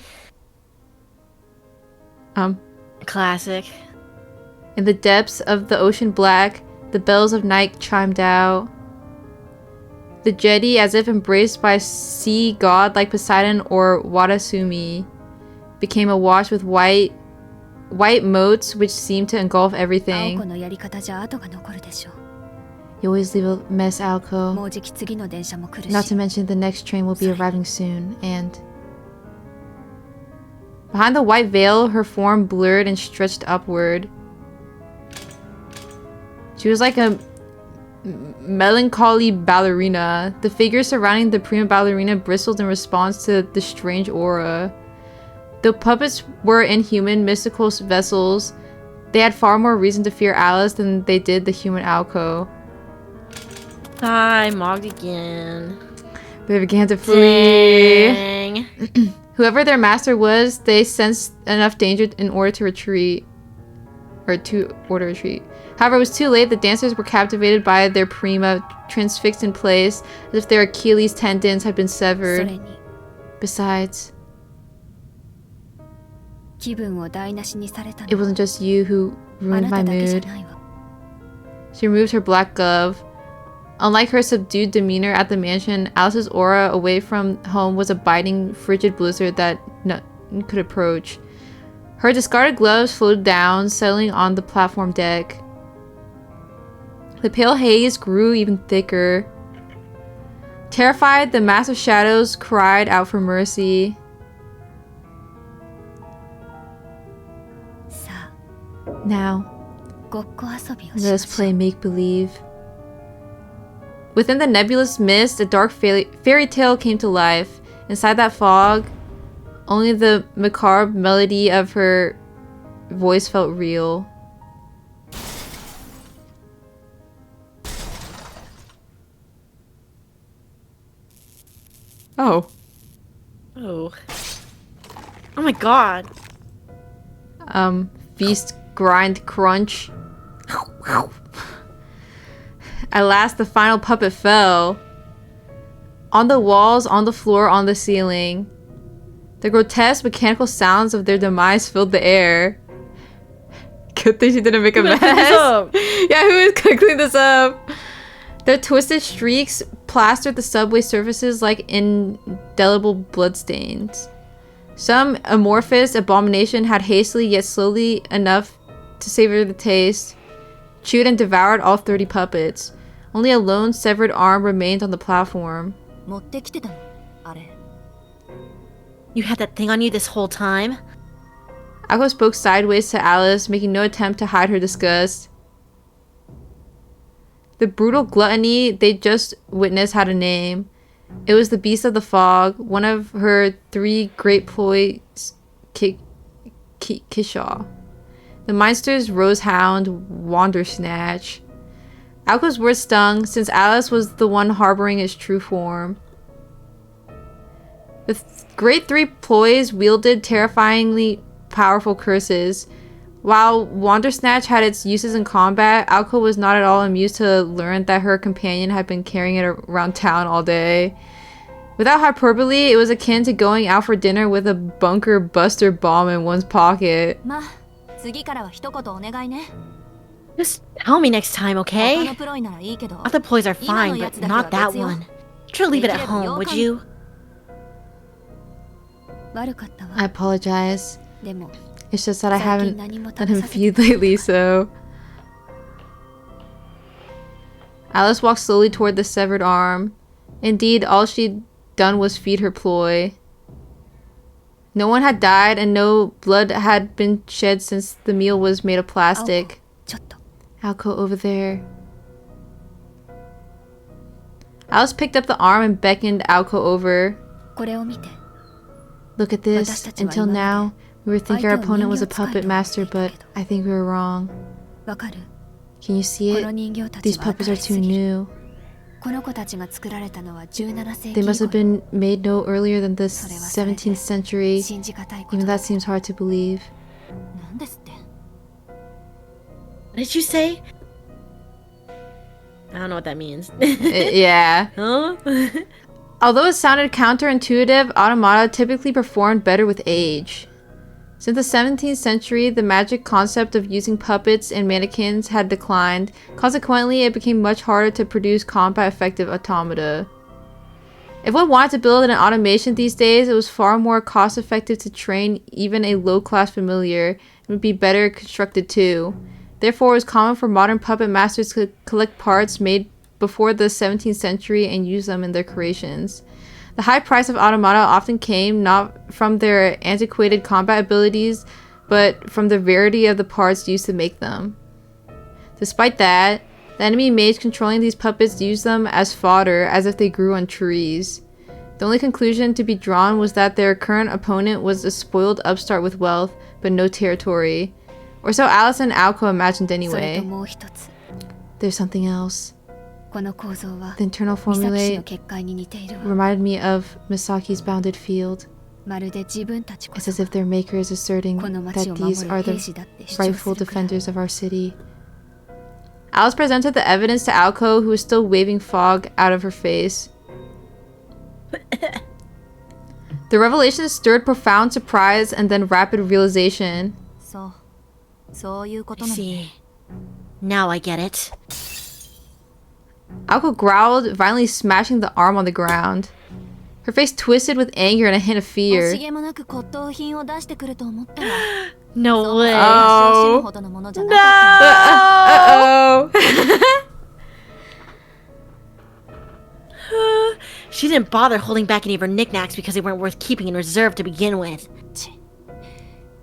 Speaker 2: Classic.
Speaker 1: In the depths of the ocean black, the bells of night chimed out. The jetty, as if embraced by a sea god like Poseidon or Wadasumi, became awash with white motes which seemed to engulf everything. You always leave a mess, Alco. Not to mention the next train will be arriving soon, and... Behind the white veil, her form blurred and stretched upward. She was like a melancholy ballerina. The figures surrounding the prima ballerina bristled in response to the strange aura. The puppets were inhuman, mystical vessels. They had far more reason to fear Alice than they did the human Alco.
Speaker 2: I mogged again.
Speaker 1: They began to flee.
Speaker 2: Dang.
Speaker 1: Whoever their master was, they sensed enough danger in order to retreat. However, it was too late. The dancers were captivated by their prima, transfixed in place, as if their Achilles tendons had been severed. Besides, it wasn't just you who ruined my mood. She removed her black glove. Unlike her subdued demeanor at the mansion, Alice's aura away from home was a biting, frigid blizzard that none could approach. Her discarded gloves floated down, settling on the platform deck. The pale haze grew even thicker. Terrified, the massive shadows cried out for mercy. Now, let us play make-believe. Within the nebulous mist, a dark fairy tale came to life. Inside that fog, only the macabre melody of her voice felt real. Oh.
Speaker 2: Oh. Oh my god.
Speaker 1: Feast, grind, crunch. At last, the final puppet fell. On the walls, on the floor, on the ceiling. The grotesque mechanical sounds of their demise filled the air. Good thing she didn't make a mess. Yeah, who is gonna clean this up? Their twisted streaks plastered the subway surfaces like indelible bloodstains. Some amorphous abomination had hastily yet slowly enough to savor the taste, chewed and devoured all 30 puppets. Only a lone severed arm remained on the platform.
Speaker 3: You had that thing on you this whole time?
Speaker 1: Akko spoke sideways to Alice, making no attempt to hide her disgust. The brutal gluttony they just witnessed had a name. It was the Beast of the Fog, one of her 3 great ploys, Kishaw.
Speaker 4: The Minster's Rosehound Wandersnatch. Alco's words stung, since Alice was the one harboring its true form. The great three ploys wielded terrifyingly powerful curses. While Wandersnatch had its uses in combat, Alco was not at all amused to learn that her companion had been carrying it around town all day. Without hyperbole, it was akin to going out for dinner with a bunker buster bomb in one's pocket.
Speaker 6: まあ次からは一言お願いね
Speaker 3: Just tell me next time,
Speaker 6: 他
Speaker 3: okay?
Speaker 6: のプロイならいいけど
Speaker 3: Other ploys are fine, but not that one. Try to leave it at home, would you?
Speaker 6: 悪かったわ
Speaker 4: I apologize.
Speaker 6: でも
Speaker 4: It's just that I
Speaker 6: 最
Speaker 4: haven't
Speaker 6: 近何も
Speaker 4: let
Speaker 6: 食べ
Speaker 4: him
Speaker 6: させて
Speaker 4: feed lately, so... Alice walked slowly toward the severed arm. Indeed, all she'd done was feed her ploy. No one had died and no blood had been shed since the meal was made of plastic.
Speaker 6: ちょっと
Speaker 4: Alco over there. Alice picked up the arm and beckoned Alco over.
Speaker 6: これを見て
Speaker 4: Look at this. Until now, we were thinking our opponent was a puppet master, but I think we were wrong.
Speaker 6: わかる
Speaker 4: Can you see
Speaker 6: この
Speaker 4: it?
Speaker 6: 人形た
Speaker 4: These
Speaker 6: ちは
Speaker 4: puppets are
Speaker 6: 新しす
Speaker 4: too
Speaker 6: ぎる
Speaker 4: new.
Speaker 6: この子たちが作られたのは17世紀
Speaker 4: They must have
Speaker 6: 以降
Speaker 4: been made no earlier than the
Speaker 6: それはそれで
Speaker 4: 17th century.
Speaker 6: 信じがたいこと
Speaker 4: Even that seems hard to believe.
Speaker 6: なんですって
Speaker 3: What did you say? I don't know what that means.
Speaker 4: Yeah.
Speaker 3: Huh?
Speaker 4: Although it sounded counterintuitive, automata typically performed better with age. Since the 17th century, the magic concept of using puppets and mannequins had declined. Consequently, it became much harder to produce combat-effective automata. If one wanted to build an automation these days, it was far more cost-effective to train even a low-class familiar, and would be better constructed too. Therefore, it was common for modern puppet masters to collect parts made before the 17th century and use them in their creations. The high price of automata often came not from their antiquated combat abilities, but from the rarity of the parts used to make them. Despite that, the enemy mage controlling these puppets used them as fodder, as if they grew on trees. The only conclusion to be drawn was that their current opponent was a spoiled upstart with wealth, but no territory. Or so Alice and Alco imagined
Speaker 6: それ
Speaker 4: anyway.
Speaker 6: ともう一つ
Speaker 4: There's something else.
Speaker 6: この構造は
Speaker 4: The internal
Speaker 6: 三崎市
Speaker 4: formulae
Speaker 6: の結界に似ているわ
Speaker 4: reminded me of Misaki's bounded field.
Speaker 6: まるで自分たちこ
Speaker 4: It's
Speaker 6: そ
Speaker 4: as if their maker is asserting
Speaker 6: この町
Speaker 4: that
Speaker 6: を守
Speaker 4: these
Speaker 6: る
Speaker 4: are
Speaker 6: 兵
Speaker 4: the
Speaker 6: 士だって主張
Speaker 4: rightful
Speaker 6: するくらい
Speaker 4: defenders of our city. Alice presented the evidence to Alco, who was still waving fog out of her face. The revelation stirred profound surprise and then rapid realization.
Speaker 6: そういうこと
Speaker 3: I
Speaker 6: なの
Speaker 3: see. Now I get it.
Speaker 4: Alco growled, violently smashing the arm on the ground. Her face twisted with anger and a hint of
Speaker 6: 惜
Speaker 4: fear.
Speaker 6: しげもなく骨董品を出してくると思ったら
Speaker 3: No way.
Speaker 6: 足を惜しむほどのものじゃなかった
Speaker 4: Uh-oh.
Speaker 3: She didn't bother holding back any of her knickknacks because they weren't worth keeping in reserve to begin with.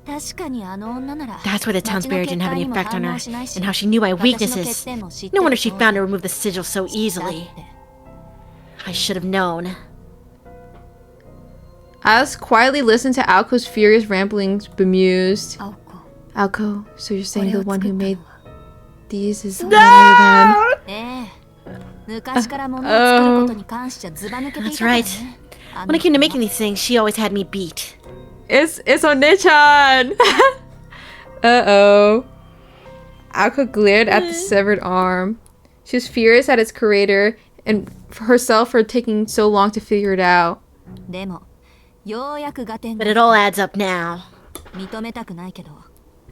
Speaker 6: 確かにあの女なら
Speaker 3: That's why the town's
Speaker 6: 町の
Speaker 3: barrier
Speaker 6: 結
Speaker 3: didn't have
Speaker 6: 界
Speaker 3: any
Speaker 6: にも
Speaker 3: effect on
Speaker 6: 反
Speaker 3: her,
Speaker 6: 応しないし
Speaker 3: and how she knew my
Speaker 6: 私の欠
Speaker 3: weaknesses.
Speaker 6: 点も知って
Speaker 3: No
Speaker 6: る
Speaker 3: wonder she
Speaker 6: と
Speaker 3: found to remove the sigil so
Speaker 6: だっ
Speaker 3: easily.
Speaker 6: て
Speaker 3: I should have known.
Speaker 4: Alice quietly listened to Alco's furious ramblings, bemused.
Speaker 6: 青子
Speaker 4: Alco, so you're
Speaker 6: こ
Speaker 4: saying
Speaker 6: れ
Speaker 4: the
Speaker 6: を
Speaker 4: one
Speaker 6: 作
Speaker 4: who
Speaker 6: った
Speaker 4: made
Speaker 6: のは
Speaker 4: these is none other than...
Speaker 6: ええ昔から物を作ることに関してはずば抜けていた
Speaker 3: That's
Speaker 6: からね
Speaker 3: right.
Speaker 6: あ
Speaker 3: When
Speaker 6: の
Speaker 3: it came to
Speaker 6: 子
Speaker 3: making these things, she always had me beat.
Speaker 4: It's One-chan! Uh-oh. Alco glared at the severed arm. She was furious at its creator and for herself for taking so long to figure it out.
Speaker 6: でもようやく合点
Speaker 3: But
Speaker 6: が
Speaker 3: it all adds up now.
Speaker 6: 認めたくないけど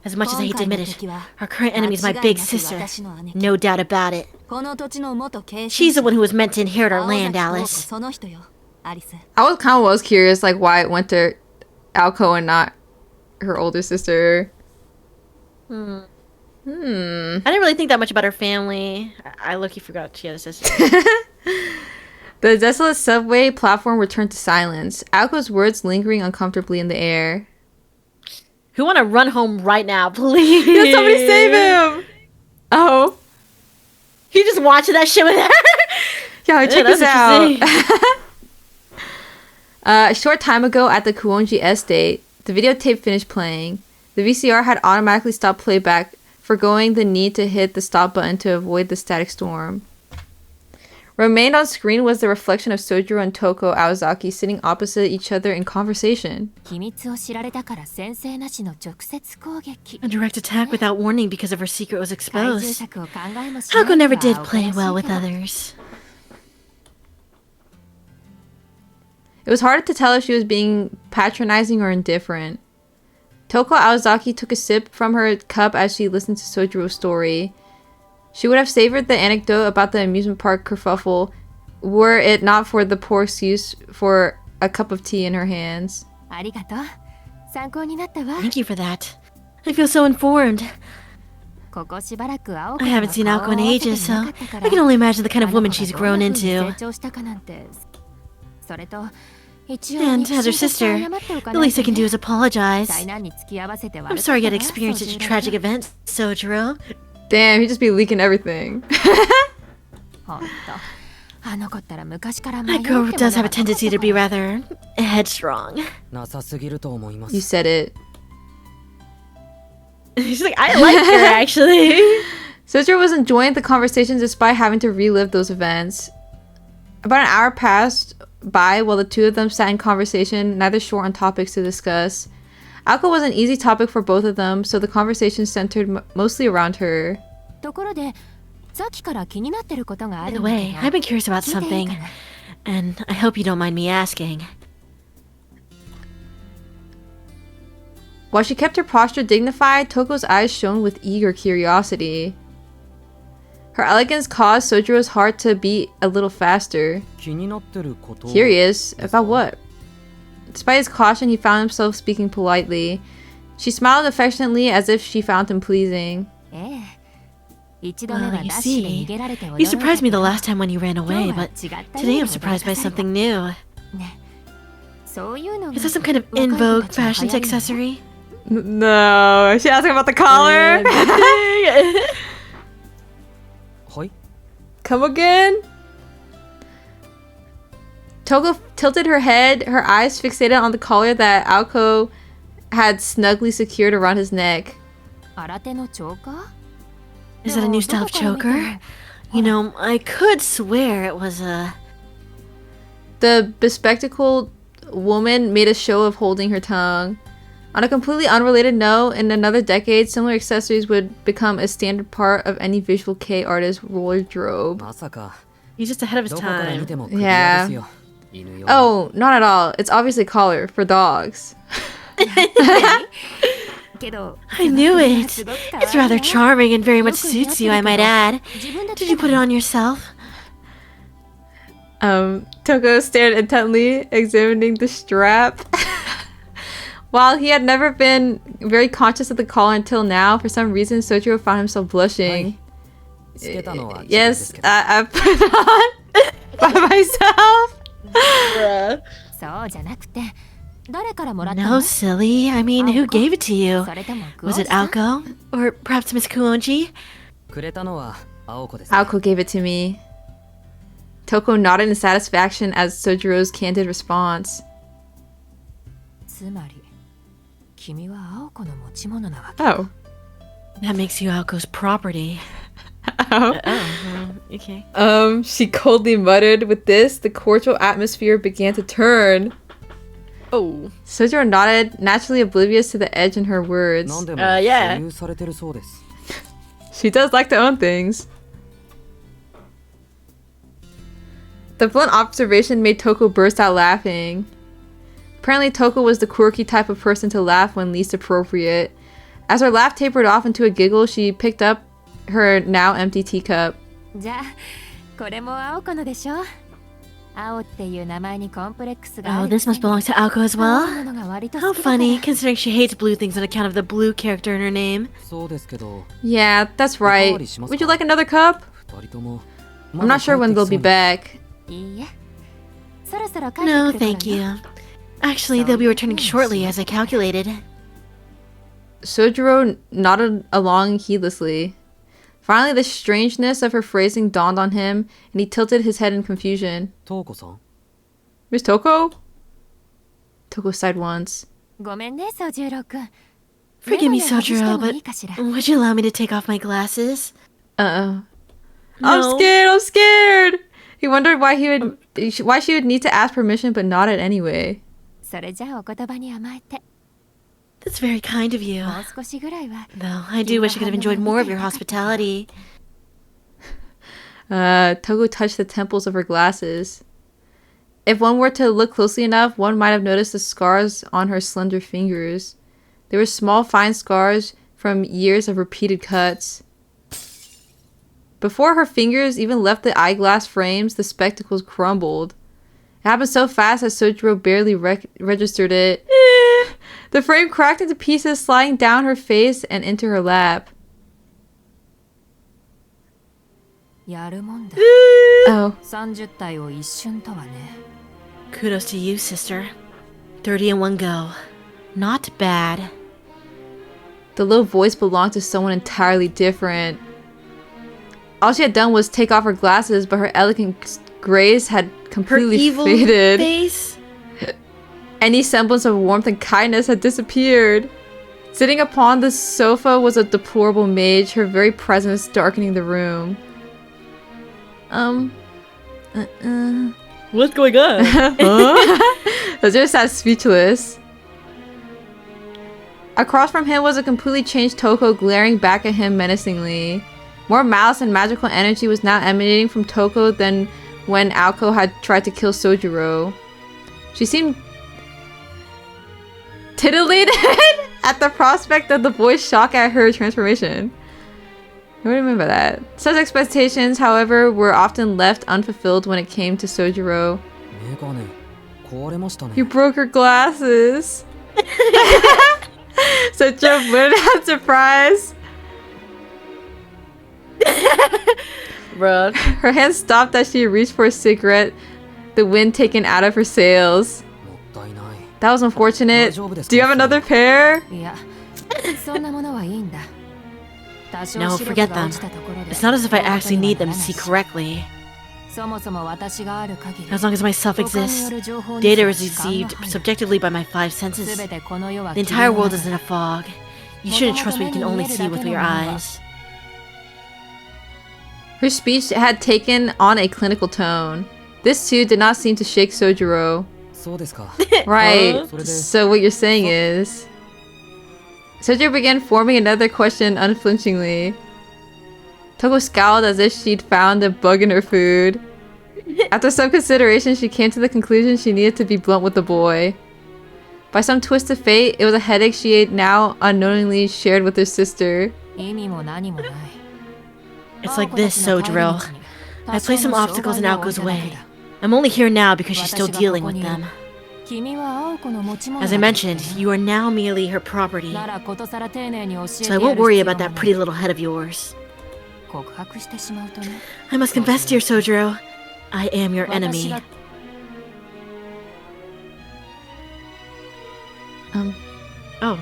Speaker 3: As much as I hate to
Speaker 6: 今回
Speaker 3: admit
Speaker 6: の
Speaker 3: it,
Speaker 6: 敵は
Speaker 3: our current enemy is my
Speaker 6: 間違い
Speaker 3: big
Speaker 6: なく
Speaker 3: sister.
Speaker 6: 私の姉貴
Speaker 3: No doubt about it.
Speaker 6: この土地の元継
Speaker 3: She's
Speaker 6: 承
Speaker 3: the one who was meant to inherit our
Speaker 6: 青
Speaker 3: land,
Speaker 6: 崎塔子
Speaker 3: Alice.
Speaker 6: その人よアリス
Speaker 4: I was kind of was curious like why it went to Alco and not her older sister.
Speaker 3: I didn't really think that much about her family. I low-key forgot she had a sister.
Speaker 4: The desolate subway platform returned to silence, Alco's words lingering uncomfortably in the air.
Speaker 3: Who want to run home right now, please?
Speaker 4: Can somebody save him? Oh.
Speaker 3: You just watching that shit with her?
Speaker 4: Yeah, check
Speaker 3: that's
Speaker 4: this out.
Speaker 3: interesting.
Speaker 4: A short time ago at the Kuonji estate, the videotape finished playing. The
Speaker 1: The VCR had automatically stopped playback, forgoing the need to hit the stop button to avoid the static storm. What remained on screen was the reflection of Sojiro and Toko Aozaki sitting opposite each other in conversation.
Speaker 3: A direct attack without warning because of her secret was exposed. Hako never did play well with others.
Speaker 1: It was hard to tell if she was being patronizing or indifferent. Toko Aozaki took a sip from her cup as she listened to Sojiro's story. She would have savored the anecdote about the amusement park kerfuffle were it not for the poor excuse for a cup of tea in her hands.
Speaker 3: Thank you for that. I feel so informed. I haven't seen Aoko in ages, so I can only imagine the kind of woman she's grown into. And as her sister, the least I can do is apologize. I'm sorry you had to experience such a tragic event, Sojiro.
Speaker 1: Damn, he just be leaking everything.
Speaker 3: That girl does have a tendency to be rather headstrong.
Speaker 1: You said it.
Speaker 2: She's like, I like her, actually.
Speaker 1: Sojiro was enjoying the conversation despite having to relive those events. About an hour passed by while the two of them sat in conversation, neither short on topics to discuss. Aoko was an easy topic for both of them, so the conversation centered mostly around her.
Speaker 3: By the way, I've been curious about something, and I hope you don't mind me asking.
Speaker 1: While she kept her posture dignified, Toko's eyes shone with eager curiosity. Her elegance caused Sojiro's heart to beat a little faster. Curious? About what? Despite his caution, he found himself speaking politely. She smiled affectionately as if she found him pleasing.
Speaker 3: Well, you see, you surprised me the last time when you ran away, but today I'm surprised by something new. Is that some kind of in vogue fashion accessory?
Speaker 1: No, she asking about the collar. Come again? Toko tilted her head, her eyes fixated on the collar that Aoko had snugly secured around his neck.
Speaker 3: Is that a new style of choker? You know, I could swear it was a...
Speaker 1: The bespectacled woman made a show of holding her tongue. On a completely unrelated note, in another decade, similar accessories would become a standard part of any visual kei artist's wardrobe.
Speaker 2: He's just ahead of his time.
Speaker 1: Yeah. Oh, not at all. It's obviously a collar for dogs.
Speaker 3: I knew it. It's rather charming and very much suits you, I might add. Did you put it on yourself?
Speaker 1: Toko stared intently, examining the strap. While he had never been very conscious of the collar until now, for some reason Sojiro found himself blushing. Yes, I put it on by myself.
Speaker 3: No, silly. I mean, who gave it to you? Was it Aoko? Or perhaps Miss Kuonji?
Speaker 1: Aoko gave it to me. Toko nodded in satisfaction as Sojiro's candid response. Oh.
Speaker 3: That makes you Aoko's property.
Speaker 1: Oh.
Speaker 3: Okay.
Speaker 1: She coldly muttered. With this, the cordial atmosphere began to turn.
Speaker 2: Oh.
Speaker 1: Sojiro nodded, naturally oblivious to the edge in her words.
Speaker 2: Yeah.
Speaker 1: She does like to own things. The blunt observation made Toko burst out laughing. Apparently, Toko was the quirky type of person to laugh when least appropriate. As her laugh tapered off into a giggle, she picked up her now empty teacup.
Speaker 3: Oh, this must belong to Aoko as well? How funny, considering she hates blue things on account of the blue character in her name.
Speaker 1: Yeah, that's right. Would you like another cup? I'm not sure when they'll be back.
Speaker 3: No, thank you. Actually, they'll be returning shortly, as I calculated.
Speaker 1: Sojiro nodded along heedlessly. Finally, the strangeness of her phrasing dawned on him, and he tilted his head in confusion. Miss Toko? Toko sighed once.
Speaker 3: Forgive me, Sojiro, but would you allow me to take off my glasses?
Speaker 1: Uh-oh.
Speaker 3: No.
Speaker 1: I'm scared! He wondered why she would need to ask permission but nodded anyway.
Speaker 6: それじゃあお言葉に甘えて
Speaker 3: That's very kind of you.
Speaker 6: もう少しぐらいは
Speaker 3: Though I do wish I could have enjoyed more of your hospitality.
Speaker 1: Togo touched the temples of her glasses. If one were to look closely enough, one might have noticed the scars on her slender fingers. They were small, fine scars from years of repeated cuts. Before her fingers even left the eyeglass frames, the spectacles crumbled. It happened so fast that Sojiro barely registered it. The frame cracked into pieces, sliding down her face and into her lap.
Speaker 6: やるもんだ
Speaker 1: Oh.
Speaker 6: 30体を一瞬とはね
Speaker 3: Kudos to you, sister. 30 in one go. Not bad.
Speaker 1: The low voice belonged to someone entirely different. All she had done was take off her glasses, but her elegant grace had
Speaker 3: Her
Speaker 1: completely
Speaker 3: evil
Speaker 1: faded.
Speaker 3: face.
Speaker 1: Any semblance of warmth and kindness had disappeared. Sitting upon the sofa was a deplorable mage, her very presence darkening the room.
Speaker 3: What's going on?
Speaker 1: Those just sat speechless. Across from him was a completely changed Toko glaring back at him menacingly. More malice and magical energy was now emanating from Toko than when Aoko had tried to kill Sojiro. She seemed titillated at the prospect of the boy's shock at her transformation. What do you mean by that? Such expectations, however, were often left unfulfilled when it came to Sojiro.
Speaker 5: メガネ壊れましたね
Speaker 1: You broke her glasses. Such a weird surprise.
Speaker 2: Bruh.
Speaker 1: Her hand stopped as she reached for a cigarette, the wind taken out of her sails.
Speaker 5: もったいない
Speaker 1: That was unfortunate.
Speaker 5: 大丈夫ですか
Speaker 1: Do you have another pair?
Speaker 6: いやそんなものはいいんだ
Speaker 3: No, forget them. It's not as if I actually need them to see correctly.
Speaker 6: そもそも私がある限り
Speaker 3: As long as myself exists, data is received subjectively by my five senses.
Speaker 6: 全てこの世は
Speaker 3: The entire world is in a fog. You shouldn't trust what you can only see with your eyes.
Speaker 1: Her speech had taken on a clinical tone. This too did not seem to shake Sojiro.
Speaker 5: そうですか
Speaker 1: Right.
Speaker 5: それで
Speaker 1: So what you're saying is... Sojiro began forming another question unflinchingly. Toko scowled as if she'd found a bug in her food. After some consideration, she came to the conclusion she needed to be blunt with the boy. By some twist of fate, it was a headache she had now unknowingly shared with her sister.
Speaker 6: 意味も何もない
Speaker 3: It's like this, Sojiro. I placed some obstacles in Aoko's way. I'm only here now because she's still dealing with them.
Speaker 6: 君は青子の持ち物
Speaker 3: As I mentioned, you are now merely her property.
Speaker 6: ならことさら丁寧に教えて
Speaker 3: So I
Speaker 6: やる
Speaker 3: won't worry
Speaker 6: 必要
Speaker 3: about
Speaker 6: もな
Speaker 3: that
Speaker 6: い
Speaker 3: pretty little head of yours.
Speaker 6: 告白してしまうとね
Speaker 3: I must confess, dear Sojiro. I am your
Speaker 6: 私
Speaker 3: enemy.
Speaker 6: が
Speaker 3: Oh.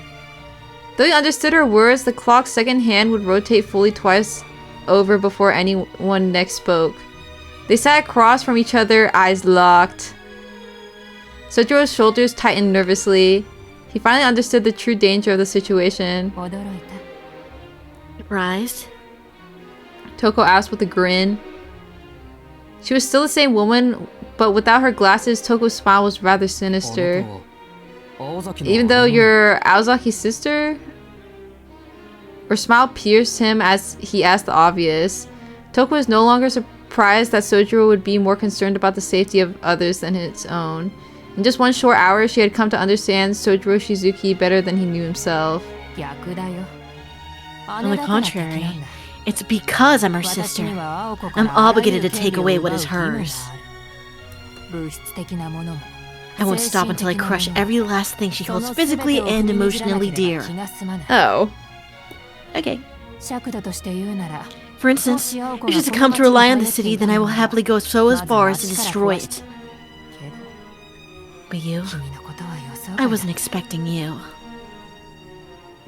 Speaker 1: Though he understood her words, the clock's second hand would rotate fully twice over before anyone next spoke. They sat across from each other, eyes locked. Sojiro's shoulders tightened nervously. He finally understood the true danger of the situation.
Speaker 6: 驚いた
Speaker 3: Surprised?
Speaker 1: Toko asked with a grin. She was still the same woman, but without her glasses, Toko's smile was rather
Speaker 5: あ
Speaker 1: sinister.
Speaker 5: なたは青崎の
Speaker 1: Even though you're Aozaki's sister? Her smile pierced him as he asked the obvious. Toko was no longer surprised that Sojiro would be more concerned about the safety of others than his own. In just one short hour, she had come to understand Sojiro Shizuki better than he knew himself.
Speaker 6: 逆だよ
Speaker 3: On the contrary, it's because I'm her
Speaker 6: 私
Speaker 3: sister.
Speaker 6: には青子か
Speaker 3: I'm
Speaker 6: らあらゆ
Speaker 3: obligated
Speaker 6: る
Speaker 3: to
Speaker 6: 権
Speaker 3: take
Speaker 6: 利を
Speaker 3: away
Speaker 6: 奪
Speaker 3: what
Speaker 6: う
Speaker 3: is
Speaker 6: 義務がある
Speaker 3: hers.
Speaker 6: 物質的なものも
Speaker 3: I won't stop until I crush every last thing she holds physically and emotionally dear.
Speaker 6: 気が済まない
Speaker 1: Oh.
Speaker 3: Okay.
Speaker 6: 尺度として言うなら
Speaker 3: For instance, if she's to come to rely on the city, then I will happily go so as far as to destroy it. But you?
Speaker 6: 君のことは予想
Speaker 3: I
Speaker 6: 外
Speaker 3: wasn't expecting you.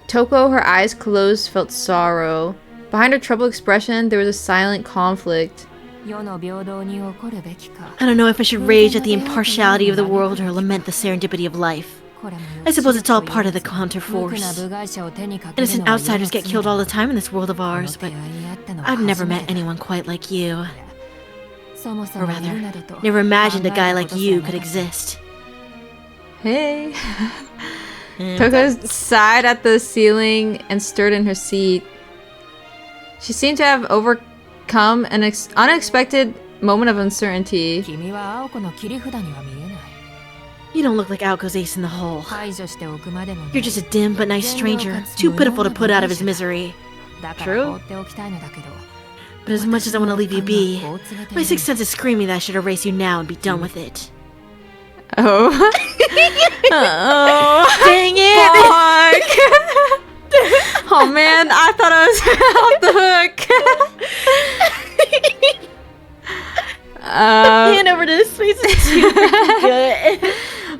Speaker 1: Toko, her eyes closed, felt sorrow. Behind her troubled expression, there was a silent conflict.
Speaker 6: 世の平等に起こるべきか
Speaker 3: I don't know if I should rage at the impartiality of the world or lament the serendipity of life. I suppose it's all part of the counterforce. Innocent outsiders get killed all the time in this world of ours, but I've never met anyone quite like you. Or rather, never imagined a guy like you could exist.
Speaker 1: Hey. Toko sighed at the ceiling and stirred in her seat. She seemed to have overcome an unexpected moment of uncertainty.
Speaker 3: You don't look like Aoko's ace in the hole. You're just a dim but nice stranger, too pitiful to put out of his misery.
Speaker 1: True.
Speaker 3: But as much as I want to leave you be, my sixth sense is screaming that I should erase you now and be done with it.
Speaker 1: Oh. Oh.
Speaker 3: Dang it!
Speaker 1: Oh man, I thought I was off the hook.
Speaker 3: Hand over to his face is too freaking good.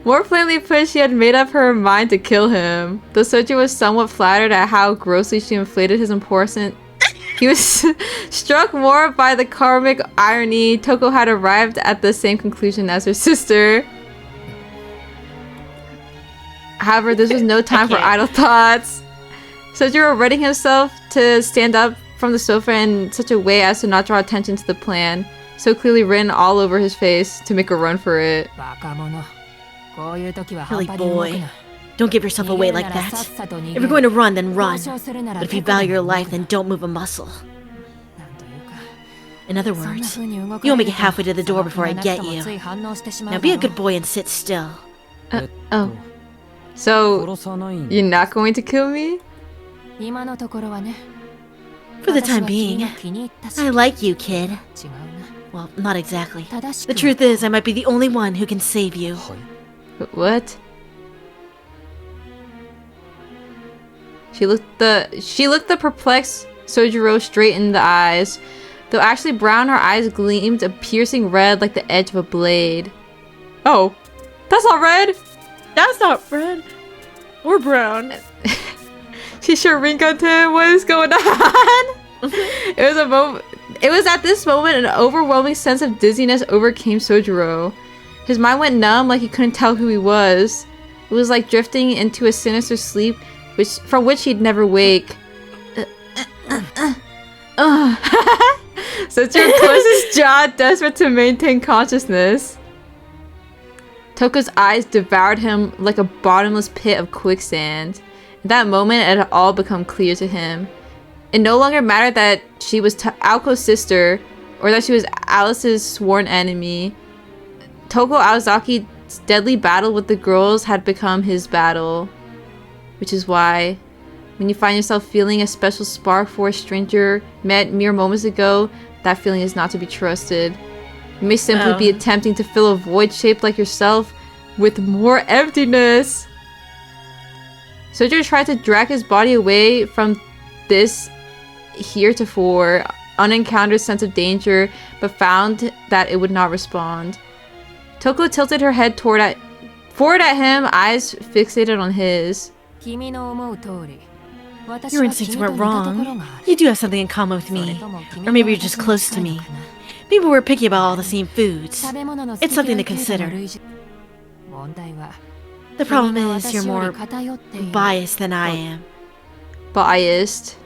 Speaker 1: More plainly put, she had made up her mind to kill him. Though Soji was somewhat flattered at how grossly she inflated his importance, he was struck more by the karmic irony. Toko had arrived at the same conclusion as her sister. However, this was no time for idle thoughts. Sojiro readying himself to stand up from the sofa in such a way as to not draw attention to the plan, so clearly written all over his face to make a run for it.
Speaker 3: Really, boy. Don't give yourself away like that. If you're going to run, then run. But if you value your life, then don't move a muscle. In other words, you won't make it halfway to the door before I get you. Now be a good boy and sit still.
Speaker 1: Oh. So, you're not going to kill me?
Speaker 3: For the time being, I like you, kid. Well, not exactly. The truth is, I might be the only one who can save you.
Speaker 1: What? She looked the perplexed Sojiro straight in the eyes. Though actually brown, her eyes gleamed a piercing red like the edge of a blade. Oh, that's not red!
Speaker 2: That's not red. Or brown.
Speaker 1: She Sharinganed him. What is going on? It was at this moment an overwhelming sense of dizziness overcame Sojiro. His mind went numb, like he couldn't tell who he was. It was like drifting into a sinister sleep from which he'd never wake. Sojiro closed his jaw, desperate to maintain consciousness. Toko's eyes devoured him like a bottomless pit of quicksand. At that moment, it had all become clear to him. It no longer mattered that she was Aoko's sister, or that she was Alice's sworn enemy. Toko Aozaki's deadly battle with the girls had become his battle. Which is why, when you find yourself feeling a special spark for a stranger met mere moments ago, that feeling is not to be trusted. You may simply be attempting to fill a void shaped like yourself with more emptiness. Sojiro tried to drag his body away from this heretofore unencountered sense of danger, but found that it would not respond. Toko tilted her head forward at him, eyes fixated on his.
Speaker 3: Your instincts weren't wrong. You do have something in common with me. Or maybe you're just close to me. Maybe we're picky about all the same foods. It's something to consider. The problem is you're more biased than I am.
Speaker 1: Biased?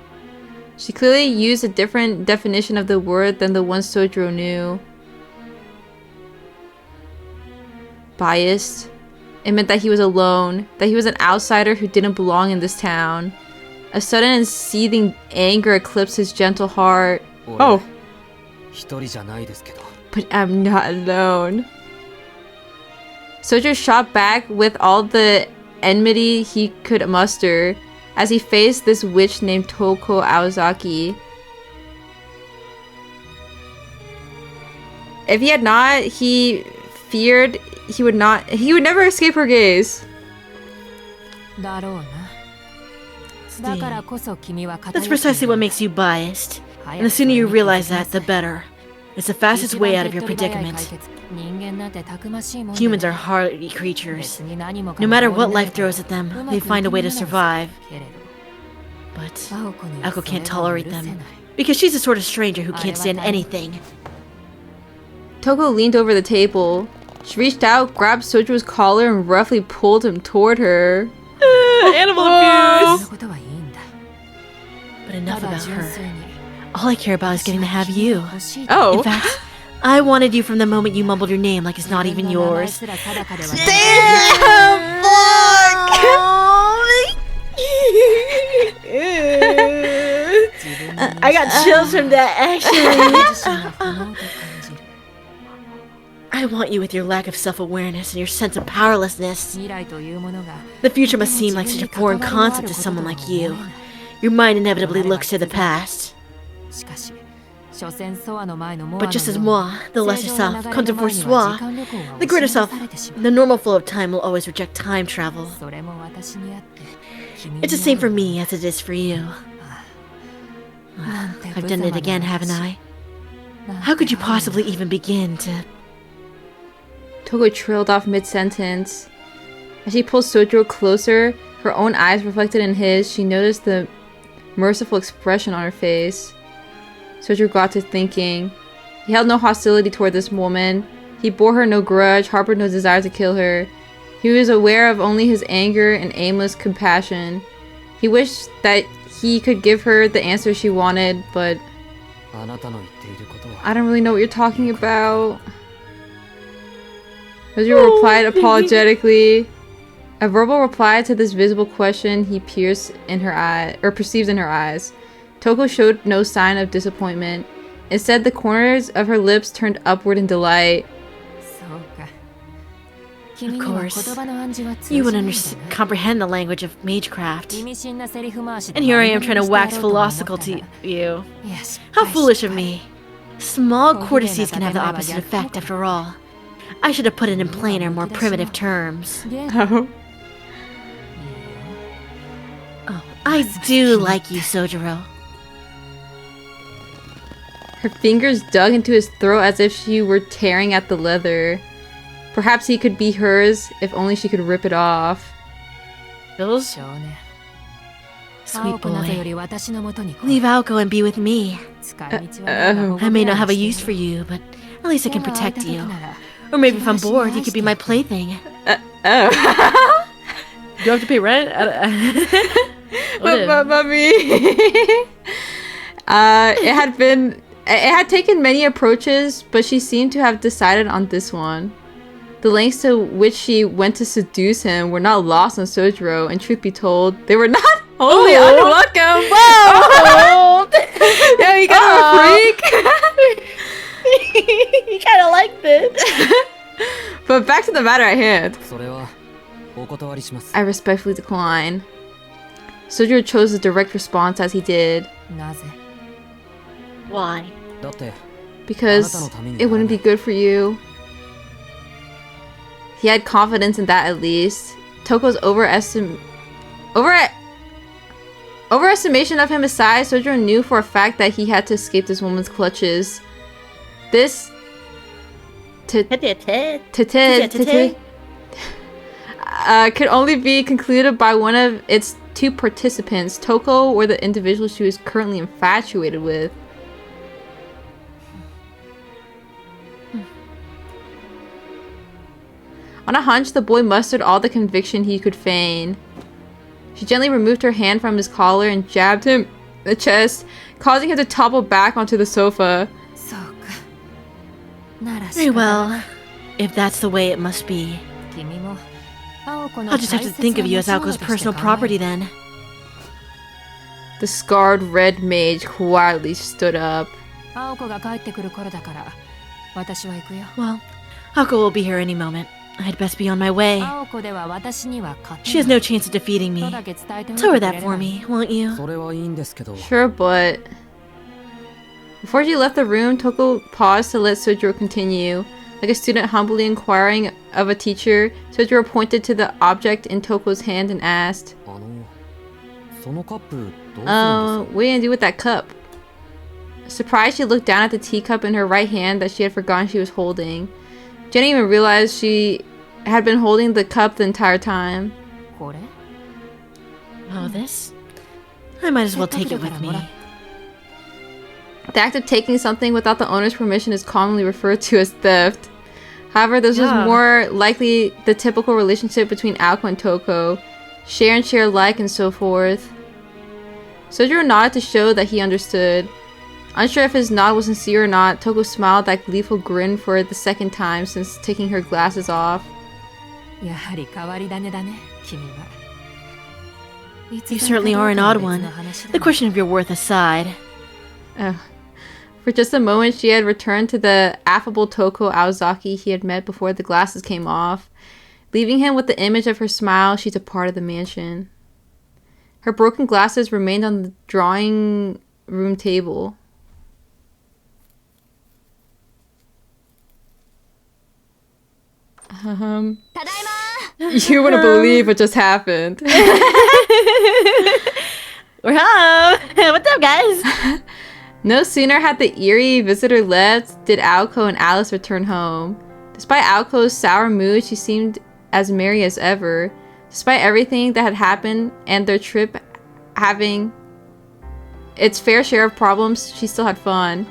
Speaker 1: She clearly used a different definition of the word than the one Sojiro knew. Biased? It meant that he was alone, that he was an outsider who didn't belong in this town. A sudden and seething anger eclipsed his gentle heart. Oh. But I'm not alone. Sojiro shot back with all the enmity he could muster as he faced this witch named Toko Aozaki. If he had not, he feared he would never escape her gaze.
Speaker 3: That's precisely what makes you biased. And the sooner you realize that, the better. It's the fastest way out of your predicament. Humans are hardy creatures. No matter what life throws at them, they find a way to survive. But Aoko can't tolerate them, because she's the sort of stranger who can't stand anything.
Speaker 1: Toko leaned over the table. She reached out, grabbed Sojiro's collar, and roughly pulled him toward her.
Speaker 2: Animal abuse.
Speaker 6: そんなことはいいんだ
Speaker 3: But enough
Speaker 6: ただ
Speaker 3: about
Speaker 6: 純
Speaker 3: her.
Speaker 6: 粋に
Speaker 3: All I care about is getting to have you.
Speaker 6: 欲しいと
Speaker 1: Oh.
Speaker 3: In fact, I wanted you from the moment you mumbled your name like it's not even
Speaker 6: 自分の名前
Speaker 3: yours.
Speaker 6: すら定かではない
Speaker 2: I got chills from that, actually.
Speaker 6: 自身が不能と感じる
Speaker 3: I want you with your lack of self-awareness and your sense of powerlessness.
Speaker 6: 未来というものが
Speaker 3: The future must seem like such a foreign concept to someone like you. Your mind inevitably looks to the past.
Speaker 6: しかし所詮ソアの前のモア
Speaker 3: But
Speaker 6: の
Speaker 3: just as
Speaker 6: ように
Speaker 3: moi, the lesser
Speaker 6: 正常な
Speaker 3: self,
Speaker 6: 流れ
Speaker 3: comes
Speaker 6: の
Speaker 3: before
Speaker 6: 前には
Speaker 3: soi,
Speaker 6: 時間旅行は
Speaker 3: the greater
Speaker 6: 押し戻
Speaker 3: self,
Speaker 6: されてしまう
Speaker 3: the normal flow of time will always reject time travel.
Speaker 6: それも私にあって君に
Speaker 3: It's the same for me as it is for you.
Speaker 6: なんて
Speaker 3: I've done it again,
Speaker 6: 無様な
Speaker 3: haven't
Speaker 6: 私
Speaker 3: I?
Speaker 6: なんて
Speaker 3: How could you
Speaker 6: 母親
Speaker 3: possibly even begin to...
Speaker 1: Toko trailed off mid-sentence. As she pulled Sojiro closer, her own eyes reflected in his, she noticed the merciful expression on her face. Sojiro got to thinking. He held no hostility toward this woman. He bore her no grudge, harbored no desire to kill her. He was aware of only his anger and aimless compassion. He wished that he could give her the answer she wanted, but
Speaker 5: あなたの言っていることは
Speaker 1: I don't really know what you're talking about. Sojiro replied apologetically. A verbal reply to this visible question he pierced in her eye, or perceived in her eyes. Toko showed no sign of disappointment. Instead, the corners of her lips turned upward in delight.
Speaker 6: そうか君
Speaker 3: Of
Speaker 6: には
Speaker 3: course.
Speaker 6: 言葉の暗示は通
Speaker 3: You
Speaker 6: じ
Speaker 3: would
Speaker 6: ないんだ
Speaker 3: comprehend the language of magecraft.
Speaker 6: 意味深なセリフ回しで
Speaker 3: And here I am
Speaker 6: 丸
Speaker 3: trying to
Speaker 6: 飲み
Speaker 3: wax
Speaker 6: してやろうと思った
Speaker 3: philosophical
Speaker 6: が
Speaker 3: to you.
Speaker 6: いや失
Speaker 3: How
Speaker 6: 敗
Speaker 3: foolish
Speaker 6: 失
Speaker 3: of
Speaker 6: 敗
Speaker 3: me. Small
Speaker 6: Oh,
Speaker 3: courtesies
Speaker 6: yeah,
Speaker 3: can have the
Speaker 6: but
Speaker 3: opposite
Speaker 6: I
Speaker 3: effect
Speaker 6: never
Speaker 3: after all. I should have put it in plainer, more primitive terms.
Speaker 6: で
Speaker 1: Oh.
Speaker 3: Oh, I do like you, Sojiro.
Speaker 1: Her fingers dug into his throat as if she were tearing at the leather. Perhaps he could be hers, if only she could rip it off.
Speaker 3: Bills?
Speaker 6: 少年
Speaker 3: Sweet
Speaker 6: 青子なぜよ
Speaker 3: boy.
Speaker 6: り私のもとに来
Speaker 3: Leave
Speaker 6: い
Speaker 3: Aoko and be with me.
Speaker 6: 使い道はないが保護
Speaker 3: I may not
Speaker 6: 部屋
Speaker 3: have a
Speaker 6: に
Speaker 3: use
Speaker 6: して
Speaker 3: for
Speaker 6: いる
Speaker 3: you, but at least I can
Speaker 6: 手が空いた
Speaker 3: protect
Speaker 6: 時
Speaker 3: you.
Speaker 6: なら
Speaker 3: Or maybe if I'm bored, you could be my plaything.
Speaker 1: Oh.
Speaker 2: Do I have to pay rent?
Speaker 1: Mommy. It had taken many approaches, but she seemed to have decided on this one. The lengths to which she went to seduce him were not lost on Sojiro, and truth be told, they were not only unwelcome. Whoa! Yeah, you got a freak.
Speaker 2: You kind of like this.
Speaker 1: But back to the matter at hand.
Speaker 5: それはお断りします
Speaker 1: I respectfully decline. Sojiro chose a direct response as he did,
Speaker 6: なぜ
Speaker 3: Why?
Speaker 5: だって
Speaker 1: because it wouldn't be good for you. He had confidence in that at least. Toko's overestimation of him aside, Sojiro knew for a fact that he had to escape this woman's clutches. This could only be concluded by one of its two participants, Toko or the individual she was currently infatuated with. On a hunch, the boy mustered all the conviction he could feign. She gently removed her hand from his collar and jabbed him in the chest, causing him to topple back onto the sofa.
Speaker 6: そうかなら
Speaker 3: Very
Speaker 6: 仕方な
Speaker 3: well. If that's the way it must be.
Speaker 6: 君も青子の
Speaker 3: I'll just have to think of you as Aoko's personal property then.
Speaker 1: The scarred red mage quietly stood up.
Speaker 6: 青子が帰ってくる頃だから私は行くよ
Speaker 3: Well, Aoko will be here any moment. I'd best be on my way.
Speaker 6: 青子では私には勝て
Speaker 3: She has no chance of defeating
Speaker 6: と
Speaker 3: me.
Speaker 6: だけ伝えておいて
Speaker 3: Tell her
Speaker 6: くれ
Speaker 3: that
Speaker 6: れ
Speaker 3: for
Speaker 6: ば
Speaker 3: me, won't you?
Speaker 5: それはいいんですけど
Speaker 1: Sure, but... Before she left the room, Toko paused to let Sojiro continue. Like a student humbly inquiring of a teacher, Sojiro pointed to the object in Toko's hand and asked,
Speaker 5: そのカップどうするんですか
Speaker 1: what are you gonna do with that cup? Surprised, she looked down at the teacup in her right hand that she had forgotten she was holding. She didn't even realize she had been holding the cup the entire time.
Speaker 6: これ
Speaker 3: Oh, this? I might as well take it with me.
Speaker 1: The act of taking something without the owner's permission is commonly referred to as theft. However, this was more likely the typical relationship between Aoko and Toko. Share and share alike and so forth. Sojiro nodded to show that he understood. Unsure if his nod was sincere or not, Toko smiled that gleeful grin for the second time since taking her glasses off.
Speaker 3: You certainly are an odd one. The question of your worth aside.
Speaker 1: For just a moment, she had returned to the affable Toko Aozaki he had met before the glasses came off. Leaving him with the image of her smile, she departed the mansion. Her broken glasses remained on the drawing room table. You wouldn't believe what just happened.
Speaker 3: We're home! What's up, guys?
Speaker 1: No sooner had the eerie visitor left did Aoko and Alice return home. Despite Aoko's sour mood, she seemed as merry as ever. Despite everything that had happened and their trip having its fair share of problems, she still had fun.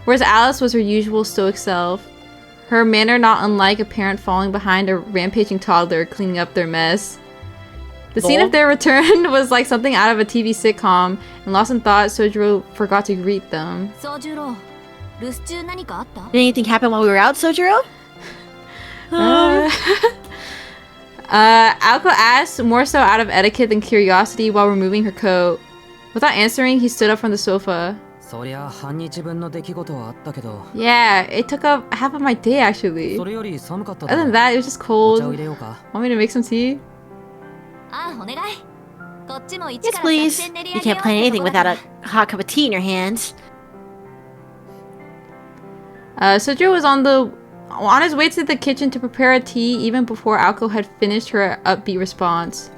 Speaker 1: Whereas Alice was her usual stoic self. Her manner not unlike a parent falling behind a rampaging toddler cleaning up their mess. The scene of their return was like something out of a TV sitcom, and lost in thought, Sojiro forgot to greet them.
Speaker 3: Did anything happen while we were out, Sojiro?
Speaker 1: Aoko asked, more so out of etiquette than curiosity, while removing her coat. Without answering, he stood up from the sofa. Yeah, it took up half of my day actually. Other than that, it was just cold. Want me to make some tea?
Speaker 3: Yes, please. You can't plan anything without a hot cup of tea in your hands.
Speaker 1: Sojiro was on his way to the kitchen to prepare a tea even before Aoko had finished her upbeat response.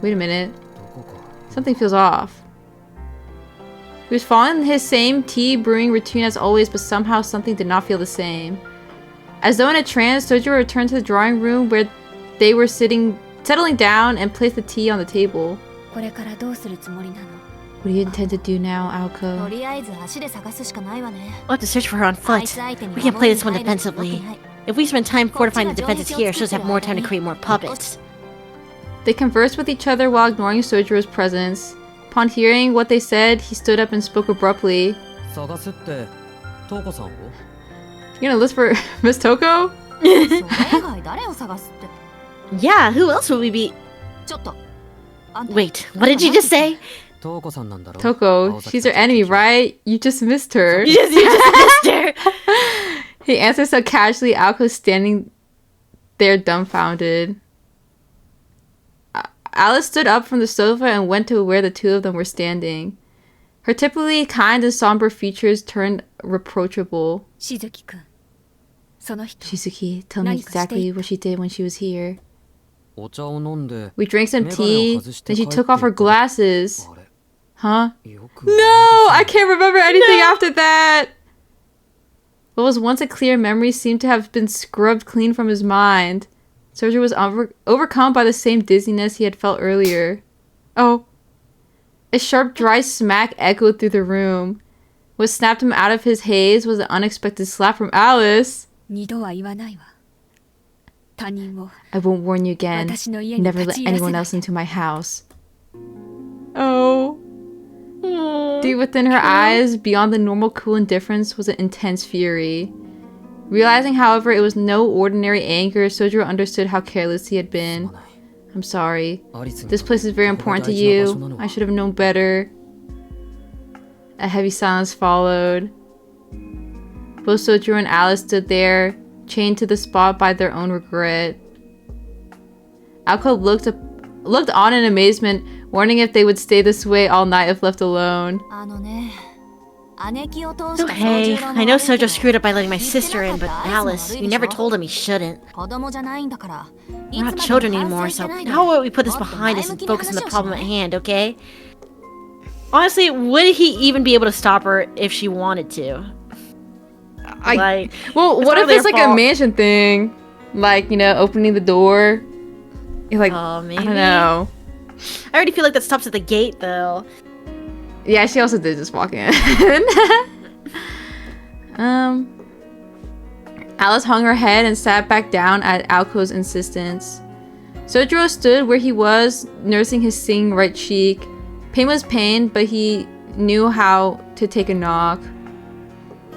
Speaker 1: Wait a minute. Something feels off. He was following his same tea brewing routine as always, but somehow something did not feel the same. As though in a trance, Sojiro returned to the drawing room where they were settling down and placed the tea on the table. What do you intend to do now, Aoko?
Speaker 3: We'll have to search for her on foot. We can't play this one defensively. If we spend time fortifying the defenses here, she'll have more time to create more puppets.
Speaker 1: They conversed with each other while ignoring Sojiro's presence. Upon hearing what they said, he stood up and spoke abruptly. You're gonna look for Miss Toko?
Speaker 3: Yeah, who else would we be? Wait, what did you just say?
Speaker 1: Toko, she's your enemy, right? You just missed her.
Speaker 3: You just missed her.
Speaker 1: He answered so casually, Aoko standing there dumbfounded. Alice stood up from the sofa and went to where the two of them were standing. Her typically kind and somber features turned reproachable. Shizuki, tell me exactly what she did when she was here. We drank some tea, then she took off her glasses. Huh? No! I can't remember anything after that! What was once a clear memory seemed to have been scrubbed clean from his mind. Sojiro was overcome by the same dizziness he had felt earlier. Oh. A sharp, dry smack echoed through the room. What snapped him out of his haze was an unexpected slap from Alice. I won't warn you again. Never let anyone else into my house. Oh. Deep within her eyes, beyond the normal cool indifference, was an intense fury. Realizing, however, it was no ordinary anger, Sojiro understood how careless he had been. I'm sorry. This place is very important to you. I should have known better. A heavy silence followed. Both Sojiro and Alice stood there, chained to the spot by their own regret. Aoko looked on in amazement, wondering if they would stay this way all night if left alone.
Speaker 3: Okay, I know Sojo screwed up by letting my sister in, but Alice, you never told him he shouldn't. We're not children anymore, so how about we put this behind us and focus on the problem at hand, okay? Honestly, would he even be able to stop her if she wanted to?
Speaker 1: Well, what if it's like a mansion thing? Like, you know, opening the door? You're like,
Speaker 3: maybe.
Speaker 1: I don't know.
Speaker 3: I already feel like that stops at the gate, though.
Speaker 1: Yeah, she also did just walk in. Alice hung her head and sat back down at Aoko's insistence. Sojiro stood where he was, nursing his stinging right cheek. Pain was pain, but he knew how to take a knock.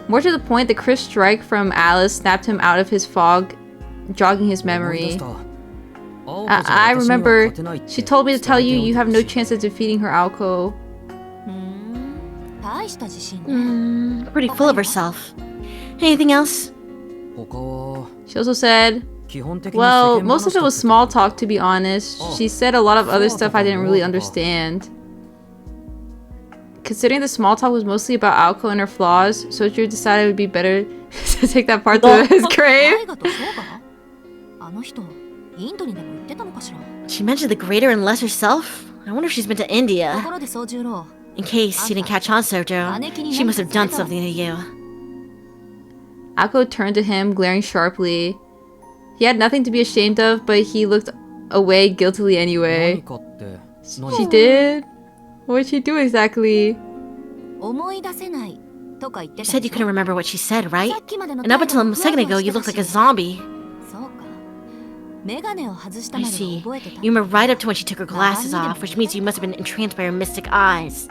Speaker 1: More to the point, the crisp strike from Alice snapped him out of his fog, jogging his memory. I remember, she told me to tell you you have no chance of defeating her, Aoko.
Speaker 3: Pretty full of herself. Anything else?
Speaker 1: She also said, well, most of it was small talk, to be honest. She said a lot of other stuff I didn't really understand. Considering the small talk was mostly about Aoko and her flaws, Sojiro decided it would be better to take that part to his grave.
Speaker 3: She mentioned the greater and lesser self? I wonder if she's been to India. In case you didn't catch on, Sojiro, she must have done something to you.
Speaker 1: Aoko turned to him, glaring sharply. He had nothing to be ashamed of, but he looked away guiltily anyway. She did? What did she do exactly?
Speaker 3: You said you couldn't remember what she said, right? And up until a second ago, you looked like a zombie. I see. You remember right up to when she took her glasses off, which means you must have been entranced by her mystic eyes.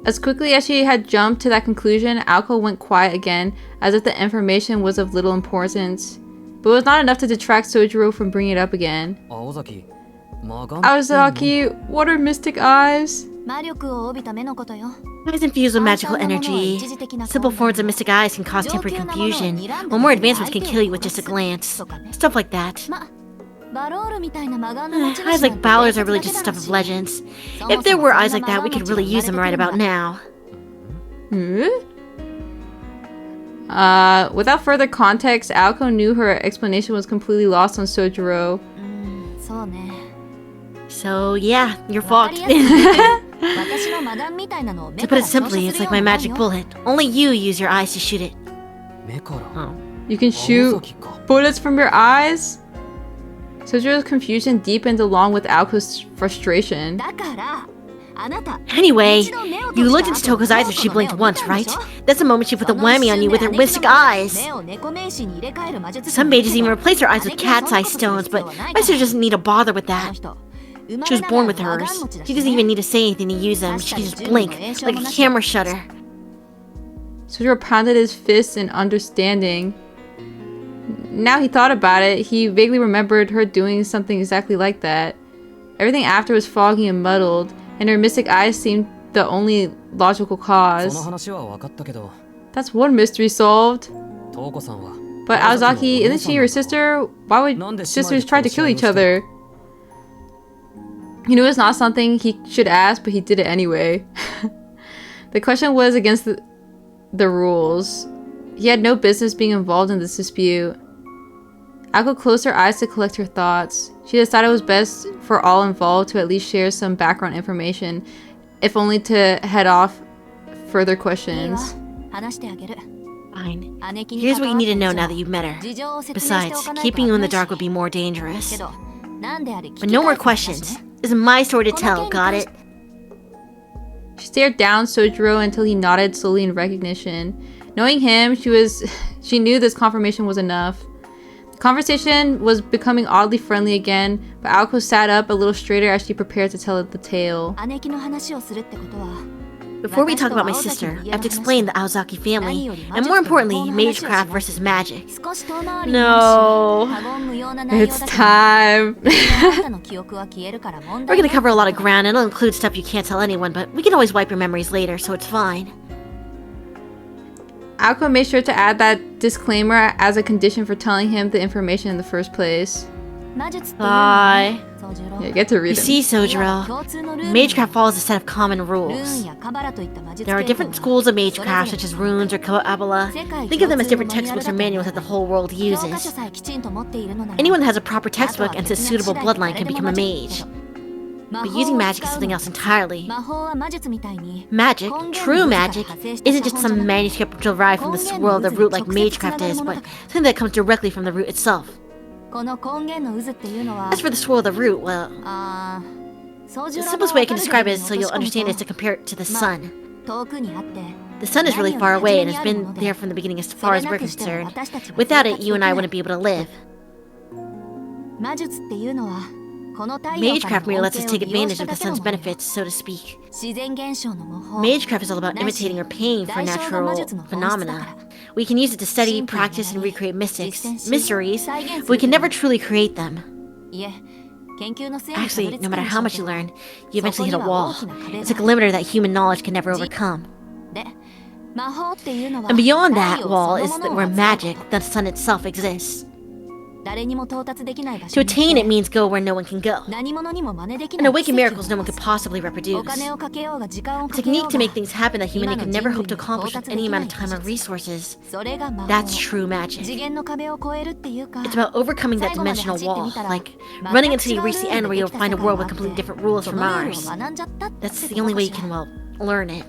Speaker 1: As quickly as she had jumped to that conclusion, Aoko went quiet again, as if the information was of little importance. But it was not enough to detract Sojiro from bringing it up again. Aozaki, what are mystic eyes?
Speaker 3: Eyes infused with magical energy. Simple forms of mystic eyes can cause temporary confusion, while more advanced ones can kill you with just a glance. Stuff like that. Eyes like Balor's are really just stuff of legends. If there were eyes like that, we could really use them right about now.
Speaker 1: Without further context, Aoko knew her explanation was completely lost on Sojiro.
Speaker 3: So yeah, you're fucked. To put it simply, it's like my magic bullet. Only you use your eyes to shoot it. Oh.
Speaker 1: You can shoot bullets from your eyes? Sojiro's confusion deepened along with Aoko's frustration.
Speaker 3: Anyway, you looked into Toko's eyes when she blinked once, right? That's the moment she put the whammy on you with her mystic eyes. Some mages even replace her eyes with cat's eye stones, but my sister doesn't need to bother with that. She was born with hers. She doesn't even need to say anything to use them. She can just blink, like a camera shutter.
Speaker 1: Sojiro pounded his fists in understanding. Now he thought about it, he vaguely remembered her doing something exactly like that. Everything after was foggy and muddled, and her mystic eyes seemed the only logical cause. That's one mystery solved. But Aozaki, isn't she your sister? Why would sisters try to kill each other? He knew it's not something he should ask, but he did it anyway. The question was against the rules. He had no business being involved in this dispute. Aoko closed her eyes to collect her thoughts. She decided it was best for all involved to at least share some background information, if only to head off further questions.
Speaker 3: Fine. Here's what you need to know now that you've met her. Besides, keeping you in the dark would be more dangerous. But no more questions. This is my story to tell, got it?
Speaker 1: She stared down Sojiro until he nodded slowly in recognition. Knowing him, she knew this confirmation was enough. The conversation was becoming oddly friendly again, but Aoko sat up a little straighter as she prepared to tell the tale.
Speaker 3: Before we talk about my sister, I have to explain the Aozaki family, and more importantly, magecraft versus magic. No.
Speaker 1: It's time.
Speaker 3: We're gonna cover a lot of ground, and it'll include stuff you can't tell anyone, but we can always wipe your memories later, so it's fine.
Speaker 1: Aoko made sure to add that disclaimer as a condition for telling him the information in the first place.
Speaker 3: Bye.
Speaker 1: Yeah, get to read it.
Speaker 3: You see, Sojiro, magecraft follows a set of common rules. There are different schools of magecraft, such as runes or Kabbalah. Think of them as different textbooks or manuals that the whole world uses. Anyone that has a proper textbook and a suitable bloodline can become a mage. But using magic is something else entirely. Magic, true magic, isn't just some manuscript derived from the swirl of the root like magecraft is, but something that comes directly from the root itself. As for the swirl of the root, well, the simplest way I can describe it is so you'll understand is to compare it to the sun. The The sun is really far away and has been there from the beginning as far as we're concerned. Without it, you and I wouldn't be able to live. Magecraft merely lets us take advantage of the sun's benefits, so to speak. Magecraft is all about imitating or paying for natural phenomena. We can use it to study, practice, and recreate mysteries, but we can never truly create them. Actually, no matter how much you learn, you eventually hit a wall. It's like a limiter that human knowledge can never overcome. And beyond that wall is where magic, the sun itself, exists. To attain it means go where no one can go. And awaken miracles no one could possibly reproduce. A technique to make things happen that humanity could never hope to accomplish with any amount of time or resources. That's true magic. It's about overcoming that dimensional wall, like running until you reach the end where you'll find a world with completely different rules from ours. That's the only way you can, well, learn it.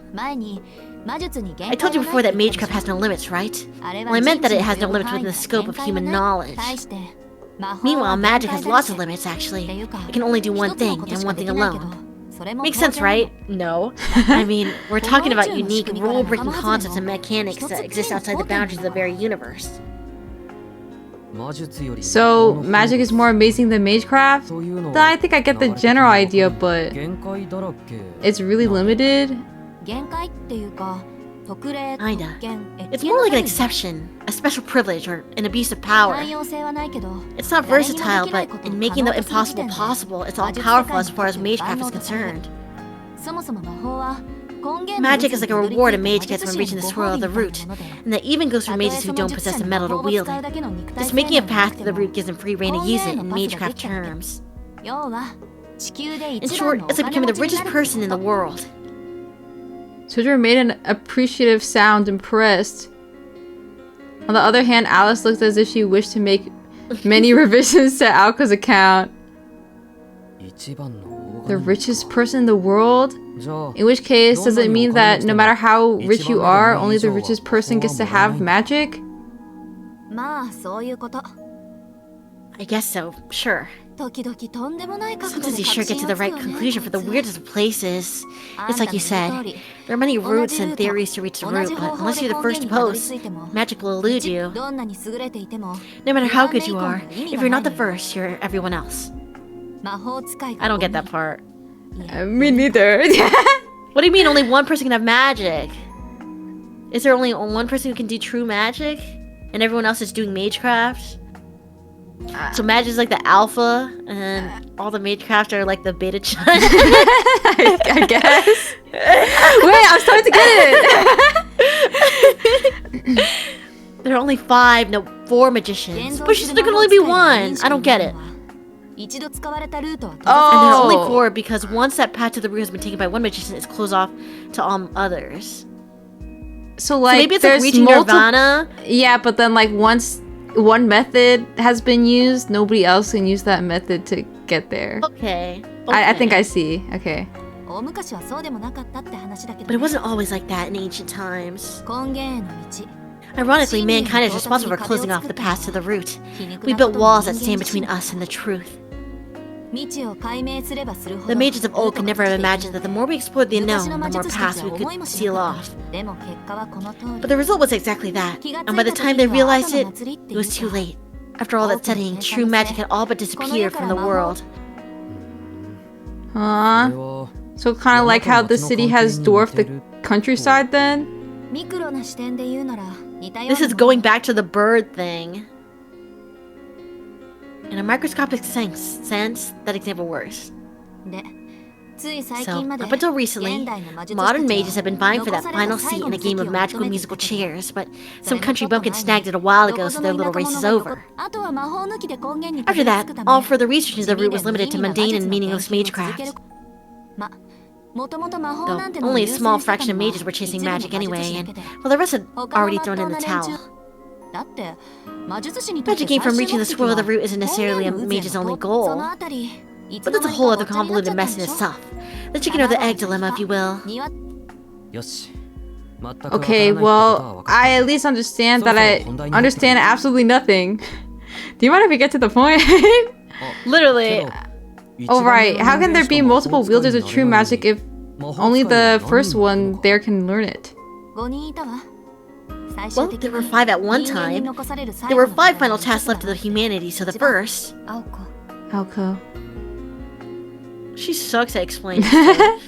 Speaker 3: I told you before that Magecraft has no limits, right? Well, I meant that it has no limits within the scope of human knowledge. Meanwhile, magic has lots of limits, actually. It can only do one thing, and one thing alone. Makes sense, right? No. I mean, we're talking about unique, rule-breaking concepts and mechanics that exist outside the boundaries of the very universe.
Speaker 4: So, magic is more amazing than Magecraft? Then I think I get the general idea, but it's really limited?
Speaker 3: Kinda. It's more like an exception, a special privilege, or an abuse of power. It's not versatile, but in making the impossible possible, it's all powerful as far as Magecraft is concerned. Magic is like a reward a mage gets when reaching the swirl of the root, and that even goes for mages who don't possess the metal to wield it. Just making a path to the root gives them free reign to use it in Magecraft terms. In short, it's like becoming the richest person in the world.
Speaker 4: Tudor made an appreciative sound, impressed. On the other hand, Alice looked as if she wished to make many revisions to Aoka's account. The richest person in the world? In which case, does it mean that no matter how rich you are, only the richest person gets to have magic?
Speaker 3: I guess so, sure. Sometimes you sure get to the right conclusion for the weirdest of places. It's like you said, there are many routes and theories to reach the root, but unless you're the first to post, magic will elude you. No matter how good you are, if you're not the first, you're everyone else. I don't get that part.
Speaker 4: Me neither.
Speaker 3: What do you mean only one person can have magic? Is there only one person who can do true magic? And everyone else is doing magecraft? So magic is like the alpha, and all the magecraft are like the beta chun.
Speaker 4: I guess. Wait, I'm starting to get it.
Speaker 3: There are only 5, no 4 magicians. But there can only be one. I don't get it. And there are only 4 because once that path to the root has been taken by one magician, it's closed off to all others.
Speaker 4: So like,
Speaker 3: maybe it's like reaching Nirvana.
Speaker 4: Yeah, but then like once one method has been used, nobody else can use that method to get there.
Speaker 3: Okay.
Speaker 4: I think I see. Okay.
Speaker 3: But it wasn't always like that in ancient times. Ironically, mankind is responsible for closing off the path to the root. We built walls that stand between us and the truth. The mages of old could never have imagined that the more we explored the unknown, the more paths we could seal off. But the result was exactly that, and by the time they realized it, it was too late. After all that studying, true magic had all but disappeared from the world.
Speaker 4: Huh? So kind of like how the city has dwarfed the countryside then?
Speaker 3: This is going back to the bird thing. In a microscopic sense, that example works. So, up until recently, modern mages have been vying for that final seat in a game of magical musical chairs, but some country bumpkin snagged it a while ago, so their little race is over. After that, all further research into the root was limited to mundane and meaningless magecraft. Though only a small fraction of mages were chasing magic anyway, and well, the rest had already thrown in the towel. Magic gained from reaching the swirl of the root isn't necessarily a mage's only goal. But that's a whole other convoluted mess in itself. The chicken or the egg dilemma, if you will.
Speaker 4: Okay, well, I at least understand that I understand absolutely nothing. Do you mind if we get to the point?
Speaker 3: Literally.
Speaker 4: Oh right, how can there be multiple wielders of true magic if only the first one there can learn it?
Speaker 3: Well, there were 5 at one time. There were 5 final tasks left of the humanity, so the first...
Speaker 4: Alco.
Speaker 3: She sucks at explaining stuff.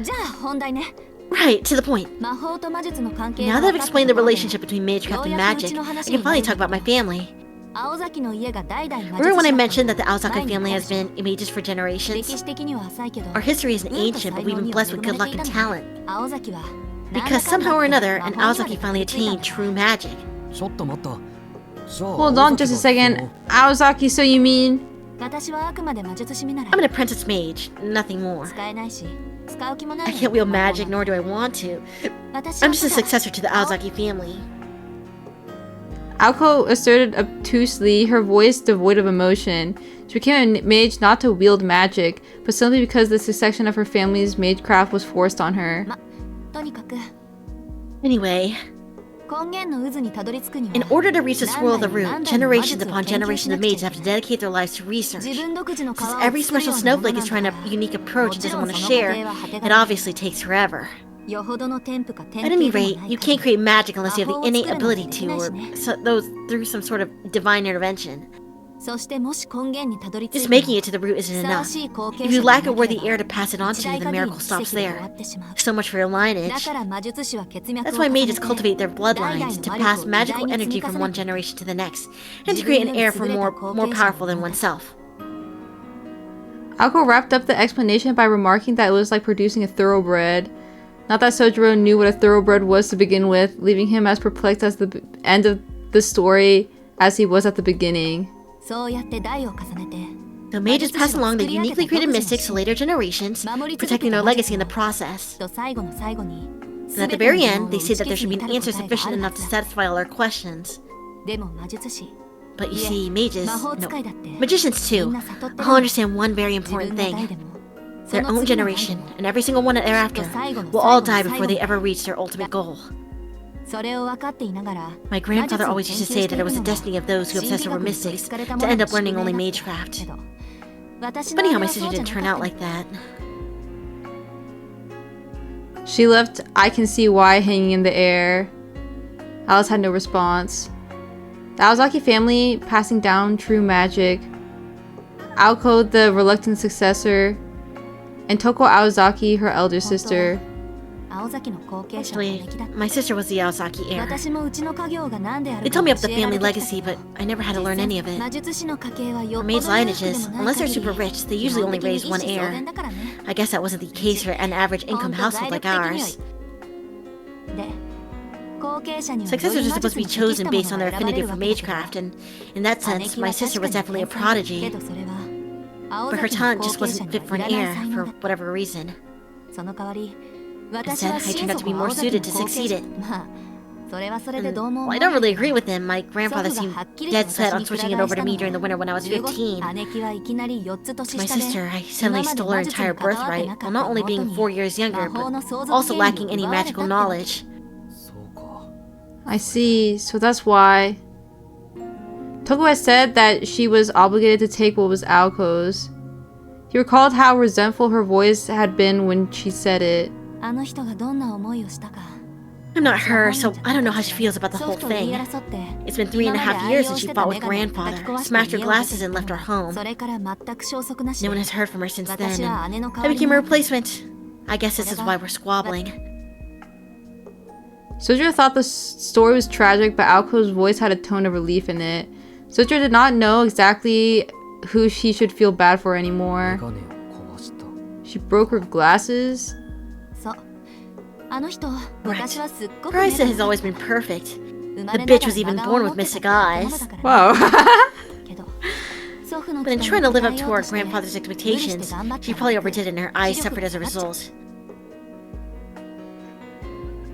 Speaker 6: じゃあ本題ね
Speaker 3: Right, to the point.
Speaker 6: 魔法と魔術の関係
Speaker 3: Now
Speaker 6: が
Speaker 3: that I've
Speaker 6: 分かった
Speaker 3: explained the
Speaker 6: ところで
Speaker 3: relationship between magecraft and
Speaker 6: ようやくうち
Speaker 3: magic,
Speaker 6: の
Speaker 3: I
Speaker 6: 話
Speaker 3: can
Speaker 6: に
Speaker 3: finally
Speaker 6: 入
Speaker 3: talk
Speaker 6: る
Speaker 3: about my family.
Speaker 6: 青崎の家が代々魔術
Speaker 3: Remember when I
Speaker 6: 師だ
Speaker 3: mentioned
Speaker 6: った
Speaker 3: that the Aozaki
Speaker 6: 前に
Speaker 3: family has
Speaker 6: 昔
Speaker 3: been mages for
Speaker 6: 歴
Speaker 3: generations?
Speaker 6: 史的には浅いけど
Speaker 3: Our history isn't ancient, but we've been blessed with good luck and talent.
Speaker 6: 青崎は
Speaker 3: Because somehow or another, an Aozaki finally attained true magic.
Speaker 5: ちょっと待った。じゃあ
Speaker 4: Hold on just a second. Aozaki, so you mean...
Speaker 6: 私はあくまで魔術師見習い
Speaker 3: I'm an apprentice mage, nothing more.
Speaker 6: 使えないし使う気もない
Speaker 3: I can't wield magic, nor do I want to.
Speaker 6: 私
Speaker 3: I'm
Speaker 6: は
Speaker 3: just a
Speaker 6: ただ
Speaker 3: successor to the Aozaki family.
Speaker 4: Alco asserted obtusely, her voice devoid of emotion. She became a mage not to wield magic, but simply because the succession of her family's magecraft was forced on her.
Speaker 6: とにかく
Speaker 3: Anyway,
Speaker 6: 根源の渦にたどり着くには
Speaker 3: in order to reach the swirl of the root,
Speaker 6: 何代も魔術
Speaker 3: generations
Speaker 6: を
Speaker 3: upon
Speaker 6: 研究
Speaker 3: generations
Speaker 6: しな
Speaker 3: of
Speaker 6: くちゃい
Speaker 3: mages
Speaker 6: け
Speaker 3: have
Speaker 6: な
Speaker 3: to
Speaker 6: い
Speaker 3: dedicate their lives to research.
Speaker 6: 自分独自の皮を
Speaker 3: Since
Speaker 6: 作
Speaker 3: every
Speaker 6: る
Speaker 3: special
Speaker 6: ようなもの
Speaker 3: snowflake
Speaker 6: な
Speaker 3: is
Speaker 6: ん
Speaker 3: trying
Speaker 6: だ
Speaker 3: a unique approach and doesn't want to
Speaker 6: もちろんその
Speaker 3: share,
Speaker 6: 過程は果て
Speaker 3: it
Speaker 6: がない
Speaker 3: obviously takes forever.
Speaker 6: よほどの添付か典
Speaker 3: At
Speaker 6: 型
Speaker 3: any
Speaker 6: でも
Speaker 3: rate,
Speaker 6: ない
Speaker 3: you
Speaker 6: 限
Speaker 3: can't
Speaker 6: り
Speaker 3: create magic unless you have the
Speaker 6: 魔法を
Speaker 3: innate
Speaker 6: 作るなんて
Speaker 3: ability
Speaker 6: でき
Speaker 3: to,
Speaker 6: ないし
Speaker 3: or
Speaker 6: ね
Speaker 3: through some sort of divine intervention.
Speaker 6: そしてもし根源にたどり着い
Speaker 3: Just
Speaker 6: ても
Speaker 3: making it to the root
Speaker 6: ふ
Speaker 3: isn't
Speaker 6: さわ
Speaker 3: enough.
Speaker 6: しい後継
Speaker 3: If you
Speaker 6: 者が
Speaker 3: lack
Speaker 6: い
Speaker 3: a
Speaker 6: なけれ
Speaker 3: worthy heir to
Speaker 6: ば
Speaker 3: pass it on
Speaker 6: 一
Speaker 3: to,
Speaker 6: 代
Speaker 3: the
Speaker 6: 限り
Speaker 3: miracle
Speaker 6: の奇
Speaker 3: stops
Speaker 6: 跡で終わ
Speaker 3: there.
Speaker 6: ってしまう
Speaker 3: So much for your
Speaker 6: だ
Speaker 3: lineage.
Speaker 6: から魔術師は血脈
Speaker 3: That's
Speaker 6: を
Speaker 3: why
Speaker 6: 重ね
Speaker 3: mages
Speaker 6: て
Speaker 3: cultivate their
Speaker 6: 代
Speaker 3: bloodlines
Speaker 6: 々
Speaker 3: to
Speaker 6: の魔力
Speaker 3: pass
Speaker 6: を
Speaker 3: magical
Speaker 6: 時代に
Speaker 3: energy
Speaker 6: 積み
Speaker 3: from
Speaker 6: 重
Speaker 3: one
Speaker 6: ねて
Speaker 3: generation to the next, and to create an heir for more powerful than oneself.
Speaker 4: Alco wrapped up the explanation by remarking that it was like producing a thoroughbred. Not that Sojiro knew what a thoroughbred was to begin with, leaving him as perplexed as the end of the story as he was at the beginning.
Speaker 6: そうやって代を重ねて
Speaker 3: So mages pass along their uniquely created mystics to later generations, protecting their legacy in the process.
Speaker 6: と最後の最後に
Speaker 3: And at the very end, they say that there should be an answer sufficient enough to satisfy all our questions.
Speaker 6: でも魔術師
Speaker 3: But you see, mages,
Speaker 6: 魔法
Speaker 3: no,
Speaker 6: 使いだって
Speaker 3: magicians
Speaker 6: み
Speaker 3: too,
Speaker 6: んな悟ってる
Speaker 3: all understand one very
Speaker 6: 自分
Speaker 3: important
Speaker 6: の代
Speaker 3: thing.
Speaker 6: でも
Speaker 3: Their
Speaker 6: その
Speaker 3: own
Speaker 6: 次の代で
Speaker 3: generation,
Speaker 6: も
Speaker 3: and every single one thereafter,
Speaker 6: と最後の
Speaker 3: will all
Speaker 6: 最
Speaker 3: die
Speaker 6: 後の
Speaker 3: before they
Speaker 6: 最後
Speaker 3: ever reach their ultimate goal.
Speaker 6: それを分かっていながら
Speaker 3: My grandfather always used to say that it was the destiny of those who obsess over mystics to end up learning only magecraft. Funny how my sister didn't turn out like that.
Speaker 4: She left "I can see why" hanging in the air. Alice had no response. The Aozaki family passing down true magic. Aoko, the reluctant successor. And Toko Aozaki, her elder sister.
Speaker 6: 青崎の後継者は
Speaker 3: Actually,
Speaker 6: 歴だった
Speaker 3: my sister was the Aozaki heir.
Speaker 6: 私もうちの家業が何であ
Speaker 3: They
Speaker 6: る
Speaker 3: told
Speaker 6: か
Speaker 3: me
Speaker 6: 教
Speaker 3: of the
Speaker 6: えられ
Speaker 3: family
Speaker 6: てきた
Speaker 3: legacy,
Speaker 6: け
Speaker 3: but
Speaker 6: ど
Speaker 3: I never had to learn any of
Speaker 6: 魔
Speaker 3: it.
Speaker 6: 術師の家系はよ
Speaker 3: For
Speaker 6: っぽど
Speaker 3: maids'
Speaker 6: 裕福で
Speaker 3: lineages,
Speaker 6: もない
Speaker 3: unless they're
Speaker 6: 限り
Speaker 3: super rich, they
Speaker 6: 基
Speaker 3: usually
Speaker 6: 本
Speaker 3: only
Speaker 6: 的に
Speaker 3: raise one
Speaker 6: 一子相
Speaker 3: heir.
Speaker 6: 伝だからね
Speaker 3: I guess that wasn't the case for an average income household like ours.
Speaker 6: で後継者には
Speaker 3: Successors
Speaker 6: 良
Speaker 3: are
Speaker 6: い魔
Speaker 3: supposed to
Speaker 6: 術
Speaker 3: be
Speaker 6: に
Speaker 3: chosen
Speaker 6: 適したも
Speaker 3: based
Speaker 6: の
Speaker 3: on their
Speaker 6: が選ばれ
Speaker 3: affinity
Speaker 6: る
Speaker 3: for
Speaker 6: わけだから
Speaker 3: magecraft, and in that
Speaker 6: 姉
Speaker 3: sense,
Speaker 6: 貴
Speaker 3: my
Speaker 6: は
Speaker 3: sister
Speaker 6: 確
Speaker 3: was
Speaker 6: か
Speaker 3: definitely
Speaker 6: に
Speaker 3: a
Speaker 6: 天才だけ
Speaker 3: prodigy,
Speaker 6: どそれは
Speaker 3: but her
Speaker 6: 青崎の
Speaker 3: talent
Speaker 6: 後
Speaker 3: just
Speaker 6: 継者
Speaker 3: wasn't
Speaker 6: に
Speaker 3: fit for
Speaker 6: は
Speaker 3: an
Speaker 6: いらない
Speaker 3: heir
Speaker 6: 才
Speaker 3: for
Speaker 6: 能だった
Speaker 3: whatever reason.
Speaker 6: その代わり私
Speaker 3: Instead,
Speaker 6: は
Speaker 3: I
Speaker 6: 心
Speaker 3: turned out to
Speaker 6: 底
Speaker 3: be more
Speaker 6: 青崎
Speaker 3: suited
Speaker 6: の
Speaker 3: to
Speaker 6: 後継
Speaker 3: succeed
Speaker 6: 者
Speaker 3: it.
Speaker 6: まあそれはそれで
Speaker 3: And,
Speaker 6: どうも
Speaker 3: well,
Speaker 6: 思
Speaker 3: I
Speaker 6: わな
Speaker 3: don't
Speaker 6: い
Speaker 3: really
Speaker 6: け
Speaker 3: agree
Speaker 6: ど
Speaker 3: with him. My
Speaker 6: 祖
Speaker 3: grandfather
Speaker 6: 父が
Speaker 3: seemed
Speaker 6: はっきりと
Speaker 3: dead set
Speaker 6: 私
Speaker 3: on
Speaker 6: にく
Speaker 3: switching
Speaker 6: ら
Speaker 3: it
Speaker 6: 替え
Speaker 3: over
Speaker 6: し
Speaker 3: to
Speaker 6: た
Speaker 3: me
Speaker 6: の
Speaker 3: during the winter when I was
Speaker 6: 15
Speaker 3: 15.
Speaker 6: 姉貴はいきなり4つ
Speaker 3: To
Speaker 6: 年
Speaker 3: my
Speaker 6: 下で
Speaker 3: sister, I
Speaker 6: 今
Speaker 3: suddenly
Speaker 6: まで
Speaker 3: stole
Speaker 6: 魔
Speaker 3: her
Speaker 6: 術に
Speaker 3: entire
Speaker 6: 関わって
Speaker 3: birthright
Speaker 6: なか
Speaker 3: while
Speaker 6: った
Speaker 3: not only
Speaker 6: 妹
Speaker 3: being
Speaker 6: に
Speaker 3: 4 years younger,
Speaker 6: 魔法の
Speaker 3: but
Speaker 6: 相続
Speaker 3: also
Speaker 6: 権利を
Speaker 3: lacking any
Speaker 6: 奪われた
Speaker 3: magical
Speaker 6: って
Speaker 3: knowledge.
Speaker 5: そうか。
Speaker 4: I see, so that's why. Toko had said that she was obligated to take what was Aoko's. He recalled how resentful her voice had been when she said it.
Speaker 6: あの人がどんな思いをしたか
Speaker 3: I'm not her, so I don't know how she feels about the
Speaker 6: 祖
Speaker 3: whole
Speaker 6: 父と言い
Speaker 3: thing.
Speaker 6: 争って
Speaker 3: It's been 3.5 years since she fought with grandfather, smashed her glasses, and left our home.
Speaker 6: それから全く消息なし
Speaker 3: No
Speaker 6: で
Speaker 3: one has heard from her since then,
Speaker 6: 私は
Speaker 3: and
Speaker 6: 姉の代
Speaker 3: I
Speaker 6: わり
Speaker 3: became
Speaker 6: に
Speaker 3: her replacement. I guess this is why we're squabbling.
Speaker 4: Sojiro thought the story was tragic, but Aoko's voice had a tone of relief in it. Sojiro did not know exactly who she should feel bad for anymore.
Speaker 5: 眼鏡を壊した。
Speaker 4: She broke her glasses?
Speaker 6: そうあの人
Speaker 3: Right.
Speaker 6: 私はすっごく
Speaker 3: Her
Speaker 6: 目
Speaker 3: eyesight
Speaker 6: が
Speaker 3: has always been perfect.
Speaker 6: 生ま
Speaker 3: The
Speaker 6: れなが
Speaker 3: bitch
Speaker 6: ら
Speaker 3: was even
Speaker 6: 真顔
Speaker 3: born
Speaker 6: を
Speaker 3: with
Speaker 6: 持って
Speaker 3: mystic
Speaker 6: た
Speaker 3: eyes.
Speaker 6: 子供だから
Speaker 4: Whoa.
Speaker 6: けど祖父の
Speaker 3: But in
Speaker 6: 期
Speaker 3: trying
Speaker 6: 待
Speaker 3: to
Speaker 6: に
Speaker 3: live
Speaker 6: 応
Speaker 3: up
Speaker 6: え
Speaker 3: to
Speaker 6: よう
Speaker 3: our
Speaker 6: として
Speaker 3: grandfather's
Speaker 6: 無理して
Speaker 3: expectations,
Speaker 6: 頑張った
Speaker 3: she
Speaker 6: ら
Speaker 3: probably overdid and her eyes
Speaker 6: 視力
Speaker 3: suffered as a
Speaker 6: が下がっ
Speaker 3: result.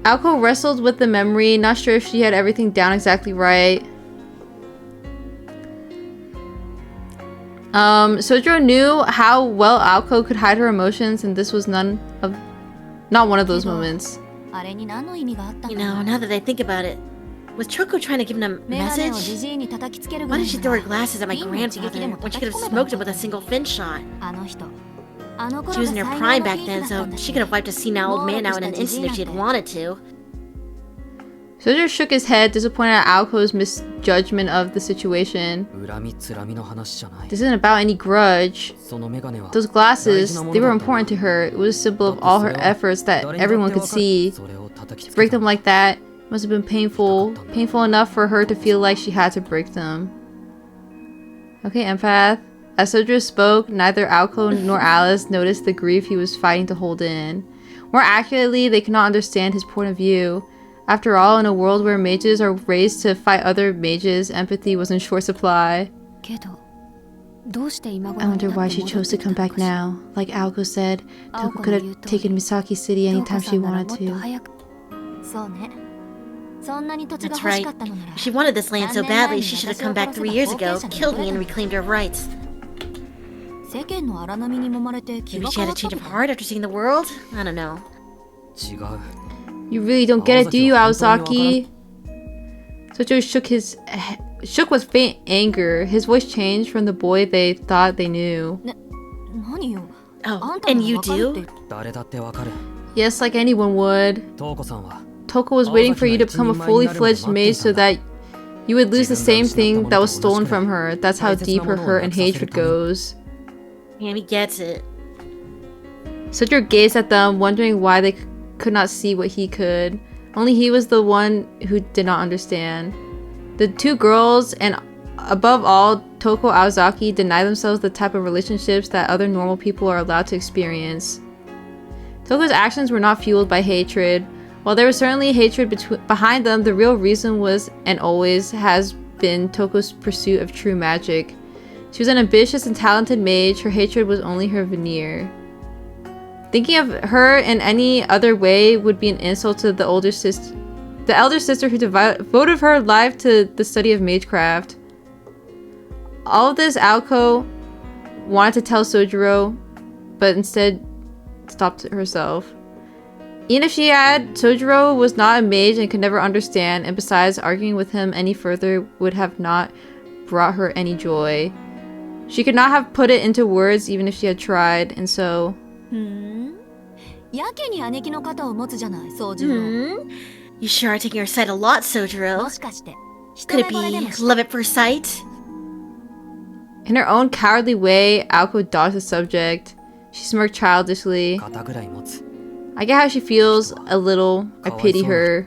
Speaker 4: Aoko wrestled with the memory, not sure if she had everything down exactly right. Sojiro knew how well Aoko could hide her emotions, and this was not one of those moments.
Speaker 6: あれに何の意味があった
Speaker 3: You
Speaker 6: の
Speaker 3: know, now that I think about it, was Choco trying to give him a
Speaker 6: メガネを
Speaker 3: message?
Speaker 6: じじいに叩きつけるぐ
Speaker 3: Why
Speaker 6: ら
Speaker 3: did
Speaker 6: い
Speaker 3: she
Speaker 6: な
Speaker 3: throw
Speaker 6: ら
Speaker 3: her glasses at my
Speaker 6: ピンの一撃で
Speaker 3: grandfather
Speaker 6: も
Speaker 3: when she
Speaker 6: 叩
Speaker 3: could
Speaker 6: き
Speaker 3: have
Speaker 6: 込めば
Speaker 3: smoked him with a single fin shot?
Speaker 6: あの人あの
Speaker 3: She
Speaker 6: 頃
Speaker 3: was
Speaker 6: が
Speaker 3: in
Speaker 6: 最
Speaker 3: her
Speaker 6: 高
Speaker 3: prime
Speaker 6: の
Speaker 3: back
Speaker 6: ピーク
Speaker 3: then,
Speaker 6: だったん
Speaker 3: so
Speaker 6: だし
Speaker 3: she could have wiped a senile old man out in an
Speaker 6: 能力したじじい
Speaker 3: instant if she had
Speaker 6: なんて
Speaker 3: wanted to.
Speaker 1: Sojiro shook his head, disappointed at Aoko's misjudgment of the situation.
Speaker 5: 恨みつらみの話じゃない。
Speaker 1: This isn't about any grudge.
Speaker 5: そのメガネは
Speaker 1: Those glasses, they were important to her. It was a symbol of all her efforts that everyone could see.
Speaker 5: それを叩き
Speaker 1: To
Speaker 5: つけ
Speaker 1: break
Speaker 5: た
Speaker 1: them like that must have been painful. Painful enough for her to feel like she had to break them. Okay, empath. As Sojiro spoke, neither Aoko nor Alice noticed the grief he was fighting to hold in. More accurately, they could not understand his point of view. After all, in a world where mages are raised to fight other mages, empathy was in short supply. I wonder why she chose to come back now. Like Aoko said, Toko could have taken Misaki City anytime she wanted to.
Speaker 3: That's right. If she wanted this land so badly, she should have come back 3 years ago, killed me, and reclaimed her rights. Maybe she had a change of heart after seeing the world? I don't know.
Speaker 5: 違う。
Speaker 1: You really don't get it, do you, Aozaki? Sojiro shook with faint anger. His voice changed from the boy they thought they knew.
Speaker 3: Oh, and you do?
Speaker 5: 誰だってわかる。
Speaker 1: Yes, like anyone would.
Speaker 5: トウコさんは
Speaker 1: Toko was waiting for you to become a fully fledged mage so that you would lose the same thing that was stolen from her. That's how deep her hurt and hatred goes.
Speaker 3: And he gets it.
Speaker 1: Sojiro gazed at them, wondering why they could not see what he could. Only he was the one who did not understand. The two girls, and above all, Toko Aozaki, deny themselves the type of relationships that other normal people are allowed to experience. Toko's actions were not fueled by hatred. While there was certainly hatred behind them, the real reason was, and always has been, Toko's pursuit of true magic. She was an ambitious and talented mage. Her hatred was only her veneer. Thinking of her in any other way would be an insult to the elder sister who devoted her life to the study of magecraft. All of this Aoko wanted to tell Sojiro, but instead stopped herself. Even if she had, Sojiro was not a mage and could never understand, and besides, arguing with him any further would have not brought her any joy. She could not have put it into words even if she had tried, and so...
Speaker 3: You sure are taking your side a lot, Sojiro. Could it be love at first sight?
Speaker 1: In her own cowardly way, Aoko dodged the subject. She smirked childishly.
Speaker 5: 肩ぐらい持つ。
Speaker 1: I get how she feels a little. I pity her.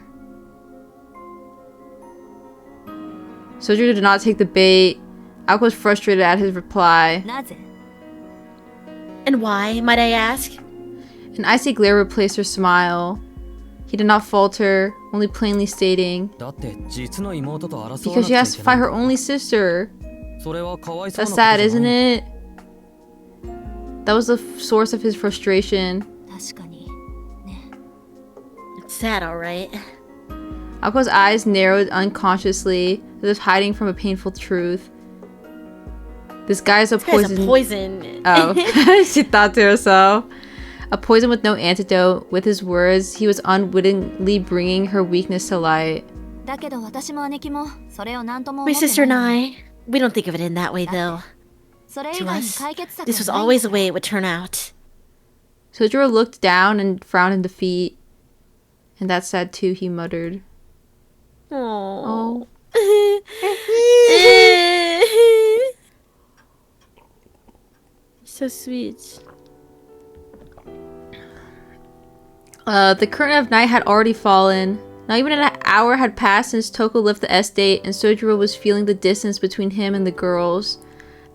Speaker 1: Sojiro did not take the bait. Aoko was frustrated at his reply.
Speaker 3: And why, might I ask?
Speaker 1: An icy glare replaced her smile. He did not falter, only plainly stating,
Speaker 5: だって実の妹と争わなくちゃ
Speaker 1: because she
Speaker 5: い
Speaker 1: has
Speaker 5: け
Speaker 1: to
Speaker 5: ない
Speaker 1: fight her only sister.
Speaker 5: それはかわいそうな
Speaker 1: That's
Speaker 5: ことじゃない
Speaker 1: sad, isn't it? That was the source of his frustration.
Speaker 3: It's sad, alright.
Speaker 1: Ako's eyes narrowed unconsciously, as if hiding from a painful truth. This guy's a
Speaker 3: This guy's
Speaker 1: poison.
Speaker 3: a poison.
Speaker 1: Oh, she thought to herself. A poison with no antidote. With his words, he was unwittingly bringing her weakness to light.
Speaker 3: My sister and I, we don't think of it in that way, though. To us, this was always the way it would turn out.
Speaker 1: Sojiro looked down and frowned in defeat. And that's sad too, he muttered.
Speaker 3: Oh. So sweet.
Speaker 1: The curtain of night had already fallen. Not even an hour had passed since Toko left the estate, and Sojiro was feeling the distance between him and the girls.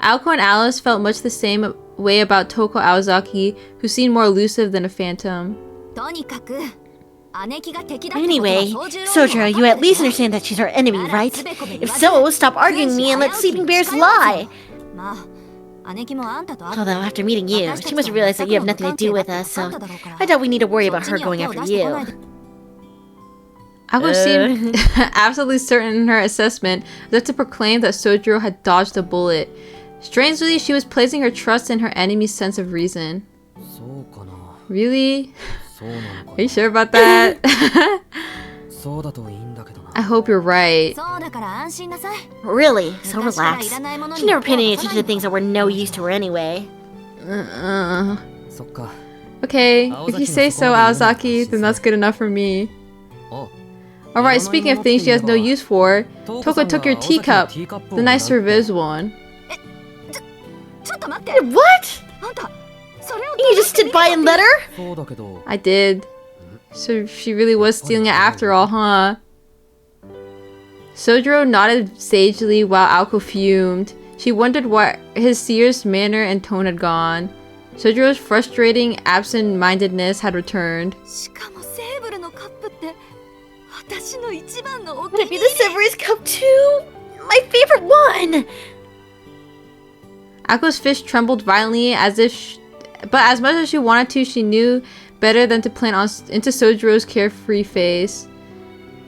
Speaker 1: Aoko and Alice felt much the same way about Toko Aozaki, who seemed more elusive than a phantom.
Speaker 3: Anyway, Sojiro, you at least understand that she's our enemy, right? If so, stop arguing me and let sleeping bears lie! Although, after meeting you, she must realize that you have nothing to do with us, so I doubt we need to worry about her going after you.
Speaker 1: Aoko seemed absolutely certain in her assessment, as if to proclaim that Sojiro had dodged a bullet. Strangely, she was placing her trust in her enemy's sense of reason.
Speaker 5: そうかな
Speaker 1: Really?
Speaker 5: そうなのか
Speaker 1: Are you sure about that?
Speaker 5: そうだといいんだけどな
Speaker 1: I hope you're right.
Speaker 3: Really? So relax. She never paid any attention to things that were no use to her anyway.
Speaker 5: そっか
Speaker 1: Okay, if you say so, Aozaki, then that's good enough for me.
Speaker 5: お
Speaker 4: Alright, speaking of things she has no use for, Toko took your teacup, the nice service one.
Speaker 6: ちょっと待って
Speaker 3: What?
Speaker 6: あんたそれを
Speaker 3: You just stood by and let her?
Speaker 5: そうだけど
Speaker 4: I did. So she really was stealing it after all, huh? Sojiro nodded sagely while Aoko fumed. She wondered what his serious manner and tone had gone. Sojiro's frustrating absent-mindedness had returned.
Speaker 6: しかもセーブルのカップって私の一番のお
Speaker 3: Would
Speaker 6: 気
Speaker 3: it
Speaker 6: に
Speaker 3: be the Severus Cup too? My favorite one!
Speaker 4: Ako's fist trembled violently but as much as she wanted to, she knew better than to plant into Sojiro's carefree face.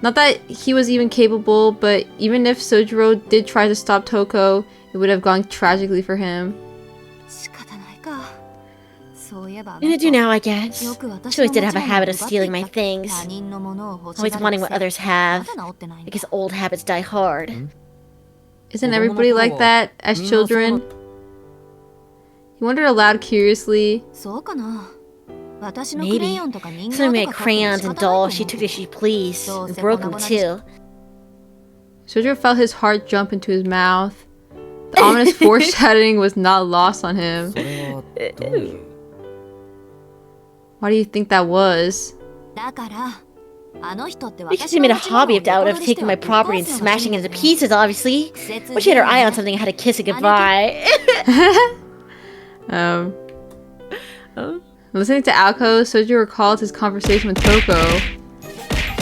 Speaker 4: Not that he was even capable, but even if Sojiro did try to stop Toko, it would have gone tragically for him.
Speaker 6: 仕方ないかそういえば
Speaker 3: What gonna do now, I guess?
Speaker 6: よく
Speaker 3: She
Speaker 6: 私の
Speaker 3: always did have a
Speaker 6: 持ち物を
Speaker 3: habit of
Speaker 6: 奪って
Speaker 3: stealing my
Speaker 6: きた
Speaker 3: things.
Speaker 6: 他人のものを欲し
Speaker 3: Always
Speaker 6: がる
Speaker 3: wanting
Speaker 6: く
Speaker 3: what
Speaker 6: せ
Speaker 3: others have.
Speaker 6: まだ治ってないんだ
Speaker 3: I guess old habits die hard.
Speaker 4: Isn't everybody like that as children? He wondered aloud curiously.
Speaker 6: そうかな私のクレ
Speaker 3: Maybe.
Speaker 6: ヨンとか人
Speaker 3: Some of
Speaker 6: 形
Speaker 3: my
Speaker 6: とか買って
Speaker 3: crayons
Speaker 6: 仕
Speaker 3: and
Speaker 6: 方ない
Speaker 3: dolls, she
Speaker 6: と
Speaker 3: took
Speaker 6: 思う
Speaker 3: as she pleased.
Speaker 6: So,
Speaker 3: And
Speaker 6: se
Speaker 3: broke them
Speaker 6: pone
Speaker 3: too.
Speaker 4: Sojiro felt his heart jump into his mouth. The ominous foreshadowing was not lost on him.
Speaker 5: それはどういう
Speaker 4: Why do you think that was?
Speaker 6: だからあの人って
Speaker 3: Because
Speaker 6: 私
Speaker 3: she
Speaker 6: の
Speaker 3: made a
Speaker 6: 持ち物を
Speaker 3: hobby of
Speaker 6: 横
Speaker 3: out
Speaker 6: 取
Speaker 3: of
Speaker 6: りして
Speaker 3: taking
Speaker 6: は
Speaker 3: my property and
Speaker 6: ぶっ壊すのが
Speaker 3: smashing it into
Speaker 6: 趣味
Speaker 3: pieces, obviously.
Speaker 6: 節
Speaker 3: When she had her eye on
Speaker 6: 税
Speaker 3: something, I had to kiss it
Speaker 6: 姉貴
Speaker 3: goodbye.
Speaker 4: Listening to Alko, Sojiro recalled his conversation with Toko.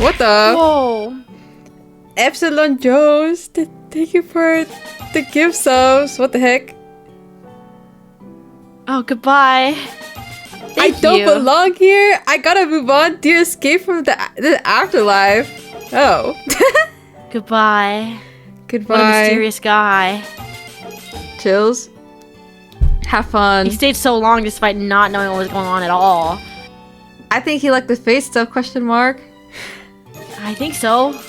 Speaker 4: What the?
Speaker 3: Whoa.
Speaker 4: Epsilon Jones, thank you for the gift subs. What the heck?
Speaker 3: Oh, goodbye.
Speaker 4: I
Speaker 3: Thank
Speaker 4: don't
Speaker 3: you.
Speaker 4: belong here. I gotta move on. Dear escape from the afterlife. Oh.
Speaker 3: Goodbye. What a
Speaker 4: Goodbye.
Speaker 3: mysterious guy.
Speaker 4: Chills. Have fun.
Speaker 3: He stayed so long despite not knowing what was going on at all.
Speaker 4: I think he liked the face stuff, question mark.
Speaker 3: I think so.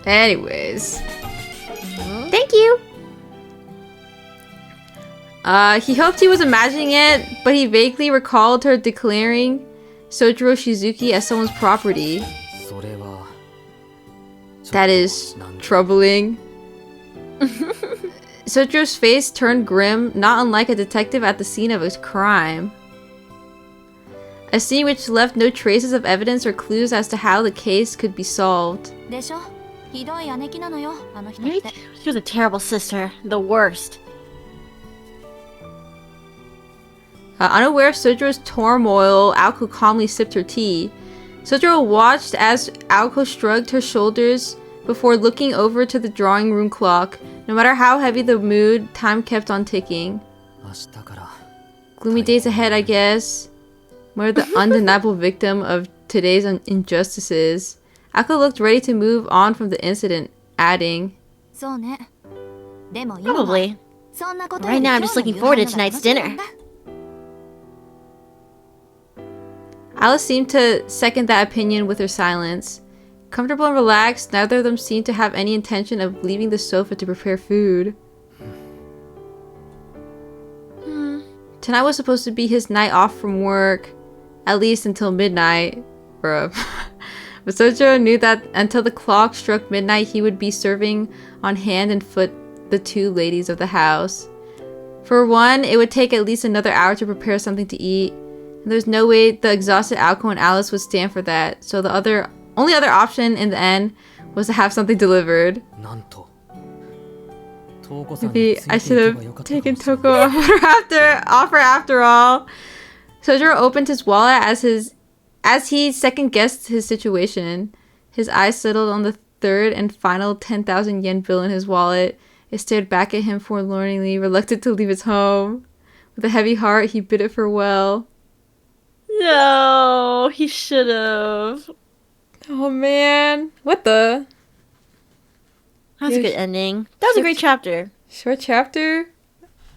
Speaker 4: Anyways.
Speaker 3: Thank you.
Speaker 4: He hoped he was imagining it, but he vaguely recalled her declaring Sojiro Shizuki as someone's property.
Speaker 5: それは
Speaker 4: That is troubling. Sojiro's face turned grim, not unlike a detective at the scene of a crime. A scene which left no traces of evidence or clues as to how the case could be solved.
Speaker 6: でしょひどい姉貴なのよあの人っ
Speaker 3: Right?
Speaker 6: て
Speaker 3: She was a terrible sister. The worst.
Speaker 4: Unaware of Sojiro's turmoil, Aoko calmly sipped her tea. Sojiro watched as Aoko shrugged her shoulders before looking over to the drawing room clock. No matter how heavy the mood, time kept on ticking.
Speaker 5: 明日から
Speaker 4: Gloomy days ahead, I guess. We're the undeniable victim of today's injustices. Aoko looked ready to move on from the incident, adding,
Speaker 6: そうねでも今は
Speaker 3: Probably.
Speaker 6: そんなことよ
Speaker 3: Right
Speaker 6: り
Speaker 3: now, I'm
Speaker 6: 今
Speaker 3: just
Speaker 6: 日
Speaker 3: looking
Speaker 6: の
Speaker 3: forward
Speaker 6: 夕
Speaker 3: to
Speaker 6: 飯の方が
Speaker 3: tonight's
Speaker 6: 楽しみな
Speaker 3: dinner.
Speaker 6: んだ
Speaker 4: Alice seemed to second that opinion with her silence. Comfortable and relaxed, neither of them seemed to have any intention of leaving the sofa to prepare food. Tonight was supposed to be his night off from work, at least until midnight. Bruh. But Sojiro knew that until the clock struck midnight, he would be serving on hand and foot the two ladies of the house. For one, it would take at least another hour to prepare something to eat. And there's no way the exhausted Alko and Alice would stand for that, so the only other option in the end was to have something delivered.
Speaker 5: なんとトウコさんに
Speaker 4: Maybe
Speaker 5: つい
Speaker 4: I
Speaker 5: てい
Speaker 4: should
Speaker 5: けばよ
Speaker 4: have
Speaker 5: かったか
Speaker 4: taken
Speaker 5: もしれない
Speaker 4: Toko offer after all. Sojiro opened his wallet as he second guessed his situation. His eyes settled on the third and final 10,000 yen bill in his wallet. It stared back at him forlornly, reluctant to leave his home. With a heavy heart, he bid it farewell.
Speaker 3: No, he should have.
Speaker 4: Oh man, what the?
Speaker 3: That was a good ending. That was a great chapter.
Speaker 4: Short chapter?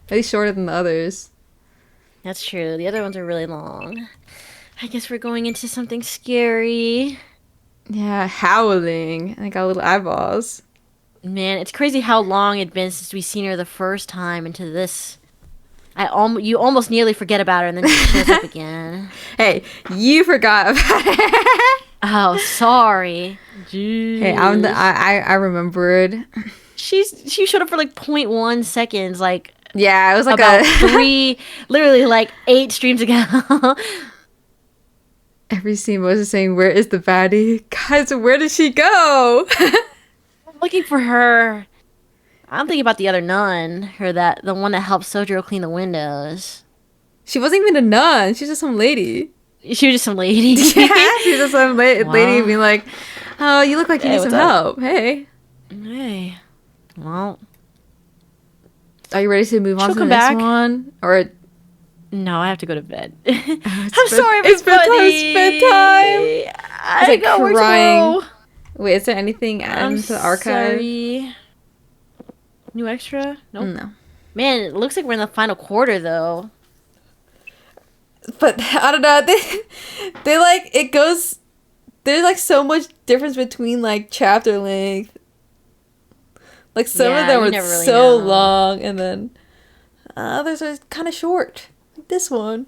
Speaker 4: At least shorter than the others.
Speaker 3: That's true. The other ones are really long. I guess we're going into something scary.
Speaker 4: Yeah, howling. And I got little eyeballs.
Speaker 3: Man, it's crazy how long it'd been since we seen her the first time into this.
Speaker 2: You almost nearly forget about her, and then she shows up again.
Speaker 1: Hey, you forgot about it.
Speaker 2: Oh, sorry. Jeez.
Speaker 1: Hey, I remembered.
Speaker 2: She showed up for like 0.1 seconds, like
Speaker 1: Yeah, it was like
Speaker 2: about literally like 8 streams ago.
Speaker 1: Every scene was saying, "Where is the baddie, guys? Where did she go?"
Speaker 2: I'm looking for her. I'm thinking about the other nun, the one that helped Sojiro clean the windows.
Speaker 1: She wasn't even a nun. She's just some lady.
Speaker 2: She was just some lady.
Speaker 1: Yeah, she's just some lady being like, "Oh, you look like you need some help. Hey."
Speaker 2: Hey. Well.
Speaker 1: Are you ready to move on to the
Speaker 2: come
Speaker 1: next
Speaker 2: back.
Speaker 1: one? Or
Speaker 2: No, I have to go to bed.
Speaker 1: I'm
Speaker 2: sorry,
Speaker 1: it's bedtime.
Speaker 2: everybody.
Speaker 1: It's bedtime.
Speaker 2: I got where to
Speaker 1: crying.
Speaker 2: go.
Speaker 1: Wait, is there anything
Speaker 2: I'm
Speaker 1: added to the archive?
Speaker 2: sorry. New extra? Nope.
Speaker 1: No.
Speaker 2: Man, it looks like we're in the final quarter, though.
Speaker 1: But I don't know. They like it goes. There's like so much difference between like chapter length. Like some of them
Speaker 2: you
Speaker 1: are
Speaker 2: never really
Speaker 1: so
Speaker 2: know.
Speaker 1: long, and then others are kind of short. Like this one.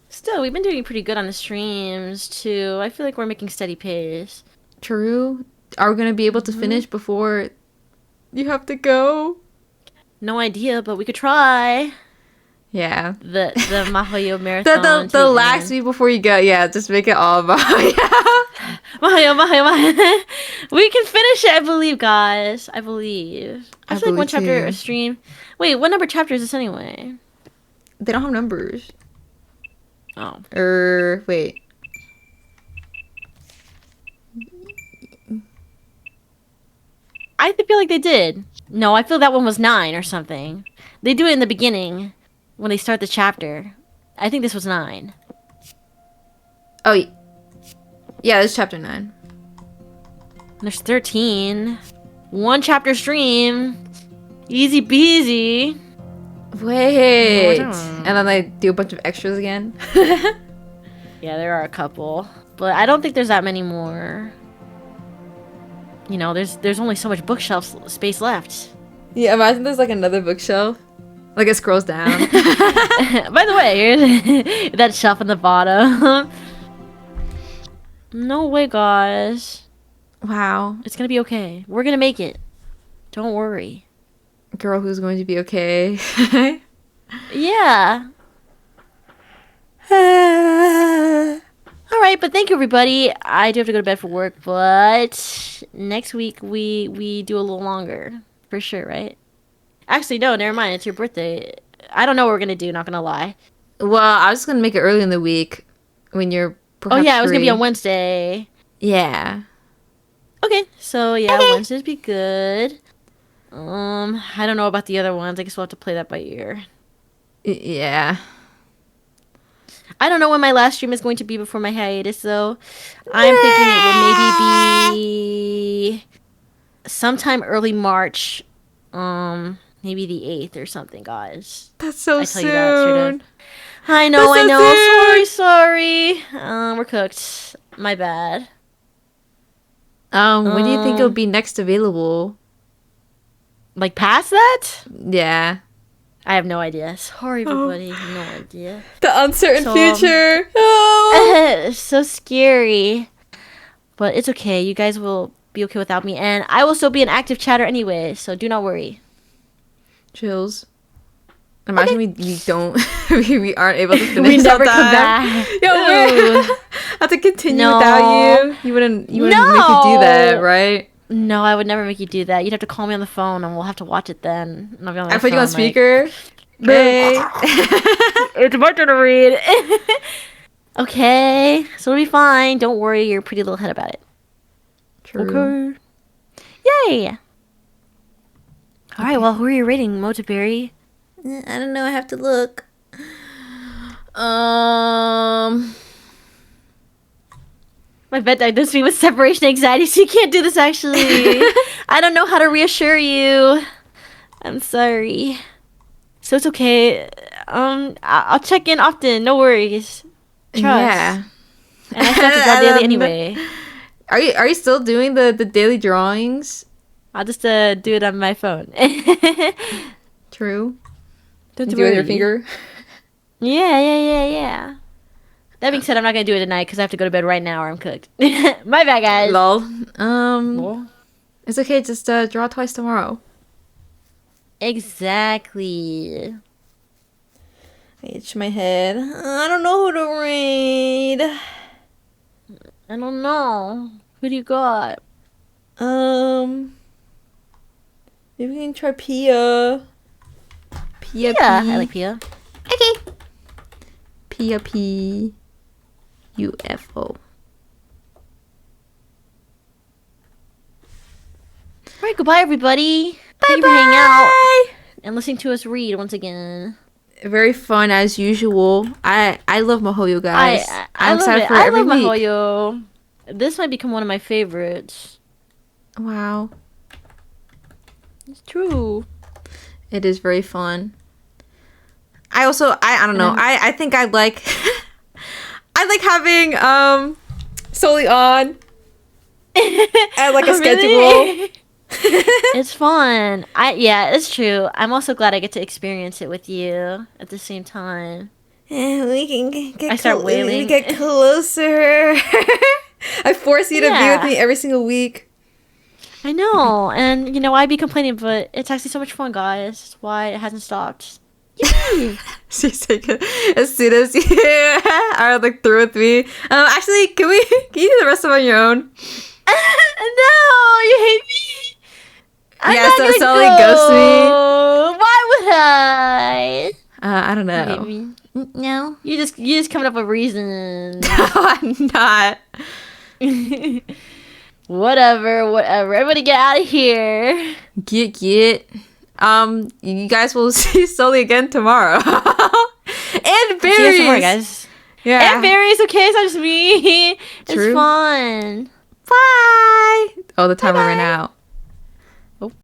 Speaker 2: Still, we've been doing pretty good on the streams, too. I feel like we're making steady pace.
Speaker 1: True. Are we gonna be able to finish before you have to go?
Speaker 2: No idea, but we could try.
Speaker 1: Yeah.
Speaker 2: The Mahoyo marathon.
Speaker 1: The last week before you go, yeah, just make it all about
Speaker 2: Mahoyo. We can finish it, I believe, guys. I believe. I feel like one chapter
Speaker 1: too.
Speaker 2: a stream. Wait, what number chapter is this anyway?
Speaker 1: They don't have numbers.
Speaker 2: Oh.
Speaker 1: Wait.
Speaker 2: I feel like they did. No, I feel that one was 9 or something. They do it in the beginning when they start the chapter. I think this was 9.
Speaker 1: Oh, yeah, it's chapter 9.
Speaker 2: There's 13. One chapter stream. Easy peasy.
Speaker 1: Wait.
Speaker 2: No,
Speaker 1: And then they do a bunch of extras again.
Speaker 2: Yeah, there are a couple. But I don't think there's that many more. You know, there's only so much bookshelf space left.
Speaker 1: Yeah, imagine there's like another bookshelf. Like it scrolls down.
Speaker 2: By the way, here's that shelf in the bottom. No way, guys.
Speaker 1: Wow.
Speaker 2: It's gonna be okay. We're gonna make it. Don't worry.
Speaker 1: Girl who's going to be okay.
Speaker 2: Yeah. All right, but thank you, everybody. I do have to go to bed for work, but next week we do a little longer. For sure, right? Actually, no, never mind. It's your birthday. I don't know what we're gonna do, not gonna lie.
Speaker 1: Well, I was just gonna make it early in the week when you're
Speaker 2: Oh yeah, it was gonna be
Speaker 1: free.
Speaker 2: on Wednesday.
Speaker 1: Yeah.
Speaker 2: Okay, so yeah, Wednesdays be good. I don't know about the other ones. I guess we'll have to play that by ear.
Speaker 1: Yeah.
Speaker 2: I don't know when my last stream is going to be before my hiatus, though. I'm thinking it will maybe be sometime early March. Maybe the 8th or something, guys.
Speaker 1: That's so
Speaker 2: I tell
Speaker 1: soon.
Speaker 2: you that straight up. I know,
Speaker 1: That's
Speaker 2: I
Speaker 1: so
Speaker 2: know.
Speaker 1: soon.
Speaker 2: Sorry. We're cooked. My bad.
Speaker 1: When do you think it'll be next available?
Speaker 2: Like past that?
Speaker 1: Yeah.
Speaker 2: I have no idea. Sorry, everybody. No idea.
Speaker 1: The uncertain
Speaker 2: So,
Speaker 1: future. Oh.
Speaker 2: So scary. But it's okay. You guys will be okay without me. And I will still be an active chatter anyway. So do not worry.
Speaker 1: Chills. Imagine we don't we aren't able to finish.
Speaker 2: We never
Speaker 1: on
Speaker 2: come
Speaker 1: time.
Speaker 2: back.
Speaker 1: Yo,
Speaker 2: Ooh.
Speaker 1: I have to continue
Speaker 2: No.
Speaker 1: without you. You wouldn't make me do that, right?
Speaker 2: No, I would never make you do that. You'd have to call me on the phone and we'll have to watch it then. And I'll be on my
Speaker 1: I put you
Speaker 2: phone,
Speaker 1: on speaker. Hey.
Speaker 2: It's my turn to read. Okay, so it'll be fine. Don't worry your pretty little head about it.
Speaker 1: True.
Speaker 2: Okay. Yay! Alright, well, who are you rating, Motoberry?
Speaker 1: I don't know. I have to look.
Speaker 2: My vet diagnosed me with separation anxiety, so you can't do this, actually. I don't know how to reassure you. I'm sorry. So it's okay. I'll check in often. No worries. Trust.
Speaker 1: Yeah.
Speaker 2: And I still have to draw daily anyway.
Speaker 1: Are you still doing the daily drawings?
Speaker 2: I'll just do it on my phone.
Speaker 1: True.
Speaker 2: Don't
Speaker 1: Do it with your
Speaker 2: worry.
Speaker 1: finger.
Speaker 2: Yeah. That being said, I'm not gonna do it tonight because I have to go to bed right now or I'm cooked. My bad, guys.
Speaker 1: Lol.
Speaker 2: Well,
Speaker 1: It's okay. Just draw twice tomorrow.
Speaker 2: exactly.
Speaker 1: I itch my head. I don't know who to read.
Speaker 2: I don't know. Who do you got?
Speaker 1: Maybe we can try Pia. Pia.
Speaker 2: Yeah,
Speaker 1: P.
Speaker 2: I like Pia.
Speaker 1: Okay. Pia P. UFO.
Speaker 2: All right, goodbye, everybody. Thank you for hanging out and listening to us read once again.
Speaker 1: Very fun as usual. I love Mahoyo, guys.
Speaker 2: I
Speaker 1: I'm
Speaker 2: love
Speaker 1: excited
Speaker 2: it.
Speaker 1: for
Speaker 2: I
Speaker 1: every
Speaker 2: love
Speaker 1: week.
Speaker 2: Mahoyo. This might become one of my favorites.
Speaker 1: Wow.
Speaker 2: It's true.
Speaker 1: It is very fun. I don't know. I think I like I like having Solely on and like a schedule.
Speaker 2: It's fun. Yeah, it's true. I'm also glad I get to experience it with you at the same time.
Speaker 1: And we can get
Speaker 2: I start wailing.
Speaker 1: get closer. I force you to be with me every single week.
Speaker 2: I know, and I'd be complaining, but it's actually so much fun, guys. That's why it hasn't stopped. Yay!
Speaker 1: She's like, as soon as you are like through with me. Actually, can you do the rest of it on your own?
Speaker 2: No, you hate me. I'm
Speaker 1: Yeah,
Speaker 2: not
Speaker 1: so
Speaker 2: gonna
Speaker 1: Sully
Speaker 2: go.
Speaker 1: ghosts me.
Speaker 2: Why would I?
Speaker 1: I don't
Speaker 2: You hate
Speaker 1: know.
Speaker 2: me.
Speaker 1: No.
Speaker 2: You just coming up with reasons.
Speaker 1: No, I'm not.
Speaker 2: Whatever. Everybody get out of here.
Speaker 1: Get. You guys will see Sully again tomorrow. And
Speaker 2: See you guys
Speaker 1: Barry's.
Speaker 2: tomorrow, guys.
Speaker 1: Yeah.
Speaker 2: And Barry's okay, it's not just me.
Speaker 1: True.
Speaker 2: It's fun.
Speaker 1: Bye. Oh, the timer ran out.